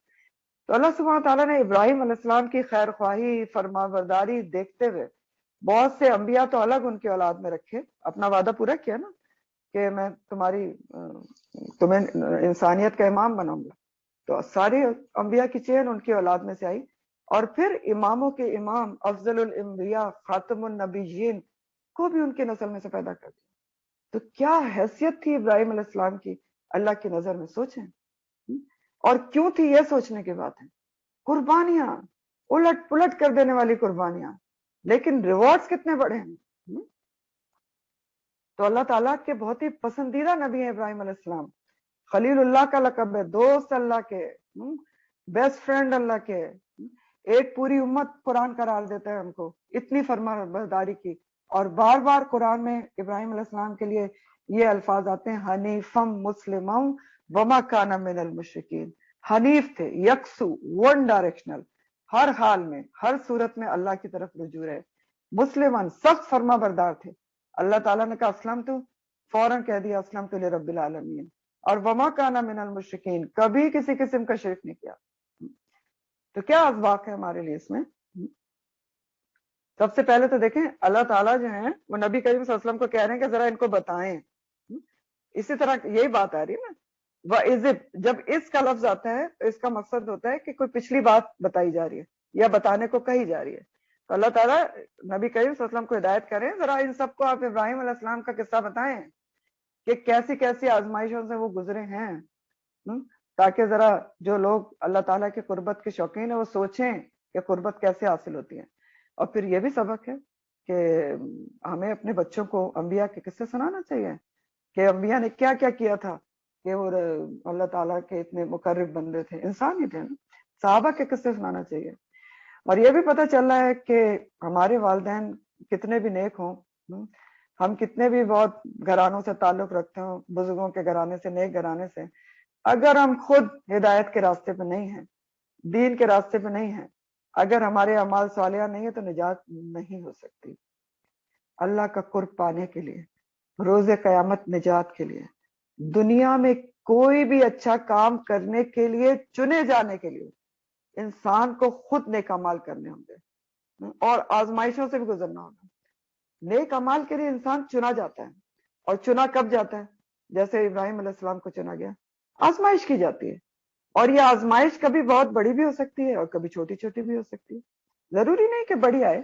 تو اللہ سبحانہ تعالیٰ نے ابراہیم علیہ السلام کی خیر خواہی، فرما برداری دیکھتے ہوئے بہت سے انبیاء تو الگ ان کی اولاد میں رکھے، اپنا وعدہ پورا کیا نا کہ میں تمہیں انسانیت کا امام بناؤں گا. تو سارے انبیاء کی چین ان کی اولاد میں سے آئی، اور پھر اماموں کے امام افضل الانبیاء خاتم النبیین کو بھی ان کی نسل میں سے پیدا کر دیا. تو کیا حیثیت تھی ابراہیم علیہ السلام کی اللہ کی نظر میں، سوچیں. اور کیوں تھی یہ سوچنے کی بات ہے. قربانیاں، الٹ پلٹ کر دینے والی قربانیاں، لیکن ریوارڈز کتنے بڑے ہیں. تو اللہ تعالیٰ کے بہت ہی پسندیدہ نبی ہیں ابراہیم علیہ السلام. خلیل اللہ کا لقب ہے، دوست اللہ کے، بیسٹ فرینڈ اللہ کے. ایک پوری امت قرآن قرار دیتا ہے ہم کو، اتنی فرما برداری کی. اور بار بار قرآن میں ابراہیم علیہ السلام کے لیے یہ الفاظ آتے ہیں حنیفم مسلموں وما کان من المشرکین. حنیف تھے، یکسو، ون ڈائریکشنل، ہر حال میں، ہر صورت میں اللہ کی طرف رجوع ہے. مسلمان، سخت فرما بردار تھے. اللہ تعالیٰ نے کہا اسلم تو فوراً کہہ دیا اسلم تو لرب العالمین. اور وما کانا من المشرکین، کبھی کسی قسم کا شرک نہیں کیا. تو کیا اسباق ہے ہمارے لیے اس میں؟ سب سے پہلے تو دیکھیں اللہ تعالیٰ جو ہیں وہ نبی کریم صلی اللہ علیہ وسلم کو کہہ رہے ہیں کہ ذرا ان کو بتائیں اسی طرح یہی بات آ رہی ہے نا، وَإِذِ جب اس کا لفظ آتا ہے تو اس کا مقصد ہوتا ہے کہ کوئی پچھلی بات بتائی جا رہی ہے یا بتانے کو کہی جا رہی ہے. تو اللہ تعالیٰ نبی کریم صلی اللہ علیہ وسلم کو ہدایت کریں، ذرا ان سب کو آپ ابراہیم علیہ السلام کا قصہ بتائیں کہ کیسی کیسی آزمائشوں سے وہ گزرے ہیں، تاکہ ذرا جو لوگ اللہ تعالیٰ کے قربت کے شوقین ہیں وہ سوچیں کہ قربت کیسے حاصل ہوتی ہے. اور پھر یہ بھی سبق ہے کہ ہمیں اپنے بچوں کو انبیاء کے قصے سنانا چاہیے کہ انبیاء نے کیا کیا کیا تھا کہ وہ اللہ تعالیٰ کے اتنے مقرب بندے تھے، انسان ہی تھے نا. صحابہ کے قصے سنانا چاہیے. اور یہ بھی پتہ چل رہا ہے کہ ہمارے والدین کتنے بھی نیک ہوں، ہم کتنے بھی بہت گھرانوں سے تعلق رکھتے ہوں، بزرگوں کے گھرانے سے، نیک گھرانے سے، اگر ہم خود ہدایت کے راستے پہ نہیں ہیں، دین کے راستے پہ نہیں ہیں، اگر ہمارے اعمال صالحہ نہیں ہے تو نجات نہیں ہو سکتی. اللہ کا قرب پانے کے لیے، روز قیامت نجات کے لیے، دنیا میں کوئی بھی اچھا کام کرنے کے لیے، چنے جانے کے لیے انسان کو خود نیک اعمال کرنے ہوں گے اور آزمائشوں سے بھی گزرنا ہوگا. نیک اعمال کے لیے انسان چنا جاتا ہے، اور چنا کب جاتا ہے؟ جیسے ابراہیم علیہ السلام کو چنا گیا، آزمائش کی جاتی ہے. اور یہ آزمائش کبھی بہت بڑی بھی ہو سکتی ہے اور کبھی چھوٹی چھوٹی بھی ہو سکتی ہے، ضروری نہیں کہ بڑی آئے.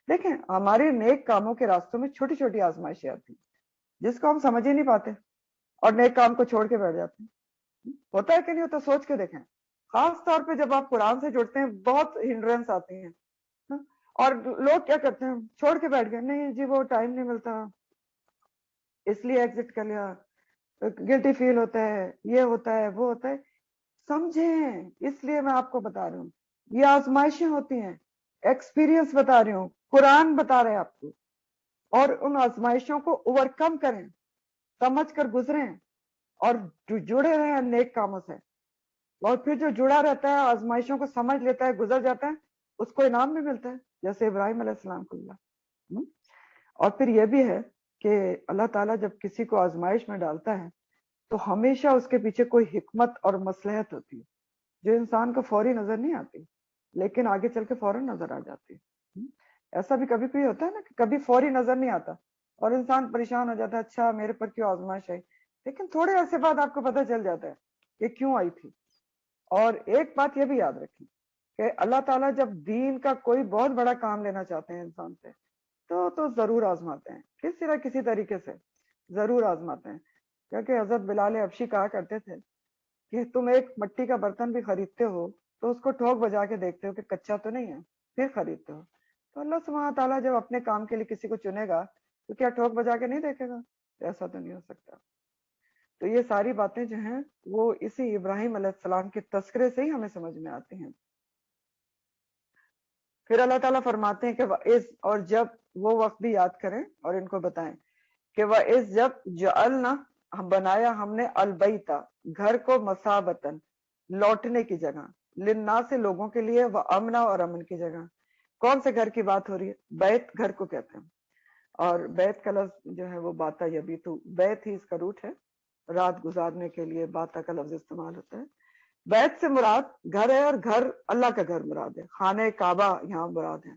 دیکھیں ہمارے نیک کاموں کے راستوں میں چھوٹی چھوٹی آزمائشیں آتی ہیں جس کو ہم سمجھ ہی نہیں پاتے اور نیک کام کو چھوڑ کے بیٹھ جاتے ہیں. ہوتا ہے کہ نہیں ہوتا؟ سوچ کے دیکھیں. خاص طور پہ جب آپ قرآن سے جڑتے ہیں بہت ہنڈرنس آتی ہیں، اور لوگ کیا کرتے ہیں، چھوڑ کے بیٹھ گئے، نہیں جی وہ ٹائم نہیں ملتا اس لیے ایگزٹ کر لیا، گلٹی فیل ہوتا ہے، یہ ہوتا ہے، وہ ہوتا ہے. سمجھیں، اس لیے میں آپ کو بتا رہا ہوں یہ آزمائشیں ہوتی ہیں، ایکسپیرینس بتا رہی ہوں، قرآن بتا رہے ہیں آپ کو. اور ان آزمائشوں کو اوور کم کریں، سمجھ کر گزریں اور جڑے رہیں نیک کاموں سے. اور پھر جو جڑا رہتا ہے، آزمائشوں کو سمجھ لیتا ہے، گزر جاتا ہے، اس کو انعام بھی ملتا ہے جیسے ابراہیم علیہ السلام کو ملا. اور پھر یہ بھی ہے کہ اللہ تعالیٰ جب کسی کو آزمائش میں ڈالتا ہے تو ہمیشہ اس کے پیچھے کوئی حکمت اور مصلحت ہوتی ہے جو انسان کو فوری نظر نہیں آتی لیکن آگے چل کے فوراً نظر آ جاتی ہے. ایسا بھی کبھی کوئی ہوتا ہے نا کہ کبھی فوری نظر نہیں آتا اور انسان پریشان ہو جاتا ہے، اچھا میرے پر کیوں آزمائش آئی، لیکن تھوڑے عرصے بعد آپ کو پتہ چل جاتا ہے کہ کیوں آئی تھی. اور ایک بات یہ بھی یاد رکھیں کہ اللہ تعالیٰ جب دین کا کوئی بہت بڑا کام لینا چاہتے ہیں انسان سے تو ضرور آزماتے ہیں، کسی طرح کسی طریقے سے ضرور آزماتے ہیں. کیونکہ حضرت بلال حبشی کہا کرتے تھے کہ تم ایک مٹی کا برتن بھی خریدتے ہو تو اس کو ٹھوک بجا کے دیکھتے ہو کہ کچا تو نہیں ہے، پھر خریدتے ہو. تو اللہ سبحانہ تعالیٰ جب اپنے کام کے لیے کسی کو چنے گا تو کیا ٹھوک بجا کے نہیں دیکھے گا؟ ایسا تو نہیں ہو سکتا. تو یہ ساری باتیں جو ہیں وہ اسی ابراہیم علیہ السلام کے تذکرے سے ہی ہمیں سمجھ میں آتی ہیں. پھر اللہ تعالیٰ فرماتے ہیں کہ وَإِذْ، اور جب وہ وقت بھی یاد کریں اور ان کو بتائیں کہ وَإِذْ جب جعلنا، ہم بنایا ہم نے البیتا، گھر کو، مثابتن، لوٹنے کی جگہ، للناس، سے لوگوں کے لیے، وامنا، اور امن کی جگہ. کون سے گھر کی بات ہو رہی ہے؟ بیت گھر کو کہتے ہیں. اور بیت کا لفظ جو ہے وہ باتا یبیتو، بیت ہی اس کا روٹ ہے، رات گزارنے کے لیے باتا کا لفظ استعمال ہوتا ہے. بیت سے مراد گھر ہے، اور گھر اللہ کا گھر مراد ہے، خانہ کعبہ یہاں مراد ہے.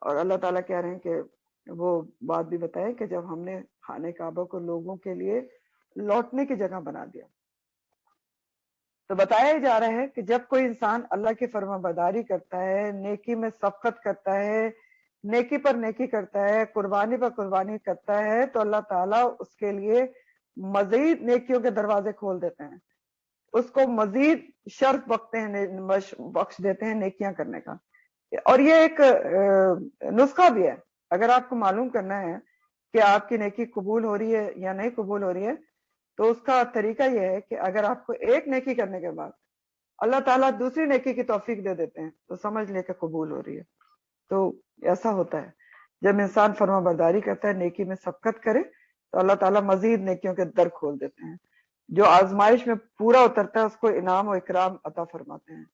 اور اللہ تعالیٰ کہہ رہے ہیں کہ وہ بات بھی بتائے کہ جب ہم نے خانہ کعبہ کو لوگوں کے لیے لوٹنے کی جگہ بنا دیا، تو بتایا جا رہا ہے کہ جب کوئی انسان اللہ کی فرما برداری کرتا ہے، نیکی میں سبقت کرتا ہے، نیکی پر نیکی کرتا ہے، قربانی پر قربانی کرتا ہے، تو اللہ تعالیٰ اس کے لیے مزید نیکیوں کے دروازے کھول دیتے ہیں، اس کو مزید شرف بخش دیتے ہیں نیکیاں کرنے کا. اور یہ ایک نسخہ بھی ہے، اگر آپ کو معلوم کرنا ہے کہ آپ کی نیکی قبول ہو رہی ہے یا نہیں قبول ہو رہی ہے، تو اس کا طریقہ یہ ہے کہ اگر آپ کو ایک نیکی کرنے کے بعد اللہ تعالیٰ دوسری نیکی کی توفیق دے دیتے ہیں تو سمجھ لے کہ قبول ہو رہی ہے. تو ایسا ہوتا ہے جب انسان فرما برداری کرتا ہے، نیکی میں سبقت کرے، تو اللہ تعالیٰ مزید نیکیوں کے در کھول دیتے ہیں. جو آزمائش میں پورا اترتا ہے اس کو انعام و اکرام عطا فرماتے ہیں.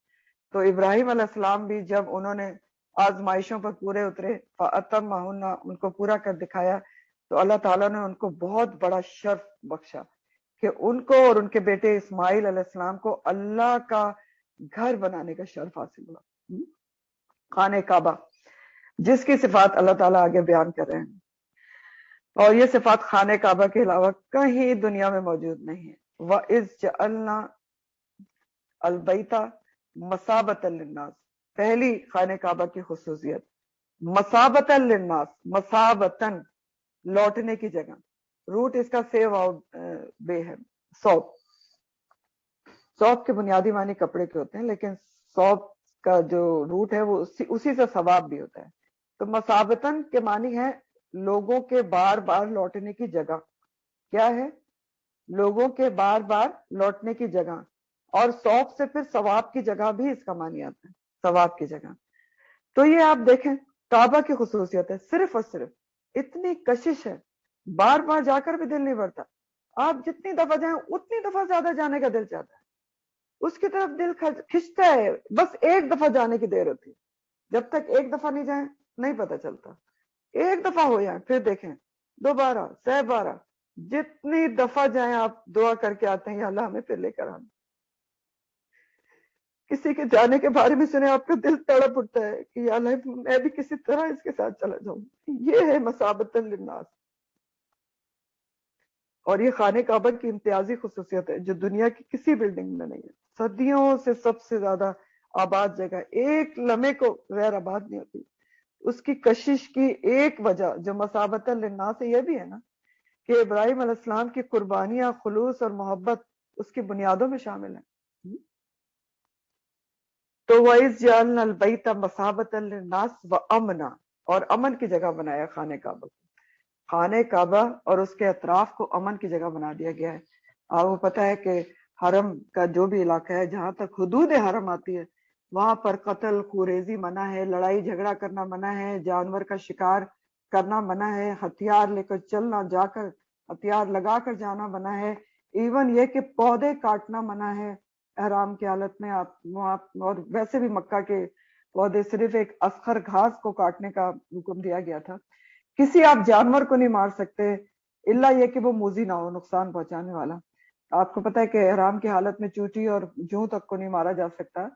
تو ابراہیم علیہ السلام بھی جب انہوں نے آزمائشوں پر پورے اترے، فَأَتَمَّهُنَّ، ان کو پورا کر دکھایا، تو اللہ تعالیٰ نے ان کو بہت بڑا شرف بخشا کہ ان کو اور ان کے بیٹے اسماعیل علیہ السلام کو اللہ کا گھر بنانے کا شرف حاصل ہوا، خانہ کعبہ، جس کی صفات اللہ تعالیٰ آگے بیان کر رہے ہیں. اور یہ صفات خانہ کعبہ کے علاوہ کہیں دنیا میں موجود نہیں ہے. وَإِذْ جَعَلْنَا الْبَيْتَ مَثَابَةً لِلنَّاسِ، پہلی خانہ کعبہ کی خصوصیت مَثَابَةً لِلنَّاسِ، مَثَابَةً لوٹنے کی جگہ. روٹ اس کا سیو آؤٹ بے ہے. صوب، صوب کے بنیادی معنی کپڑے کے ہوتے ہیں، لیکن صوب کا جو روٹ ہے وہ اسی سے ثواب بھی ہوتا ہے. تو مثابتن کے معنی ہے لوگوں کے بار بار لوٹنے کی جگہ. کیا ہے؟ لوگوں کے بار بار لوٹنے کی جگہ. اور صوب سے پھر ثواب کی جگہ بھی اس کا معنی آتا ہے، ثواب کی جگہ. تو یہ آپ دیکھیں کعبہ کی خصوصیت ہے، صرف اور صرف اتنی کشش ہے، بار بار جا کر بھی دل نہیں بھرتا. آپ جتنی دفعہ جائیں اتنی دفعہ زیادہ جانے کا دل چاہتا ہے، اس کی طرف دل کھنچتا ہے. بس ایک دفعہ جانے کی دیر ہوتی ہے. جب تک ایک دفعہ نہیں جائیں نہیں پتا چلتا. ایک دفعہ ہو جائیں پھر دیکھیں، دوبارہ، سہ بارہ، جتنی دفعہ جائیں آپ دعا کر کے آتے ہیں یا اللہ ہمیں پھر لے کر آنا. کسی کے جانے کے بارے میں سنے آپ کا دل تڑپ اٹھتا ہے کہ یا اللہ میں بھی کسی طرح اس کے ساتھ چلا جاؤں. یہ ہے مثابۃ للناس. اور یہ خانہ کعبہ کی امتیازی خصوصیت ہے جو دنیا کی کسی بلڈنگ میں نہیں ہے. صدیوں سے سب سے زیادہ آباد جگہ، ایک لمحے کو غیر آباد نہیں ہوتی. اس کی کشش کی ایک وجہ جو مثابۃ للناس ہے یہ بھی ہے نا کہ ابراہیم علیہ السلام کی قربانیاں، خلوص اور محبت اس کی بنیادوں میں شامل ہیں. تو وَإِذْ جَعَلْنَا الْبَيْتَ مَثَابَةً لِلنَّاسِ وَأَمْنًا، اور امن کی جگہ بنایا خانہ کعبہ کو. خانہ کعبہ اور اس کے اطراف کو امن کی جگہ بنا دیا گیا ہے. آپ کو پتہ ہے کہ حرم کا جو بھی علاقہ ہے جہاں تک حدود حرم آتی ہے وہاں پر قتل خوریزی منع ہے، لڑائی جھگڑا کرنا منع ہے، جانور کا شکار کرنا منع ہے، ہتھیار لے کر چلنا، جا کر ہتھیار لگا کر جانا منع ہے. ایون یہ کہ پودے کاٹنا منع ہے احرام کی حالت میں. آپ اور ویسے بھی مکہ کے پودے، صرف ایک اسخر گھاس کو کاٹنے کا حکم دیا گیا تھا. کسی آپ جانور کو نہیں مار سکتے الا یہ کہ وہ موذی نہ ہو، نقصان پہنچانے والا. آپ کو پتہ ہے کہ احرام کی حالت میں چوٹی اور جوں تک کو نہیں مارا جا سکتا.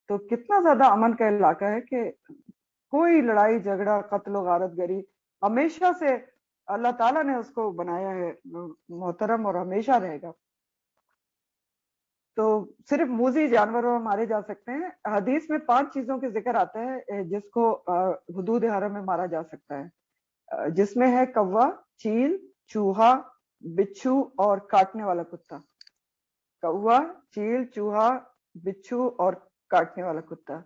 تو کتنا زیادہ امن کا علاقہ ہے کہ کوئی لڑائی جھگڑا، قتل و غارت گری ہمیشہ سے اللہ تعالیٰ نے اس کو بنایا ہے محترم، اور ہمیشہ رہے گا. تو صرف موذی جانوروں مارے جا سکتے ہیں. حدیث میں 5 چیزوں کے ذکر آتا ہے جس کو حدود حرم میں مارا جا سکتا ہے، جس میں ہے کوا، چیل، چوہا، بچھو اور کاٹنے والا کتا. کوا، چیل، چوہا، بچھو اور کاٹنے والا کتا.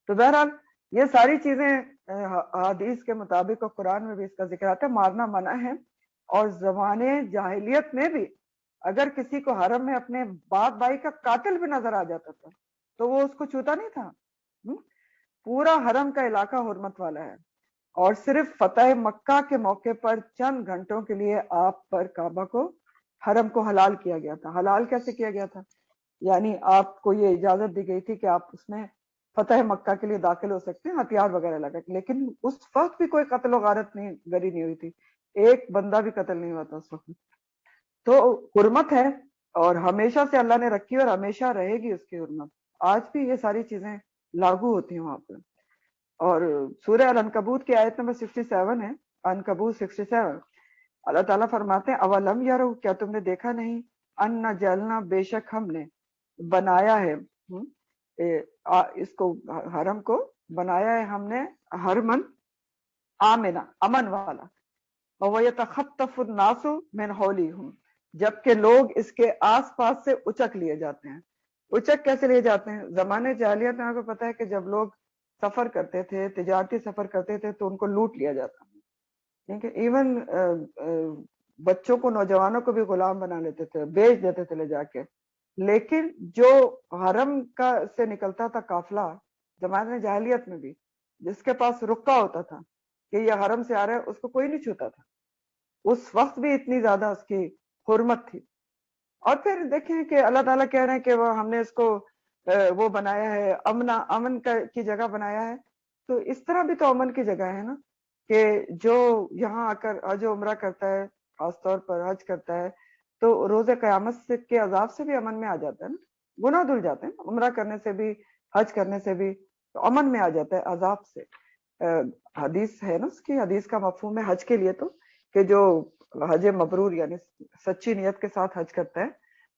تو بہرحال یہ ساری چیزیں حدیث کے مطابق اور قرآن میں بھی اس کا ذکر آتا ہے. مارنا منع ہے. اور زمانے جاہلیت میں بھی اگر کسی کو حرم میں اپنے باپ بھائی کا قاتل بھی نظر آ جاتا تھا تو وہ اس کو چھوتا نہیں تھا. پورا حرم کا علاقہ حرمت والا ہے. اور صرف فتح مکہ کے موقع پر چند گھنٹوں کے لیے آپ پر کعبہ کو، حرم کو حلال کیا گیا تھا. حلال کیسے کیا گیا تھا؟ یعنی آپ کو یہ اجازت دی گئی تھی کہ آپ اس میں فتح مکہ کے لیے داخل ہو سکتے ہیں ہتھیار وغیرہ لگا کے. لیکن اس وقت بھی کوئی قتل و غارت نہیں، گری نہیں ہوئی تھی. ایک بندہ بھی قتل نہیں ہوا تھا اس وقت. تو حرمت ہے اور ہمیشہ سے اللہ نے رکھی اور ہمیشہ رہے گی اس کی حرمت. آج بھی یہ ساری چیزیں لاگو ہوتی ہیں وہاں پر. اور سورہ العنکبوت کی آیت نمبر 67 ہے، عنکبوت 67. اللہ تعالیٰ فرماتے ہیں اولم یرو، کیا تم نے دیکھا نہیں، ان جلنا، بے شک ہم نے بنایا ہے اس کو، حرم کو بنایا ہے ہم نے حرمن آمنا، امن والا. وَيَتَخَطَّفُ النَّاسُ مِنْ حَوْلِهِمْ، جبکہ لوگ اس کے آس پاس سے اچک لیے جاتے ہیں. اچک کیسے لیے جاتے ہیں؟ زمانے جاہلیت میں آپ کو پتا ہے کہ جب لوگ سفر کرتے تھے، تجارتی سفر کرتے تھے تو ان کو لوٹ لیا جاتا. ٹھیک ہے، ایون بچوں کو، نوجوانوں کو بھی غلام بنا لیتے تھے، بیچ دیتے تھے لے جا کے. لیکن جو حرم کا سے نکلتا تھا قافلہ زمانے جاہلیت میں بھی، جس کے پاس رکا ہوتا تھا کہ یہ حرم سے آ رہا ہے، اس کو کوئی نہیں چھوتا تھا. اس وقت بھی اتنی زیادہ اس کی حرمت تھی. اور پھر دیکھیں کہ اللہ تعالیٰ کہہ رہے ہیں کہ وہ ہم نے اس کو وہ بنایا ہے امن کی جگہ بنایا ہے. تو اس طرح بھی تو امن کی جگہ ہے نا کہ جو یہاں آ کر حج و عمرہ کرتا ہے، خاص طور پر حج کرتا ہے، تو روز قیامت کے عذاب سے بھی امن میں آ جاتا ہے نا. گناہ دھل جاتے ہیں عمرہ کرنے سے بھی، حج کرنے سے بھی، تو امن میں آ جاتا ہے عذاب سے. حدیث ہے نا اس کی، حدیث کا مفہوم ہے حج کے لیے تو کہ جو حج مبرور یعنی سچی نیت کے ساتھ حج کرتا ہے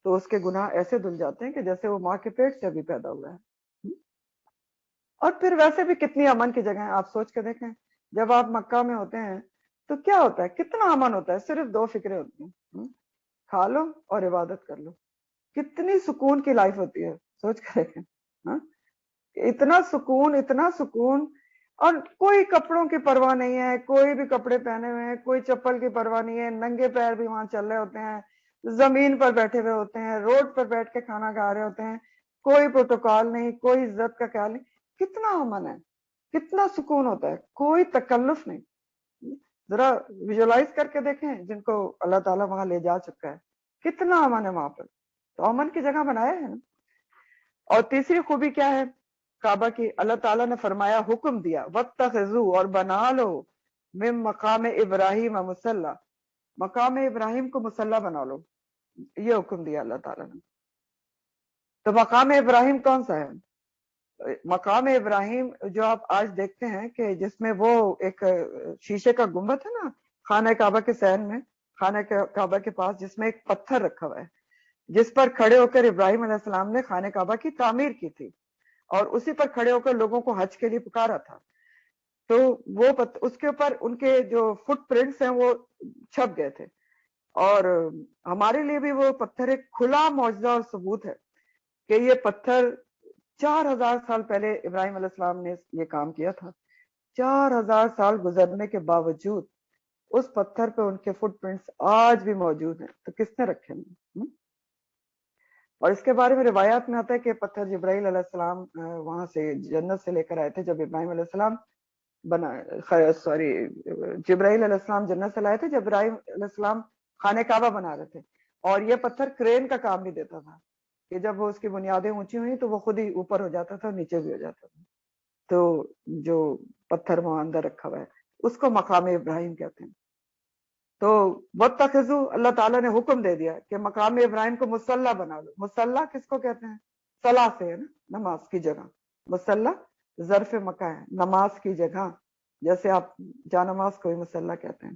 تو اس کے گناہ ایسے دھل جاتے ہیں کہ جیسے وہ ماں کے پیٹ سے ابھی پیدا ہوا ہے. اور پھر ویسے بھی کتنی امن کی جگہ ہیں، آپ سوچ کے دیکھیں. جب آپ مکہ میں ہوتے ہیں تو کیا ہوتا ہے، کتنا امن ہوتا ہے، صرف دو فکریں ہوتی ہیں، کھا لو اور عبادت کر لو. کتنی سکون کی لائف ہوتی ہے، سوچ کے دیکھیں. اتنا سکون، اتنا سکون. اور کوئی کپڑوں کی پرواہ نہیں ہے، کوئی بھی کپڑے پہنے ہوئے ہیں، کوئی چپل کی پرواہ نہیں ہے، ننگے پیر بھی وہاں چل رہے ہوتے ہیں، زمین پر بیٹھے ہوئے ہوتے ہیں، روڈ پر بیٹھ کے کھانا کھا رہے ہوتے ہیں، کوئی پروٹوکال نہیں، کوئی عزت کا خیال نہیں. کتنا امن ہے، کتنا سکون ہوتا ہے، کوئی تکلف نہیں. ذرا ویژولائز کر کے دیکھیں جن کو اللہ تعالیٰ وہاں لے جا چکا ہے، کتنا امن ہے وہاں پر. تو امن کی جگہ بنایا ہے نا. اور تیسری خوبی کیا ہے کعبہ کی، اللہ تعالیٰ نے فرمایا، حکم دیا، وَاتَّخِذُوا، اور بنا لو، من مقام ابراہیم مصلی، مقام ابراہیم کو مصلی بنا لو. یہ حکم دیا اللہ تعالیٰ نے. تو مقام ابراہیم کون سا ہے؟ مقام ابراہیم جو آپ آج دیکھتے ہیں کہ جس میں وہ ایک شیشے کا گنبد ہے نا خانہ کعبہ کے صحن میں، خانہ کعبہ کے پاس، جس میں ایک پتھر رکھا ہوا ہے جس پر کھڑے ہو کر ابراہیم علیہ السلام نے خانہ کعبہ کی تعمیر کی تھی، اور اسی پر کھڑے ہو کر لوگوں کو حج کے لیے پکارا تھا. تو وہ اس کے اوپر ان کے جو فٹ پرنٹس ہیں وہ چھپ گئے تھے. اور ہمارے لیے بھی وہ پتھر ایک کھلا معجزہ اور ثبوت ہے کہ یہ پتھر 4000 سال پہلے ابراہیم علیہ السلام نے یہ کام کیا تھا. 4000 سال گزرنے کے باوجود اس پتھر پہ ان کے فٹ پرنٹس آج بھی موجود ہیں. تو کس نے رکھے ہیں؟ اور اس کے بارے میں روایات میں آتا ہے کہ پتھر جبرائیل علیہ السلام وہاں سے جنت سے لے کر آئے تھے جب ابراہیم علیہ السلام جبرائیل علیہ السلام جنت سے لائے تھے جب ابراہیم علیہ السلام خانہ کعبہ بنا رہے تھے. اور یہ پتھر کرین کا کام بھی دیتا تھا کہ جب وہ اس کی بنیادیں اونچی ہوئی تو وہ خود ہی اوپر ہو جاتا تھا، نیچے بھی ہو جاتا تھا. تو جو پتھر وہاں اندر رکھا ہوا ہے اس کو مقام ابراہیم کہتے ہیں. تو واتخذوا، اللہ تعالیٰ نے حکم دے دیا کہ مقام ابراہیم کو مصلی بنا لو. مصلی کس کو کہتے ہیں؟ صلاح سے ہے نا، نماز کی جگہ. مصلی ظرف مکہ ہے، نماز کی جگہ، جیسے آپ جا نماز کو مصلی کہتے ہیں.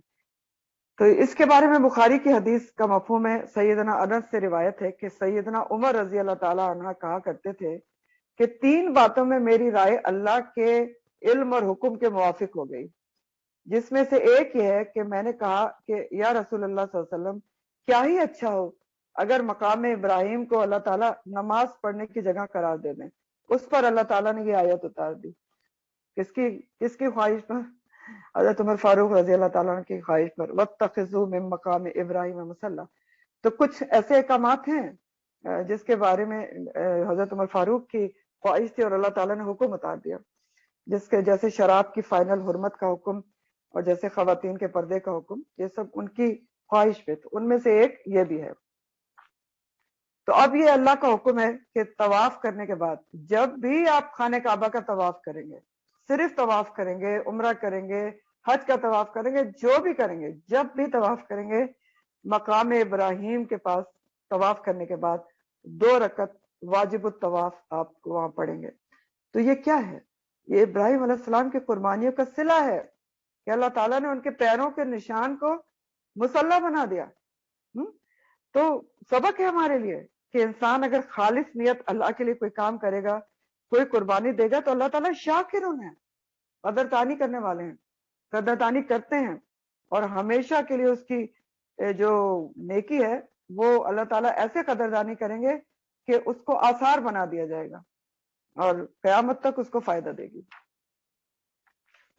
تو اس کے بارے میں بخاری کی حدیث کا مفہوم ہے. سیدنا انس سے روایت ہے کہ سیدنا عمر رضی اللہ تعالی عنہ کہا کرتے تھے کہ 3 باتوں میں میری رائے اللہ کے علم اور حکم کے موافق ہو گئی، جس میں سے ایک یہ ہے کہ میں نے کہا کہ یا رسول اللہ صلی اللہ علیہ وسلم، کیا ہی اچھا ہو اگر مقام ابراہیم کو اللہ تعالیٰ نماز پڑھنے کی جگہ قرار دے دیں. اس پر اللہ تعالیٰ نے یہ آیت اتار دی. کس کی خواہش پر؟ حضرت عمر فاروق رضی اللہ تعالیٰ عنہ کی خواہش پر. وَاتَّخِذُوا مِن مقام ابراہیم مصلی. تو کچھ ایسے احکامات ہیں جس کے بارے میں حضرت عمر فاروق کی خواہش تھی اور اللہ تعالیٰ نے حکم اتار دیا، جس کے جیسے شراب کی فائنل حرمت کا حکم اور جیسے خواتین کے پردے کا حکم، یہ سب ان کی خواہش پہ. تو ان میں سے ایک یہ بھی ہے. تو اب یہ اللہ کا حکم ہے کہ طواف کرنے کے بعد جب بھی آپ خانہ کعبہ کا طواف کریں گے، صرف طواف کریں گے، عمرہ کریں گے، حج کا طواف کریں گے، جو بھی کریں گے، جب بھی طواف کریں گے، مقام ابراہیم کے پاس طواف کرنے کے بعد 2 رکعت واجب الطواف آپ کو وہاں پڑھیں گے. تو یہ کیا ہے؟ یہ ابراہیم علیہ السلام کی قربانیوں کا صلہ ہے کہ اللہ تعالیٰ نے ان کے پیروں کے نشان کو مصلی بنا دیا. تو سبق ہے ہمارے لیے کہ انسان اگر خالص نیت اللہ کے لیے کوئی کام کرے گا، کوئی قربانی دے گا، تو اللہ تعالیٰ شاکرون ہے، قدردانی کرنے والے ہیں، قدردانی کرتے ہیں. اور ہمیشہ کے لیے اس کی جو نیکی ہے وہ اللہ تعالیٰ ایسے قدردانی کریں گے کہ اس کو آثار بنا دیا جائے گا اور قیامت تک اس کو فائدہ دے گی.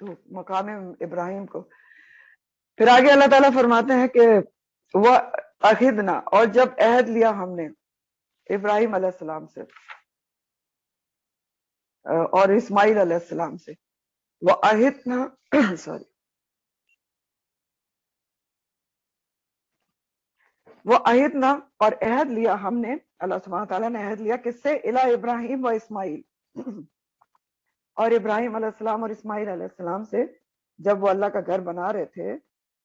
تو مقام ابراہیم کو پھر آگے اللہ تعالیٰ فرماتے ہیں کہ وہ عہدنا، اور جب عہد لیا ہم نے ابراہیم علیہ السلام سے اور اسماعیل علیہ السلام سے، وہ عہدنا سوری وہ عہدنا اور عہد لیا ہم نے، اللہ سبحانہ تعالیٰ نے عہد لیا کس سے؟ الی ابراہیم و اسماعیل، اور ابراہیم علیہ السلام اور اسماعیل علیہ السلام سے جب وہ اللہ کا گھر بنا رہے تھے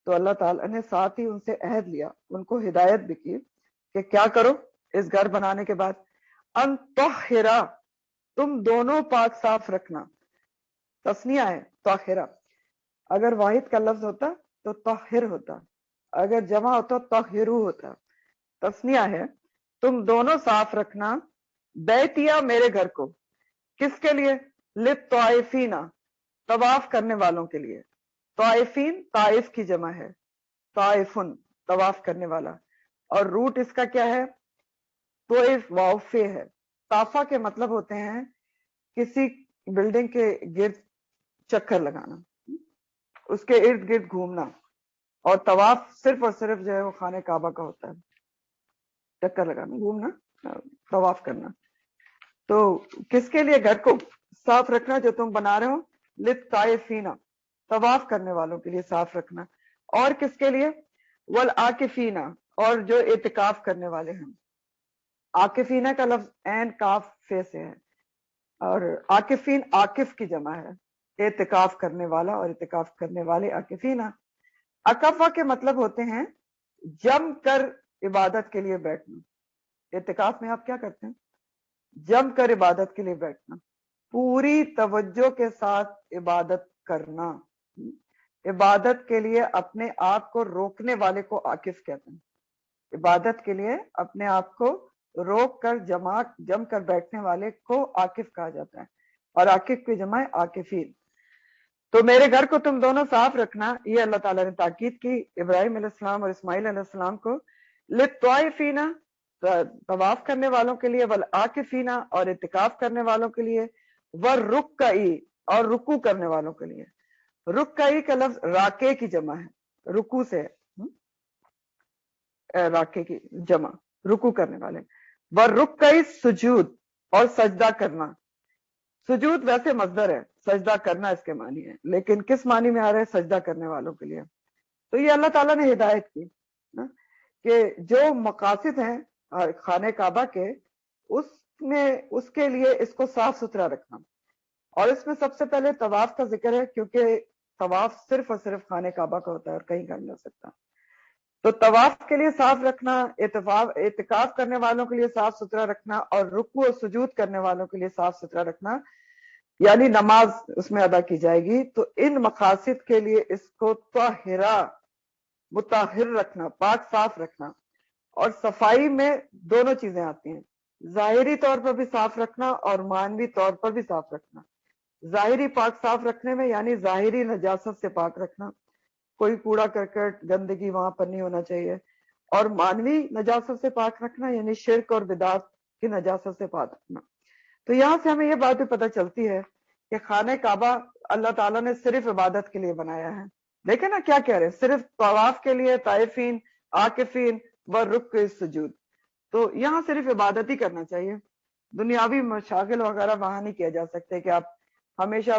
تو اللہ تعالیٰ نے ساتھ ہی ان سے عہد لیا، ان کو ہدایت بھی کی کہ کیا کرو اس گھر بنانے کے بعد؟ ان طہرا، تم دونوں پاک صاف رکھنا. تسنیہ ہے طاہرہ، اگر واحد کا لفظ ہوتا تو طہر ہوتا، اگر جمع ہوتا طہرو ہوتا. تسنیہ ہے. تم دونوں صاف رکھنا بیتیا میرے گھر کو. کس کے لیے؟ للطائفین، طواف کرنے والوں کے لیے. طائفین طائف کی جمع ہے، طائفن طواف کرنے والا. اور روٹ اس کا کیا ہے؟ طویف واؤفے ہے. طافہ کے مطلب ہوتے ہیں کسی بلڈنگ کے گرد چکر لگانا، اس کے ارد گرد گھومنا. اور طواف صرف اور صرف جو ہے وہ خانہ کعبہ کا ہوتا ہے، چکر لگانا، گھومنا، طواف کرنا. تو کس کے لیے گھر کو صاف رکھنا جو تم بنا رہے ہو؟ للطائفین، طواف کرنے والوں کے لیے صاف رکھنا. اور کس کے لیے؟ والعاکفین، اور جو اعتکاف کرنے والے ہیں. عاکفین کا لفظ عین کاف فے سے ہے، اور عاکفین عاکف کی جمع ہے، اعتکاف کرنے والا اور اعتکاف کرنے والے عاکفین. عکفہ کے مطلب ہوتے ہیں جم کر عبادت کے لیے بیٹھنا. اعتکاف میں آپ کیا کرتے ہیں؟ جم کر عبادت کے لیے بیٹھنا، پوری توجہ کے ساتھ عبادت کرنا. عبادت کے لیے اپنے آپ کو روکنے والے کو عاکف کہتے ہیں. عبادت کے لیے اپنے آپ کو روک کر جم کر بیٹھنے والے کو عاکف کہا جاتا ہے، اور عاکف کی جمع ہے عاکفین. تو میرے گھر کو تم دونوں صاف رکھنا، یہ اللہ تعالیٰ نے تاکید کی ابراہیم علیہ السلام اور اسماعیل علیہ السلام کو. للطائفین، طواف کرنے والوں کے لیے، والعاکفین، اور اعتکاف کرنے والوں کے لیے، والرکعی، اور رکوع کرنے والوں کے لیے. رکعی کا لفظ راکے کی جمع ہے، رکوع سے، راکے کی جمع رکوع کرنے والے. والرکعی سجود، اور سجدہ کرنا. سجود ویسے مصدر ہے، سجدہ کرنا اس کے معنی ہے، لیکن کس معنی میں آ رہا ہے؟ سجدہ کرنے والوں کے لیے. تو یہ اللہ تعالیٰ نے ہدایت کی کہ جو مقاصد ہیں خانہ کعبہ کے، اس کے لیے اس کو صاف ستھرا رکھنا. اور اس میں سب سے پہلے طواف کا ذکر ہے، کیونکہ طواف صرف اور صرف خانہ کعبہ کا ہوتا ہے اور کہیں کا نہیں ہو سکتا. تو طواف کے لیے صاف رکھنا، اعتکاف کرنے والوں کے لیے صاف ستھرا رکھنا، اور رکوع اور سجود کرنے والوں کے لیے صاف ستھرا رکھنا، یعنی نماز اس میں ادا کی جائے گی. تو ان مقاصد کے لیے اس کو طاہرہ، مطہر رکھنا، پاک صاف رکھنا. اور صفائی میں دونوں چیزیں آتی ہیں، ظاہری طور پر بھی صاف رکھنا اور معنوی طور پر بھی صاف رکھنا. ظاہری پاک صاف رکھنے میں یعنی ظاہری نجاست سے پاک رکھنا، کوئی کوڑا کرکٹ گندگی وہاں پر نہیں ہونا چاہیے. اور معنوی نجاست سے پاک رکھنا یعنی شرک اور بدعت کی نجاست سے پاک رکھنا. تو یہاں سے ہمیں یہ بات بھی پتہ چلتی ہے کہ خانہ کعبہ اللہ تعالیٰ نے صرف عبادت کے لیے بنایا ہے. دیکھیں نا کیا کہہ رہے ہیں، صرف طواف کے لیے، طائفین، عاکفین، ورکع السجود. تو یہاں صرف عبادت ہی کرنا چاہیے. دنیاوی مشاغل وغیرہ وہاں نہیں کیا جا سکتے کہ آپ ہمیشہ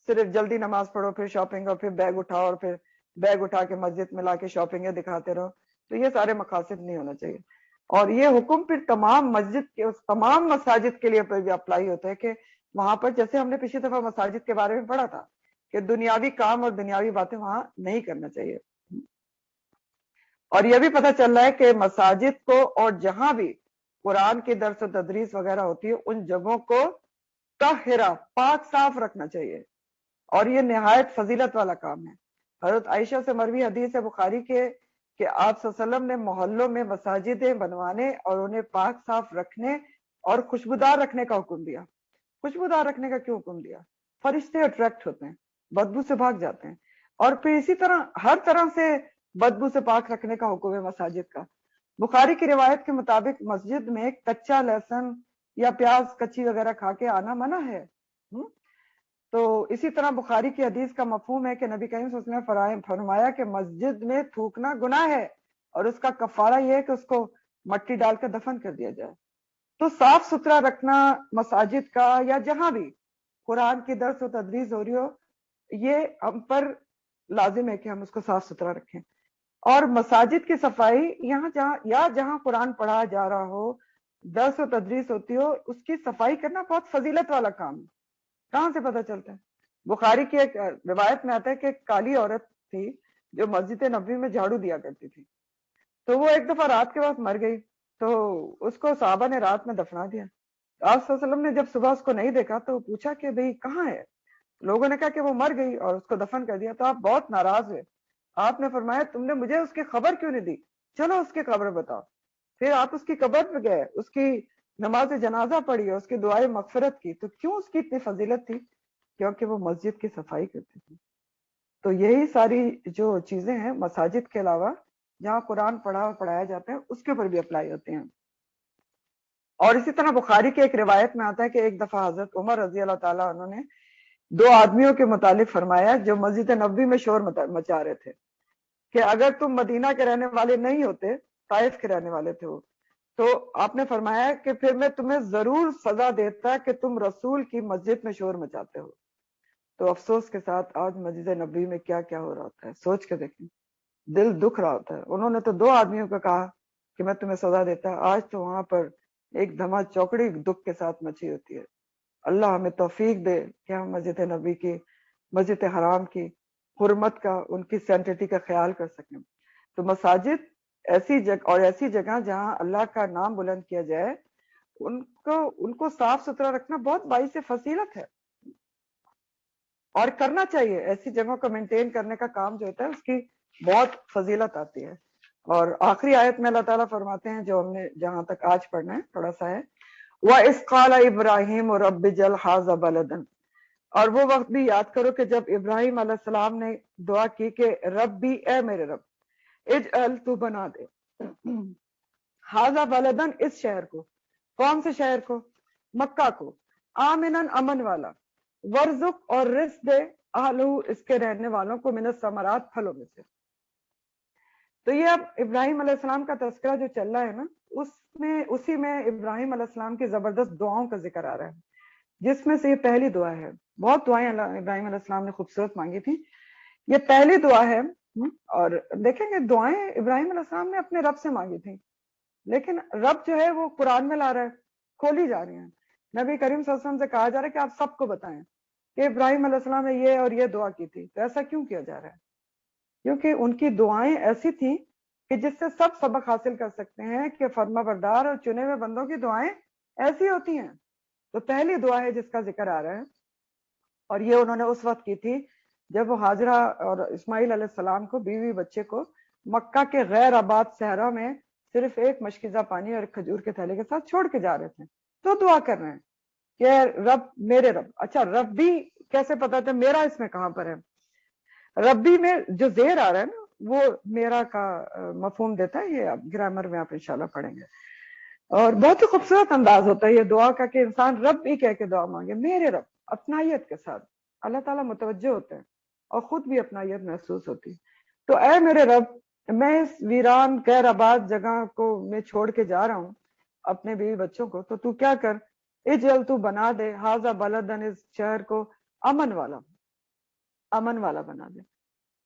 صرف جلدی نماز پڑھو، پھر شاپنگ، اور پھر بیگ اٹھاؤ، اور پھر بیگ اٹھا کے مسجد میں لا کے شاپنگیں دکھاتے رہو. تو یہ سارے مقاصد نہیں ہونا چاہیے. اور یہ حکم پھر تمام مسجد کے، تمام مساجد کے لیے بھی اپلائی ہوتا ہے کہ وہاں پر، جیسے ہم نے پچھلی دفعہ مساجد کے بارے میں پڑھا تھا کہ دنیاوی کام اور دنیاوی باتیں وہاں نہیں کرنا چاہیے. اور یہ بھی پتہ چل رہا ہے کہ مساجد کو اور جہاں بھی قرآن کی درس و تدریس وغیرہ ہوتی ہے ان جگہوں کو طاہرہ، پاک صاف رکھنا چاہیے. اور یہ نہایت فضیلت والا کام ہے. حضرت عائشہ سے مروی حدیث ہے بخاری کے کہ آپ صلی اللہ علیہ وسلم نے محلوں میں مساجدیں بنوانے اور انہیں پاک صاف رکھنے اور خوشبودار رکھنے کا حکم دیا. خوشبودار رکھنے کا کیوں حکم دیا؟ فرشتے اٹریکٹ ہوتے ہیں، بدبو سے بھاگ جاتے ہیں. اور پھر اسی طرح ہر طرح سے بدبو سے پاک رکھنے کا حکم ہے مساجد کا. بخاری کی روایت کے مطابق مسجد میں کچا لہسن یا پیاز کچی وغیرہ کھا کے آنا منع ہے. تو اسی طرح بخاری کی حدیث کا مفہوم ہے کہ نبی کریم صلی اللہ علیہ وسلم نے فرمایا کہ مسجد میں تھوکنا گناہ ہے، اور اس کا کفارہ یہ ہے کہ اس کو مٹی ڈال کر دفن کر دیا جائے. تو صاف ستھرا رکھنا مساجد کا یا جہاں بھی قرآن کی درس و تدریس ہو رہی ہو، یہ ہم پر لازم ہے کہ ہم اس کو صاف ستھرا رکھیں. اور مساجد کی صفائی جہاں قرآن پڑھا جا رہا ہو، درس و تدریس ہوتی ہو، اس کی صفائی کرنا بہت فضیلت والا کام ہے. کہاں سے پتہ چلتا ہے؟ بخاری کی ایک روایت میں آتا ہے کہ ایک کالی عورت تھی جو مسجد نبوی میں جھاڑو دیا کرتی تھی. تو وہ ایک دفعہ رات کے وقت مر گئی، تو اس کو صحابہ نے رات میں دفنا دیا. آپ صلی اللہ علیہ وسلم نے جب صبح اس کو نہیں دیکھا تو پوچھا کہ بھئی کہاں ہے؟ لوگوں نے کہا کہ وہ مر گئی اور اس کو دفن کر دیا. تو آپ بہت ناراض ہوئے. آپ نے فرمایا تم نے مجھے اس کی خبر کیوں نہیں دی، چلو اس کی خبر بتاؤ. پھر آپ اس کی قبر پہ گئے، اس کی نماز جنازہ پڑھی، اس کی دعائیں مغفرت کی. تو کیوں اس کی اتنی فضیلت تھی؟ کیونکہ وہ مسجد کی صفائی کرتی تھی. تو یہی ساری جو چیزیں ہیں مساجد کے علاوہ جہاں قرآن پڑھایا جاتا ہے اس کے اوپر بھی اپلائی ہوتے ہیں. اور اسی طرح بخاری کی ایک روایت میں آتا ہے کہ ایک دفعہ حضرت عمر رضی اللہ تعالیٰ عنہ نے دو آدمیوں کے متعلق فرمایا جو مسجد نبوی میں شور مچا رہے تھے کہ اگر تم مدینہ کے رہنے والے نہیں ہوتے، طائف کے رہنے والے تھے وہ، تو آپ نے فرمایا کہ پھر میں تمہیں ضرور سزا دیتا کہ تم رسول کی مسجد میں شور مچاتے ہو. تو افسوس کے ساتھ آج مسجد نبوی میں کیا کیا ہو رہا ہوتا ہے، سوچ کے دیکھیں، دل دکھ رہا ہوتا ہے. انہوں نے تو دو آدمیوں کو کہا کہ میں تمہیں سزا دیتا، آج تو وہاں پر ایک دھما چوکڑی دکھ کے ساتھ مچی ہوتی ہے. اللہ ہمیں توفیق دے کہ ہم مسجد نبوی کی، مسجد حرام کی حرمت کا، ان کی سینٹیٹی کا خیال کر سکیں. تو مساجد ایسی جگہ اور ایسی جگہ جہاں اللہ کا نام بلند کیا جائے، ان کو صاف ستھرا رکھنا بہت باعث فضیلت ہے اور کرنا چاہیے. ایسی جگہوں کو مینٹین کرنے کا کام جو ہوتا ہے اس کی بہت فضیلت آتی ہے. اور آخری آیت میں اللہ تعالیٰ فرماتے ہیں جو ہم نے جہاں تک آج پڑھنا ہے تھوڑا سا ہے، وَإِذْ قَالَ إِبْرَاهِيمُ رَبِّ اجْعَلْ هَٰذَا بَلَدًا. اور وہ وقت بھی یاد کرو کہ جب ابراہیم علیہ السلام نے دعا کی کہ رب بھی، اے میرے رب، اجعل تو بنا دے ہاذا بلدن، اس شہر کو، کون سے شہر کو؟ مکہ کو، آمنن، امن والا، ورزق، اور رزق دے، اہلہ، اس کے رہنے والوں کو، من الثمرات، پھلوں میں سے. تو یہ اب ابراہیم علیہ السلام کا تذکرہ جو چل رہا ہے نا، اسی میں ابراہیم علیہ السلام کی زبردست دعاؤں کا ذکر آ رہا ہے، جس میں سے یہ پہلی دعا ہے. بہت دعائیں ابراہیم علیہ السلام نے خوبصورت مانگی تھی، یہ پہلی دعا ہے. اور دیکھیں گے دعائیں ابراہیم علیہ السلام نے اپنے رب سے مانگی تھی، لیکن رب جو ہے وہ قرآن میں لا رہا ہے، کھولی جا رہی ہیں. نبی کریم صلی اللہ علیہ وسلم سے کہا جا رہا ہے کہ آپ سب کو بتائیں کہ ابراہیم علیہ السلام نے یہ اور یہ دعا کی تھی. تو ایسا کیوں کیا جا رہا ہے؟ کیونکہ ان کی دعائیں ایسی تھیں کہ جس سے سب سبق حاصل کر سکتے ہیں کہ فرما بردار اور چنے ہوئے بندوں کی دعائیں ایسی ہوتی ہیں. تو پہلی دعا ہے جس کا ذکر آ رہا ہے، اور یہ انہوں نے اس وقت کی تھی جب وہ ہاجرہ اور اسماعیل علیہ السلام کو، بیوی بچے کو، مکہ کے غیر آباد صحرا میں صرف ایک مشکیزہ پانی اور کھجور کے تھیلے کے ساتھ چھوڑ کے جا رہے تھے. تو دعا کر رہے ہیں کہ رب، میرے رب. اچھا، رب بھی کیسے پتا تھا میرا اس میں کہاں پر ہے؟ ربی میں جو زیر آ رہا ہے نا وہ میرا کا مفہوم دیتا ہے. یہ گرامر میں آپ انشاءاللہ پڑھیں گے. اور بہت ہی خوبصورت انداز ہوتا ہے یہ دعا کا کہ انسان رب بھی کہہ کے دعا مانگے، میرے رب، اپنائیت کے ساتھ. اللہ تعالیٰ متوجہ ہوتے ہیں اور خود بھی اپنائیت محسوس ہوتی. تو اے میرے رب، میں اس ویران غیر آباد جگہ کو میں چھوڑ کے جا رہا ہوں اپنے بیوی بچوں کو، تو کیا کر، اجعل، تو بنا دے، ہاذا بلدن، اس شہر کو، امن والا بنا دے.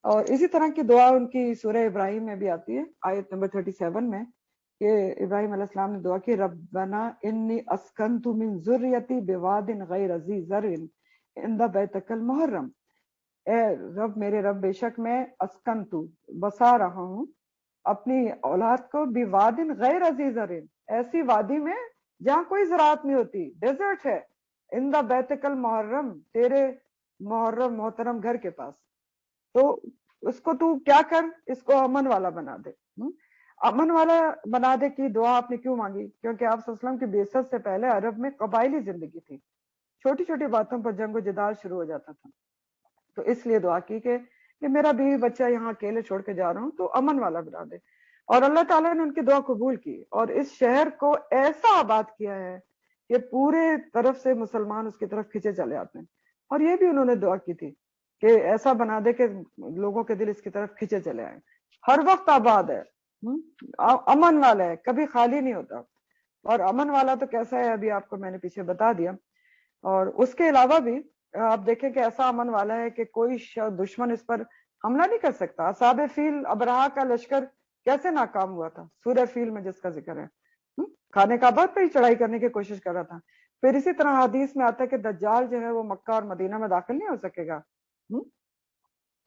اور اسی طرح کی دعا ان کی سورہ ابراہیم میں بھی آتی ہے، آیت نمبر 37 میں، کہ ابراہیم علیہ السلام نے دعا کی، ربنا انی اسکنت من ذریتی بواد غیر ذی زرع عند بیتک المحرم. اے رب، میرے رب، بے شک میں اسکنت، بسا رہا ہوں اپنی اولاد کو، بواد غیر ذی زرع، ایسی وادی میں جہاں کوئی زراعت نہیں ہوتی، ڈیزرٹ ہے، عند بیتک المحرم، تیرے محرم محترم گھر کے پاس. تو اس کو تو کیا کر، اس کو امن والا بنا دے. امن والا بنا دے کی دعا آپ نے کیوں مانگی؟ کیونکہ آپ صلی اللہ علیہ وسلم کی بعثت سے پہلے عرب میں قبائلی زندگی تھی، چھوٹی چھوٹی باتوں پر جنگ و جدال شروع ہو جاتا تھا. تو اس لیے دعا کی کہ میرا بیوی بچہ یہاں اکیلے چھوڑ کے جا رہا ہوں، تو امن والا بنا دے. اور اللہ تعالیٰ نے ان کی دعا قبول کی اور اس شہر کو ایسا آباد کیا ہے کہ پورے طرف سے مسلمان اس کی طرف کھینچے چلے آتے ہیں. اور یہ بھی انہوں نے دعا کی تھی کہ ایسا بنا دے کہ لوگوں کے دل اس کی طرف کھینچے چلے آئیں. ہر وقت آباد ہے، امن والا ہے، کبھی خالی نہیں ہوتا. اور امن والا تو کیسا ہے ابھی آپ کو میں نے پیچھے بتا دیا. اور اس کے علاوہ بھی آپ دیکھیں کہ ایسا امن والا ہے کہ کوئی دشمن اس پر حملہ نہیں کر سکتا. اصحاب فیل، ابرہا کا لشکر کیسے ناکام ہوا تھا سورہ فیل میں جس کا ذکر ہے، خانہ کعبہ پہ ہی چڑھائی کرنے کی کوشش کر رہا تھا. پھر اسی طرح حدیث میں آتا ہے کہ دجال جو ہے وہ مکہ اور مدینہ میں داخل نہیں ہو سکے گا.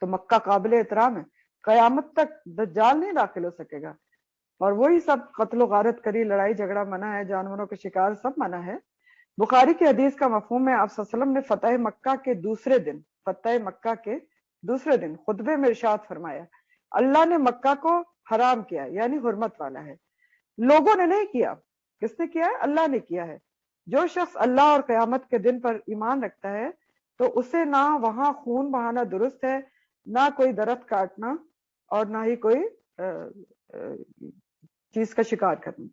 تو مکہ قابل احترام ہے، قیامت تک دجال نہیں داخل ہو سکے گا. اور وہی سب قتل و غارت کری، لڑائی جھگڑا منع ہے، جانوروں کے شکار سب منع ہے. بخاری کی حدیث کا مفہوم ہے، آپ صلی اللہ علیہ وسلم نے فتح مکہ کے دوسرے دن خطبے میں ارشاد فرمایا اللہ نے مکہ کو حرام کیا ہے یعنی حرمت والا ہے، لوگوں نے نہیں کیا. کس نے کیا ہے؟ اللہ نے کیا ہے. جو شخص اللہ اور قیامت کے دن پر ایمان رکھتا ہے تو اسے نہ وہاں خون بہانا درست ہے، نہ کوئی درخت کاٹنا، اور نہ ہی کوئی چیز کا شکار کرنا.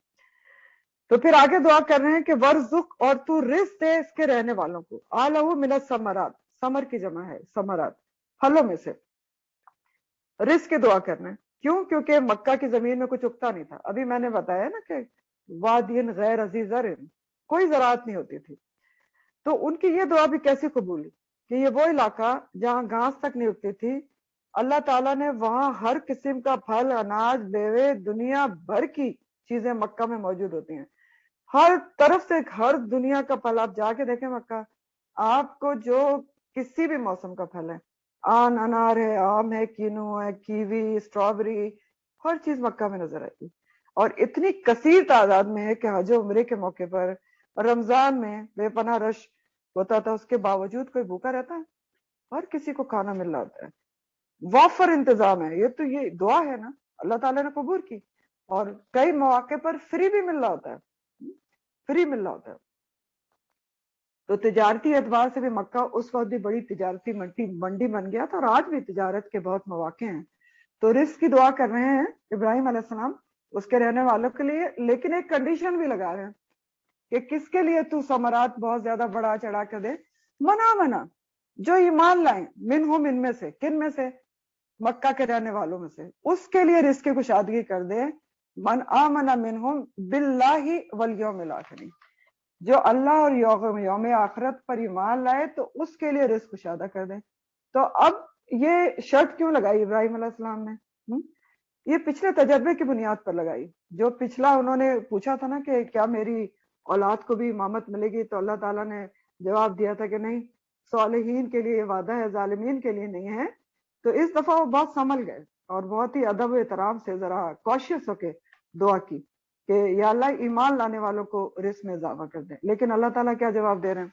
تو پھر آگے دعا کر رہے ہیں کہ ورزق، اور تو رزق دے اس کے رہنے والوں کو، آلہ من الثمرات، ثمر کی جمع ہے ثمرات، پھلوں میں سے رزق کی دعا کرنا ہے. کیوں؟ کیونکہ مکہ کی زمین میں کچھ اگتا نہیں تھا. ابھی میں نے بتایا نا کہ وادین غیر عزیز زرعن، کوئی زراعت نہیں ہوتی تھی. تو ان کی یہ دعا بھی کیسے قبول کہ یہ وہ علاقہ جہاں گھاس تک نہیں اگتی تھی، اللہ تعالیٰ نے وہاں ہر قسم کا پھل، اناج، بیوے، دنیا بھر کی چیزیں مکہ میں موجود ہوتی ہیں. ہر طرف سے ہر دنیا کا پھل، آپ جا کے دیکھیں مکہ، آپ کو جو کسی بھی موسم کا پھل ہے، انار ہے، آم ہے، کینو ہے، کیوی، اسٹرابری، ہر چیز مکہ میں نظر آتی. اور اتنی کثیر تعداد میں ہے کہ حج و عمرے کے موقع پر رمضان میں بے پناہ رش ہوتا تھا، اس کے باوجود کوئی بھوکا رہتا ہے؟ ہر کسی کو کھانا مل رہا ہوتا ہے، وافر انتظام ہے. یہ تو یہ دعا ہے نا، اللہ تعالیٰ نے قبول کی. اور کئی مواقع پر فری بھی مل رہا ہوتا ہے، فری مل رہا ہوتا ہے. تو تجارتی اعتبار سے بھی مکہ اس وقت بھی بڑی تجارتی منڈی بن گیا تھا، اور آج بھی تجارت کے بہت مواقع ہیں. تو رزق کی دعا کر رہے ہیں ابراہیم علیہ السلام اس کے رہنے والوں کے لیے، لیکن ایک کنڈیشن بھی لگا رہے ہیں کہ کس کے لیے تو ثمرات بہت زیادہ بڑا چڑھا کر دے؟ منا جو ایمان لائیں، منہم، ان میں سے. کن میں سے؟ مکہ کے رہنے والوں میں سے. اس کے لیے رزق کی کشادگی کر دے. من آمن منہم باللہ والیوم الاخر، جو اللہ اور یوم آخرت پر ایمان لائے تو اس کے لیے رزق کشادہ کر دیں. تو اب یہ شرط کیوں لگائی ابراہیم علیہ السلام نے؟ یہ پچھلے تجربے کی بنیاد پر لگائی. جو پچھلا انہوں نے پوچھا تھا نا کہ کیا میری اولاد کو بھی امامت ملے گی، تو اللہ تعالیٰ نے جواب دیا تھا کہ نہیں، صالحین کے لیے وعدہ ہے، ظالمین کے لیے نہیں ہے. تو اس دفعہ وہ بہت سنبھل گئے اور بہت ہی ادب و احترام سے ذرا کوشش ہو کے دعا کی کہ یا اللہ ایمان لانے والوں کو رزق میں اضافہ کر دیں. لیکن اللہ تعالیٰ کیا جواب دے رہے ہیں؟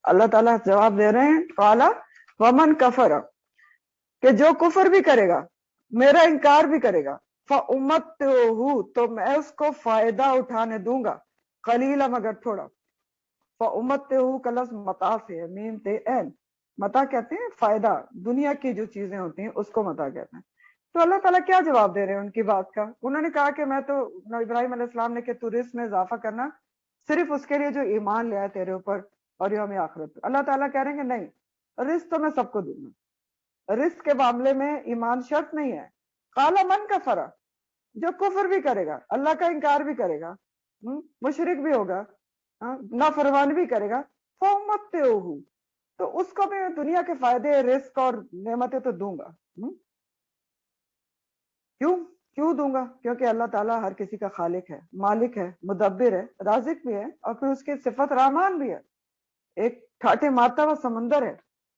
اللہ تعالیٰ جواب دے رہے ہیں قالا ومن کفر، کہ جو کفر بھی کرے گا، میرا انکار بھی کرے گا، فَأُمَتِّعُهُ، تو میں اس کو فائدہ اٹھانے دوں گا، قلیلا مگر تھوڑا. فَأُمَتِّعُهُ کا لفظ متاع سے ہے، میم تے این. متاع کہتے ہیں فائدہ، دنیا کی جو چیزیں ہوتی ہیں اس کو متاع کہتے ہیں. تو اللہ تعالیٰ کیا جواب دے رہے ہیں ان کی بات کا؟ انہوں نے کہا کہ میں تو ابراہیم علیہ السلام نے کہ تو رزق میں اضافہ کرنا صرف اس کے لیے جو ایمان لے آئے تیرے اوپر اور یوم آخرت. اللہ تعالیٰ کہہ رہے ہیں کہ نہیں، رزق تو میں سب کو دوں گا، رزق کے معاملے میں ایمان شرط نہیں ہے. قال من کفر، جو کفر بھی کرے گا، اللہ کا انکار بھی کرے گا، مشرک بھی ہوگا، نافرمان بھی کرے گا، فَأُمَتِّعُهُ، تو اس کو بھی دنیا کے فائدے، رزق اور نعمتیں تو دوں گا. کیوں دوں گا؟ کیونکہ اللہ تعالیٰ ہر کسی کا خالق ہے، مالک ہے، مدبر ہے، رازق بھی ہے، اور پھر اس کی صفت رحمان بھی ہے. ایک ٹھاٹھے مارتا ہوا سمندر ہے،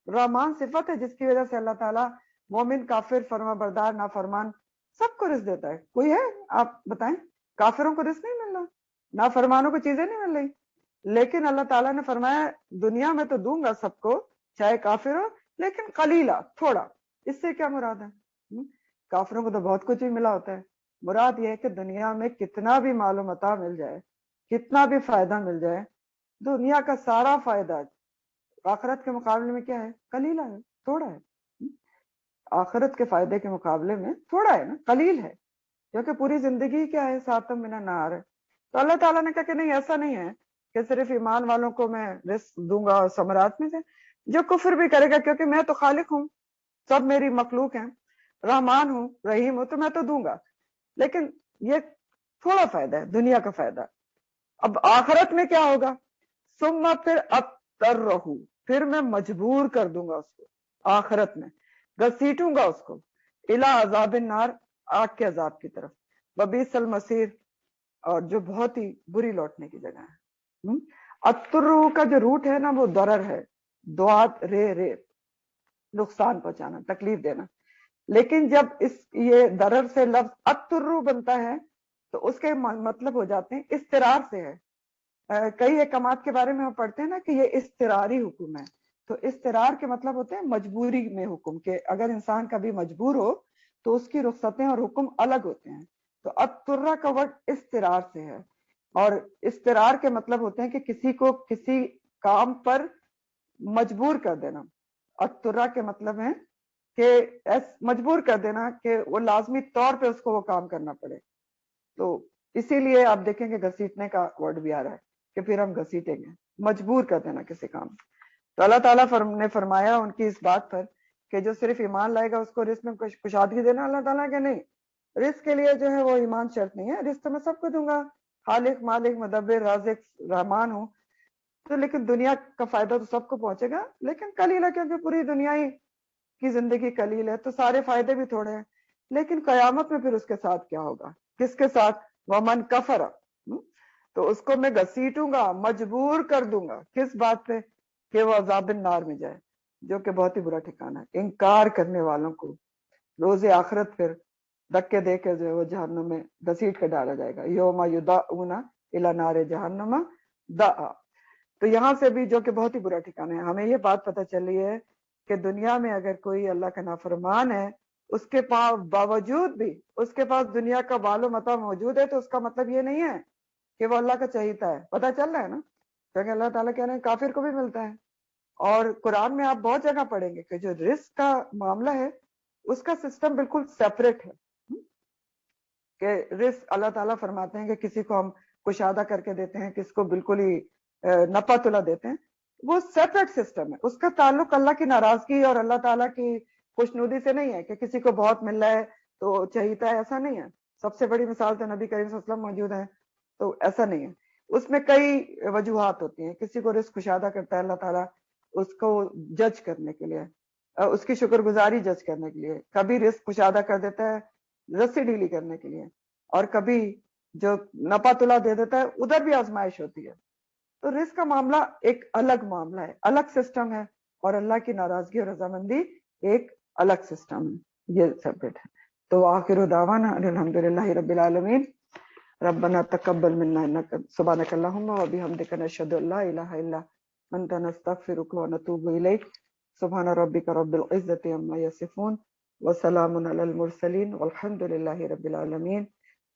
رحمان صفت ہے جس کی وجہ سے اللہ تعالیٰ مومن، کافر، فرما بردار، نافرمان سب کو رزق دیتا ہے. کوئی ہے آپ بتائیں کافروں کو رزق نہیں مل رہا، نافرمانوں کو چیزیں نہیں مل رہی؟ لیکن اللہ تعالیٰ نے فرمایا دنیا میں تو دوں گا سب کو، چاہے کافر ہو، لیکن قلیلا، تھوڑا. اس سے کیا مراد ہے؟ کافروں کو تو بہت کچھ بھی ملا ہوتا ہے. مراد یہ ہے کہ دنیا میں کتنا بھی مال و متاع مل جائے، کتنا بھی فائدہ مل جائے، دنیا کا سارا فائدہ آخرت کے مقابلے میں کیا ہے؟ قلیلا ہے، تھوڑا ہے. آخرت کے فائدے کے مقابلے میں تھوڑا ہے نا، قلیل ہے، کیونکہ پوری زندگی کیا ہے؟ ساتم من النار ہے. تو اللہ تعالیٰ نے کہا کہ نہیں، ایسا نہیں ہے کہ صرف ایمان والوں کو میں رزق دوں گا اور ثمرات میں سے. جو کفر بھی کرے گا، کیونکہ میں تو خالق ہوں، سب میری مخلوق ہیں، رحمان ہوں، رحیم ہوں، تو میں تو دوں گا، لیکن یہ تھوڑا فائدہ ہے، دنیا کا فائدہ. اب آخرت میں کیا ہوگا؟ ثم پھر اضطرہ، پھر میں مجبور کر دوں گا اس کو، آخرت میں گھسیٹوں گا اس کو، الی عذاب النار، آگ کے عذاب کی طرف، وبئس المصیر، اور جو بہت ہی بری لوٹنے کی جگہ ہے. اضطرہ کا جو روٹ ہے نا وہ ضرر ہے، دعات رے، نقصان پہنچانا، تکلیف دینا. لیکن جب یہ ضرر سے لفظ اضطرہ بنتا ہے تو اس کے مطلب ہو جاتے ہیں اضطرار سے ہے. کئی احکامات کے بارے میں ہم پڑھتے ہیں نا کہ یہ اضطراری حکم ہے، تو اضطرار کے مطلب ہوتے ہیں مجبوری میں حکم، کہ اگر انسان کبھی مجبور ہو تو اس کی رخصتیں اور حکم الگ ہوتے ہیں. تو اضطر کا ورڈ استرار سے ہے، اور استرار کے مطلب ہوتے ہیں کہ کسی کو کسی کام پر مجبور کر دینا. اضطر کے مطلب ہے کہ مجبور کر دینا کہ وہ لازمی طور پہ اس کو وہ کام کرنا پڑے. تو اسی لیے آپ دیکھیں کہ گھسیٹنے کا ورڈ بھی آ رہا ہے کہ پھر ہم گھسیٹیں گے، مجبور کر دینا کسی کام. تو اللہ تعالیٰ نے فرمایا ان کی اس بات پر کہ جو صرف ایمان لائے گا اس کو رزق میں کشادگی دینا. اللہ تعالیٰ کہ نہیں، رزق کے لیے جو ہے وہ ایمان شرط نہیں ہے، رزق تو میں سب کو دوں گا، خالق مالک مدبر رازق رحمان ہوں. تو لیکن دنیا کا فائدہ تو سب کو پہنچے گا، لیکن قلیل ہے، کیونکہ پوری دنیا ہی کی زندگی قلیل ہے تو سارے فائدے بھی تھوڑے ہیں. لیکن قیامت میں پھر اس کے ساتھ کیا ہوگا؟ کس کے ساتھ؟ ومن کفر، تو اس کو میں گھسیٹوں گا، مجبور کر دوں گا. کس بات پہ؟ کہ وہ عذاب النار میں جائے، جو کہ بہت ہی برا ٹھکانہ ہے. انکار کرنے والوں کو روز آخرت پھر دھکے دے کے جو ہے وہ جہنم میں گھسیٹ کے ڈالا جائے گا. یوم یدعون الی نار جہنم دعا. تو یہاں سے بھی جو کہ بہت ہی برا ٹھکانہ ہے. ہمیں یہ بات پتہ چل رہی ہے کہ دنیا میں اگر کوئی اللہ کا نافرمان ہے، اس کے باوجود بھی اس کے پاس دنیا کا بال و متاع موجود ہے، تو اس کا مطلب یہ نہیں ہے کہ وہ اللہ کا چہیتا ہے. پتہ چل رہا ہے نا، کیونکہ اللہ تعالیٰ کہہ رہے ہیں کافر کو بھی ملتا ہے. اور قرآن میں آپ بہت جگہ پڑھیں گے کہ جو رزق کا معاملہ ہے اس کا سسٹم بالکل سیپریٹ ہے. کہ رزق اللہ تعالیٰ فرماتے ہیں کہ کسی کو ہم کشادہ کر کے دیتے ہیں، کس کو بالکل ہی نپا تلا دیتے ہیں. وہ سیپریٹ سسٹم ہے، اس کا تعلق اللہ کی ناراضگی اور اللہ تعالیٰ کی خوشنودی سے نہیں ہے کہ کسی کو بہت مل رہا ہے تو چہیتا ہے. ایسا نہیں ہے. سب سے بڑی مثال تو نبی کریم صلی اللہ علیہ وسلم موجود ہیں. تو ایسا نہیں ہے. اس میں کئی وجوہات ہوتی ہیں. کسی کو رزق کشادہ کرتا ہے اللہ تعالیٰ اس کو جج کرنے کے لیے، اس کی شکر گزاری جج کرنے کے لیے. کبھی رزق کشادہ کر دیتا ہے رسی ڈھیلی کرنے کے لیے، اور کبھی جو نپا تلا دے دیتا ہے ادھر بھی آزمائش ہوتی ہے. تو رزق کا معاملہ ایک الگ معاملہ ہے، الگ سسٹم ہے، اور اللہ کی ناراضگی اور رضامندی ایک الگ سسٹم ہے. یہ سیپریٹ ہے. تو آخر دعوانا الحمدللہ رب العالمین. ربنا تقبل منا انک سبحانک اللہم وبحمدک نشہد ان لا الہ الا انت نستغفرک ونتوب الیک. سبحان ربک رب العزۃ عما یصفون وسلام علی المرسلین والحمد للہ رب العالمین.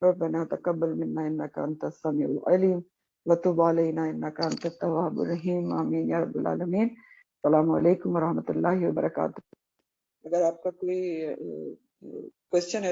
ربنا تقبل منا انک انت السمیع العلیم وتب علینا انک انت التواب الرحیم. آمین یا رب العالمین. السلام علیکم ورحمۃ اللہ وبرکاتہ. اگر آپ کا کوئی کوشچن ہے